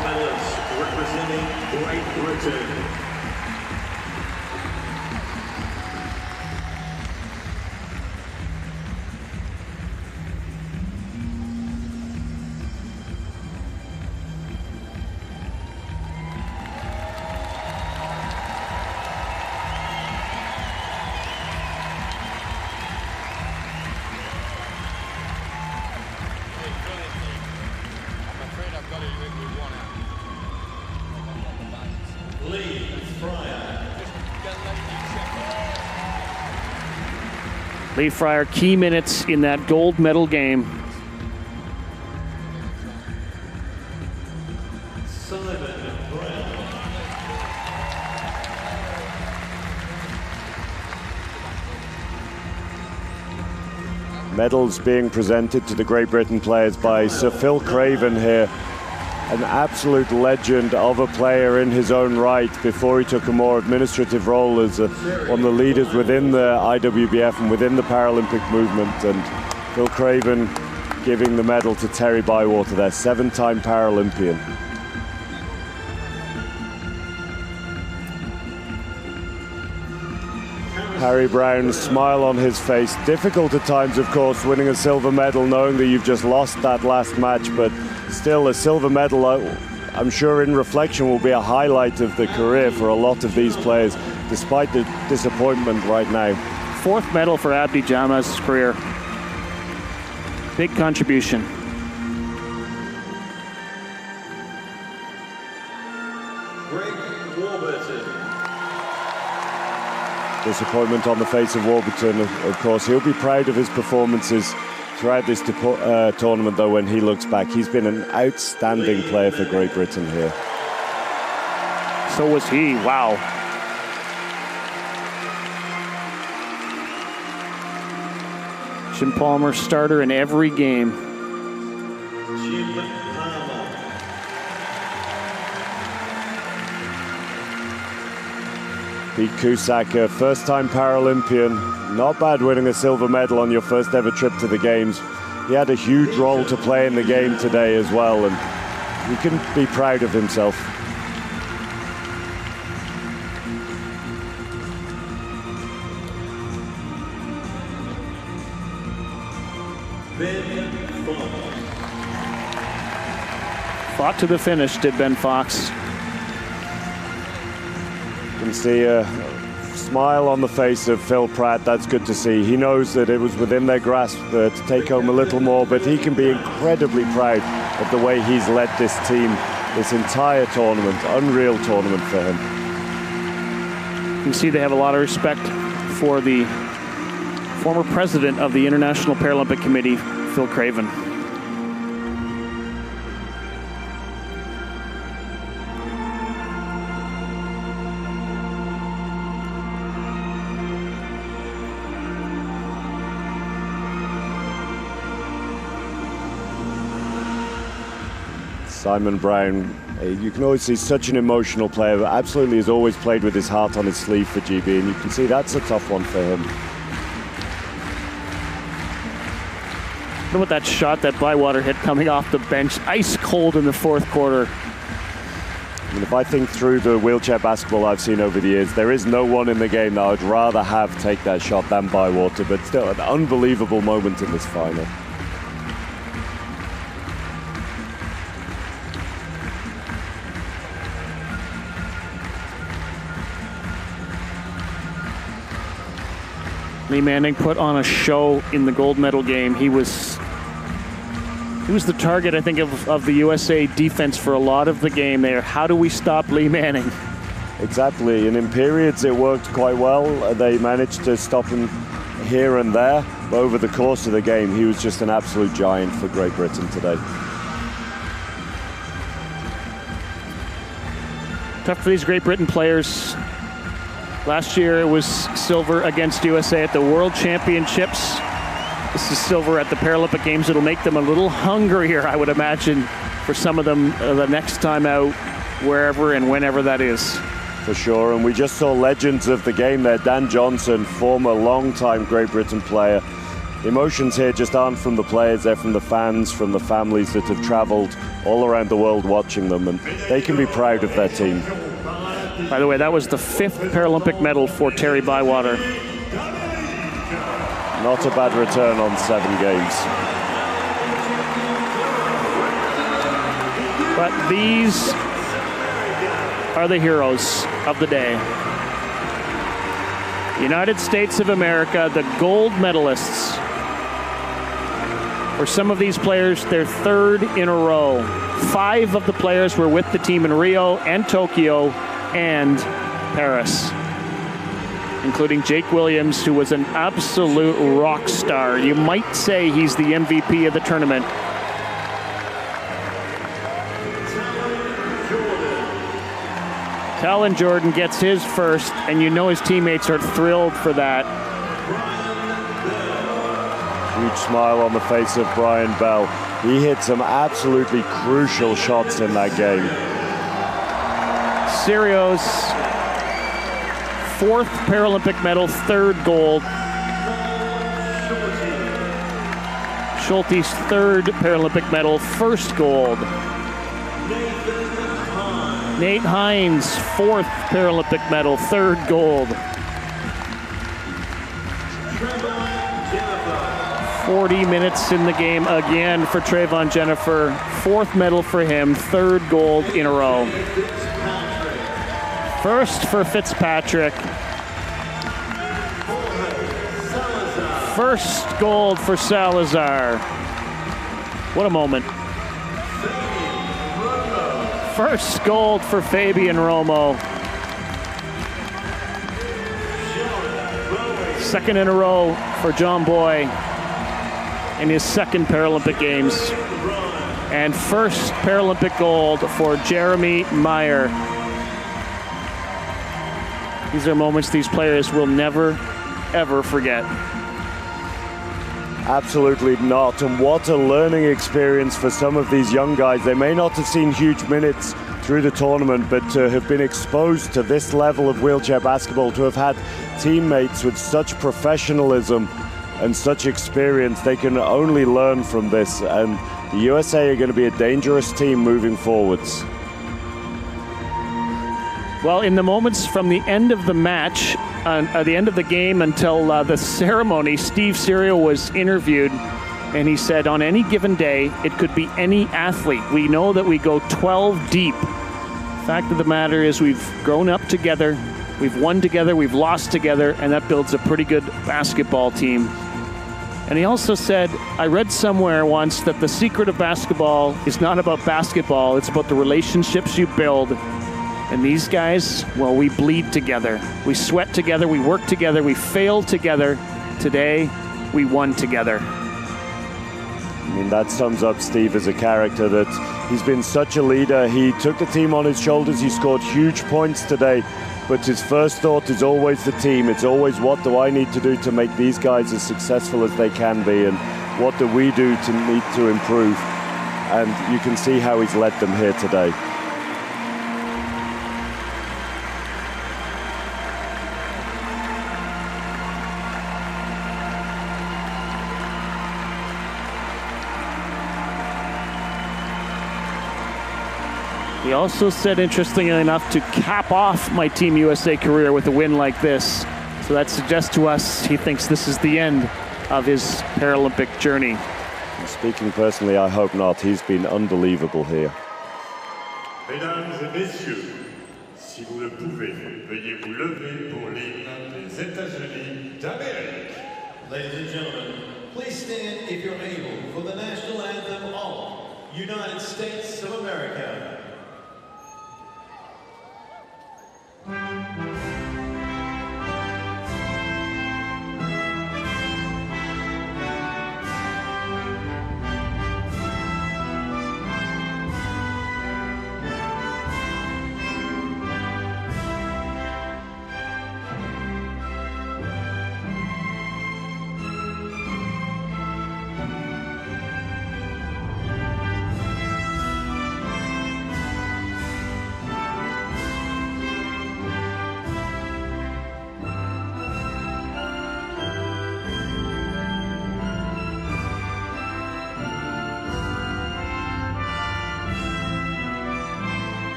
medalist representing Great Britain. Lee Fryer, key minutes in that gold medal game. Medals being presented to the Great Britain players by Sir Phil Craven here. An absolute legend of a player in his own right before he took a more administrative role as one of the leaders within the IWBF and within the Paralympic movement. And Phil Craven giving the medal to Terry Bywater there, 7-time Paralympian. Harry Brown, smile on his face. Difficult at times, of course, winning a silver medal, knowing that you've just lost that last match, but still a silver medal, I'm sure in reflection, will be a highlight of the career for a lot of these players, despite the disappointment right now. 4th medal for Abdi Jama's career. Big contribution. Disappointment on the face of Warburton, of course. He'll be proud of his performances throughout this tournament, though, when he looks back. He's been an outstanding player for Great Britain here. So was he. Wow. Jim Palmer, starter in every game. Pete Cusack, a first-time Paralympian. Not bad winning a silver medal on your first ever trip to the Games. He had a huge role to play in the game today as well, and he can be proud of himself. Fought to the finish, did Ben Fox. You can see a smile on the face of Phil Pratt. That's good to see. He knows that it was within their grasp to take home a little more, but he can be incredibly proud of the way he's led this team, this entire tournament. Unreal tournament for him. You can see they have a lot of respect for the former president of the International Paralympic Committee, Phil Craven. Simon Brown, you can always see such an emotional player, but absolutely has always played with his heart on his sleeve for GB, and you can see that's a tough one for him. Look at that shot that Bywater hit coming off the bench, ice cold in the fourth quarter. I mean, if I think through the wheelchair basketball I've seen over the years, there is no one in the game that I'd rather have take that shot than Bywater, but still an unbelievable moment in this final. Lee Manning put on a show in the gold medal game. He was the target, I think, of the USA defense for a lot of the game there. How do we stop Lee Manning? Exactly, and in periods it worked quite well. They managed to stop him here and there, but over the course of the game, he was just an absolute giant for Great Britain today. Tough for these Great Britain players. Last year it was silver against USA at the World Championships. This is silver at the Paralympic Games. It'll make them a little hungrier, I would imagine, for some of them the next time out, wherever and whenever that is. For sure, and we just saw legends of the game there. Dan Johnson, former long-time Great Britain player. The emotions here just aren't from the players, they're from the fans, from the families that have travelled all around the world watching them, and they can be proud of their team. By the way, that was the 5th Paralympic medal for Terry Bywater. Not a bad return on 7 games. But these are the heroes of the day. United States of America, the gold medalists. For some of these players, their 3rd in a row. 5 of the players were with the team in Rio and Tokyo and Paris, including Jake Williams, who was an absolute rock star. You might say he's the MVP of the tournament. Talon Jordan gets his first, and you know his teammates are thrilled for that. Huge smile on the face of Brian Bell. He hit some absolutely crucial shots in that game. Sirio's 4th Paralympic medal, 3rd gold. Schulte's 3rd Paralympic medal, 1st gold. Nate Hines, 4th Paralympic medal, 3rd gold. 40 minutes in the game again for Trayvon Jennifer. 4th medal for him, 3rd gold in a row. 1st for Fitzpatrick. 1st gold for Salazar. What a moment. 1st gold for Fabian Romo. Second in a row for John Boy in his second Paralympic Games. And first Paralympic gold for Jeremy Meyer. These are moments these players will never, ever forget. Absolutely not. And what a learning experience for some of these young guys. They may not have seen huge minutes through the tournament, but to have been exposed to this level of wheelchair basketball, to have had teammates with such professionalism and such experience, they can only learn from this. And the USA are going to be a dangerous team moving forwards. Well, in the moments from the end of the match, at the end of the game until the ceremony, Steve Serio was interviewed, and he said, on any given day, it could be any athlete. We know that we go 12 deep. Fact of the matter is we've grown up together, we've won together, we've lost together, and that builds a pretty good basketball team. And he also said, I read somewhere once that the secret of basketball is not about basketball, it's about the relationships you build. And these guys, well, we bleed together. We sweat together, we work together, we fail together. Today, we won together. I mean, that sums up Steve as a character, that he's been such a leader. He took the team on his shoulders, he scored huge points today, but his first thought is always the team. It's always, what do I need to do to make these guys as successful as they can be, and what do we do to need to improve? And you can see how he's led them here today. He also said, interestingly enough, to cap off my Team USA career with a win like this. So that suggests to us he thinks this is the end of his Paralympic journey. Speaking personally, I hope not. He's been unbelievable here. Mesdames et messieurs, si vous le pouvez, veuillez vous lever pour l'hymne des États-Unis d'Amérique. Ladies and gentlemen, please stand if you're able for the national anthem of United States of America.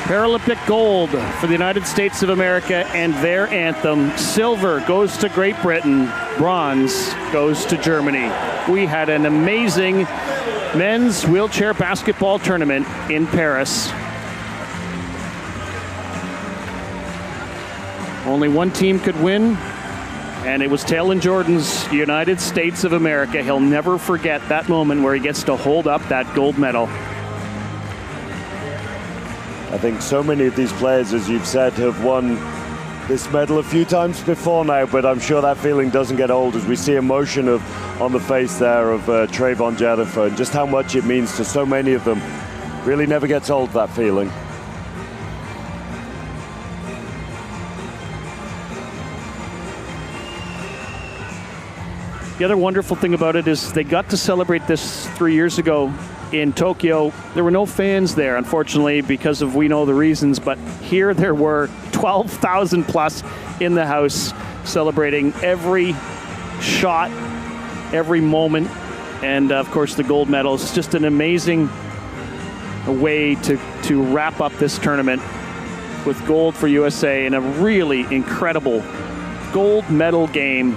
Paralympic gold for the United States of America and their anthem. Silver goes to Great Britain, bronze goes to Germany. We had an amazing men's wheelchair basketball tournament in Paris. Only one team could win, and it was Talon Jordan's United States of America. He'll never forget that moment where he gets to hold up that gold medal. I think so many of these players, as you've said, have won this medal a few times before now, but I'm sure that feeling doesn't get old as we see emotion on the face there of Trayvon Jennifer, and just how much it means to so many of them. Really never gets old, that feeling. The other wonderful thing about it is they got to celebrate this 3 years ago in Tokyo. There were no fans there, unfortunately, because of we know the reasons, but here there were 12,000 plus in the house celebrating every shot, every moment, and of course the gold medal. It's just an amazing way to wrap up this tournament with gold for USA in a really incredible gold medal game.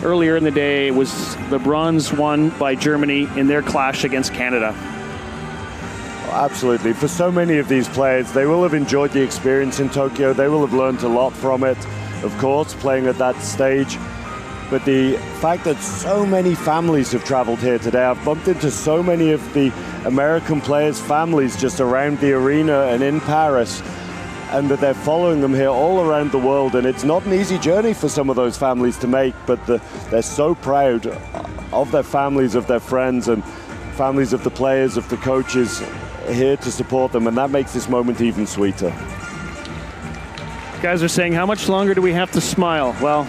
Earlier in the day, it was the bronze won by Germany in their clash against Canada. Absolutely. For so many of these players, they will have enjoyed the experience in Tokyo. They will have learned a lot from it, of course, playing at that stage. But the fact that so many families have traveled here today, I've bumped into so many of the American players' families just around the arena and in Paris, and that they're following them here all around the world. And it's not an easy journey for some of those families to make, but they're so proud of their families, of their friends, and families of the players, of the coaches here to support them, and that makes this moment even sweeter. Guys are saying, how much longer do we have to smile? Well,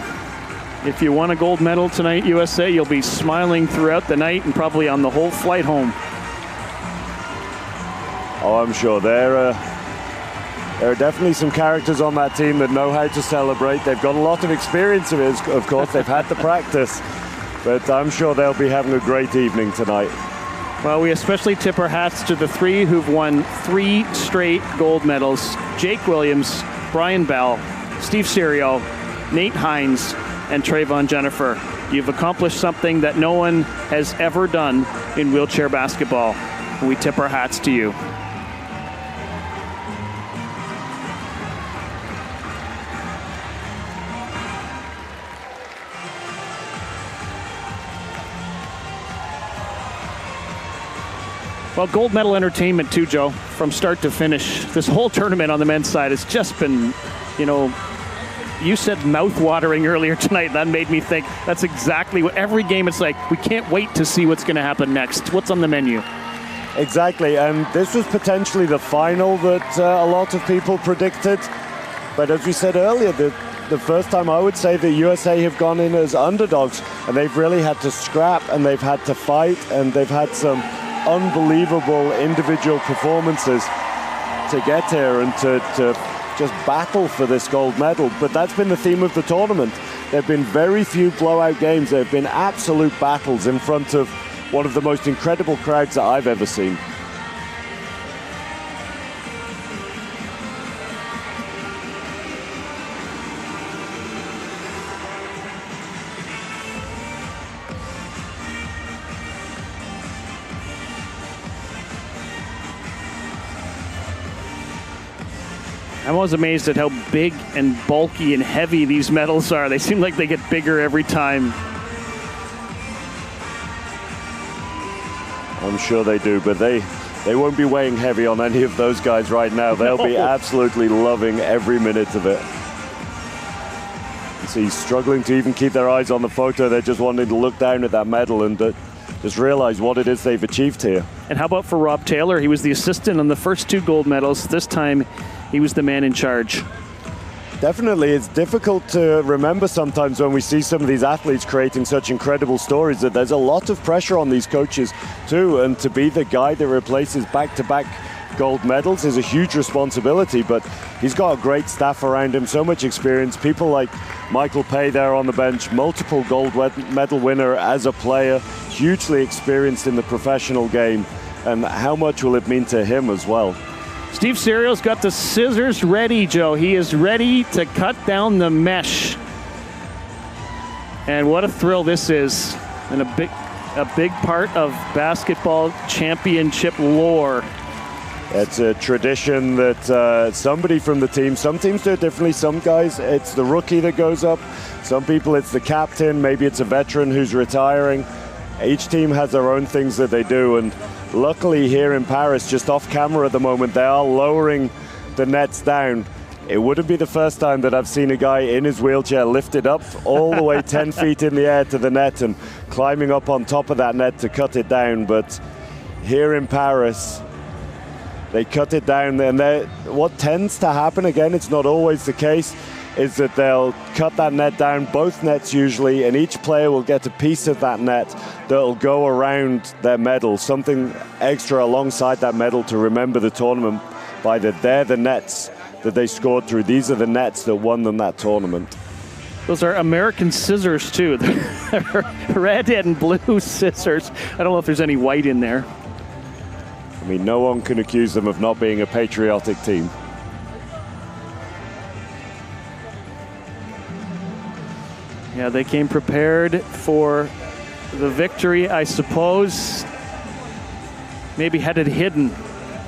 if you won a gold medal tonight, USA, you'll be smiling throughout the night and probably on the whole flight home. Oh, I'm sure. There are definitely some characters on that team that know how to celebrate. They've got a lot of experience of it, of course. They've had the practice, but I'm sure they'll be having a great evening tonight. Well, we especially tip our hats to the three who've won 3 straight gold medals. Jake Williams, Brian Bell, Steve Serio, Nate Hines, and Trayvon Jennifer. You've accomplished something that no one has ever done in wheelchair basketball. We tip our hats to you. Well, gold medal entertainment too, Joe, from start to finish. This whole tournament on the men's side has just been, you know, you said mouth-watering earlier tonight. That made me think that's exactly what every game it's like. We can't wait to see what's going to happen next. What's on the menu? Exactly, and this was potentially the final that a lot of people predicted. But as we said earlier, the first time I would say the USA have gone in as underdogs, and they've really had to scrap, and they've had to fight, and they've had some unbelievable individual performances to get here and to just battle for this gold medal. But that's been the theme of the tournament. There have been very few blowout games. There have been absolute battles in front of one of the most incredible crowds that I've ever seen. I'm always amazed at how big and bulky and heavy these medals are. They seem like they get bigger every time. I'm sure they do, but they won't be weighing heavy on any of those guys right now. They'll be absolutely loving every minute of it. You see, struggling to even keep their eyes on the photo. They're just wanting to look down at that medal and just realize what it is they've achieved here. And how about for Rob Taylor? He was the assistant on the first 2 gold medals. This time, he was the man in charge. Definitely, it's difficult to remember sometimes when we see some of these athletes creating such incredible stories that there's a lot of pressure on these coaches too, and to be the guy that replaces back-to-back gold medals is a huge responsibility, but he's got a great staff around him, so much experience, people like Michael Pay there on the bench, multiple gold medal winner as a player, hugely experienced in the professional game, and how much will it mean to him as well? Steve Serio's got the scissors ready, Joe. He is ready to cut down the mesh. And what a thrill this is, and a big part of basketball championship lore. It's a tradition that somebody from the team, some teams do it differently. Some guys, it's the rookie that goes up. Some people, it's the captain. Maybe it's a veteran who's retiring. Each team has their own things that they do, and luckily here in Paris, just off camera at the moment, they are lowering the nets down. It wouldn't be the first time that I've seen a guy in his wheelchair lifted up all the way 10 feet in the air to the net and climbing up on top of that net to cut it down. But here in Paris, they cut it down, and what tends to happen, again, it's not always the case, is that they'll cut that net down, both nets usually, and each player will get a piece of that net that'll go around their medal, something extra alongside that medal to remember the tournament by that they're the nets that they scored through. These are the nets that won them that tournament. Those are American scissors too. They're red and blue scissors. I don't know if there's any white in there. I mean, no one can accuse them of not being a patriotic team. Yeah, they came prepared for the victory, I suppose. Maybe had it hidden.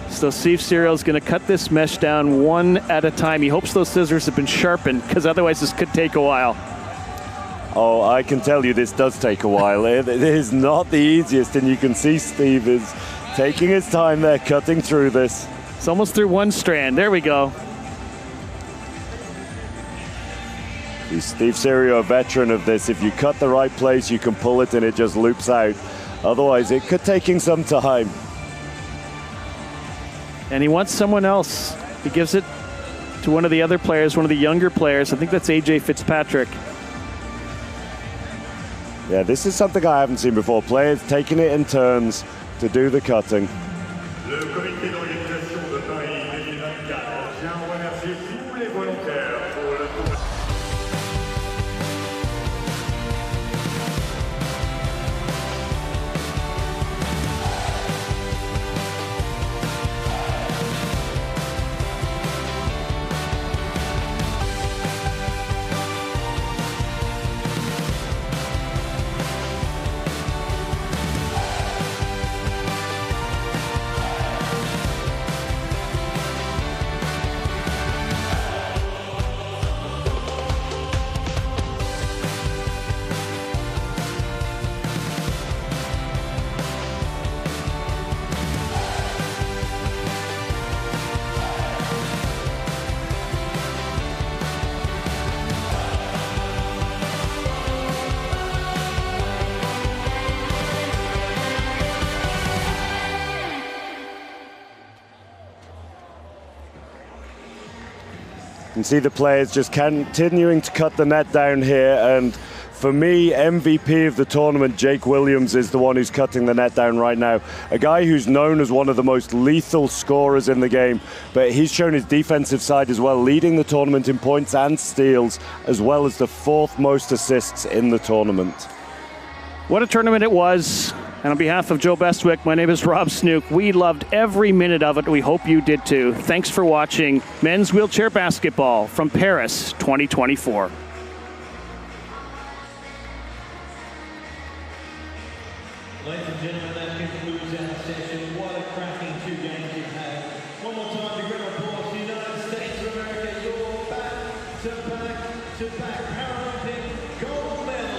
So Steve Serial's going to cut this mesh down one at a time. He hopes those scissors have been sharpened, because otherwise this could take a while. Oh, I can tell you this does take a while. It is not the easiest, and you can see Steve is taking his time there, cutting through this. It's almost through one strand. There we go. Steve Serial, a veteran of this. If you cut the right place, you can pull it and it just loops out. Otherwise, it could take him some time. And he wants someone else. He gives it to one of the other players, one of the younger players. I think that's AJ Fitzpatrick. Yeah, this is something I haven't seen before. Players taking it in turns to do the cutting. Le comité d'organisation de Paris 2024 tient à remercier tous les volontaires pour le tour. You can see the players just continuing to cut the net down here, and for me, MVP of the tournament, Jake Williams, is the one who's cutting the net down right now. A guy who's known as one of the most lethal scorers in the game, but he's shown his defensive side as well, leading the tournament in points and steals, as well as the 4th most assists in the tournament. What a tournament it was. And on behalf of Joe Bestwick, my name is Rob Snook. We loved every minute of it. We hope you did too. Thanks for watching Men's Wheelchair Basketball from Paris 2024. Ladies and gentlemen, that concludes our session. What a cracking 2 games we've had. One more time to grab applause. The United States of America, your back-to-back Paralympic gold medal.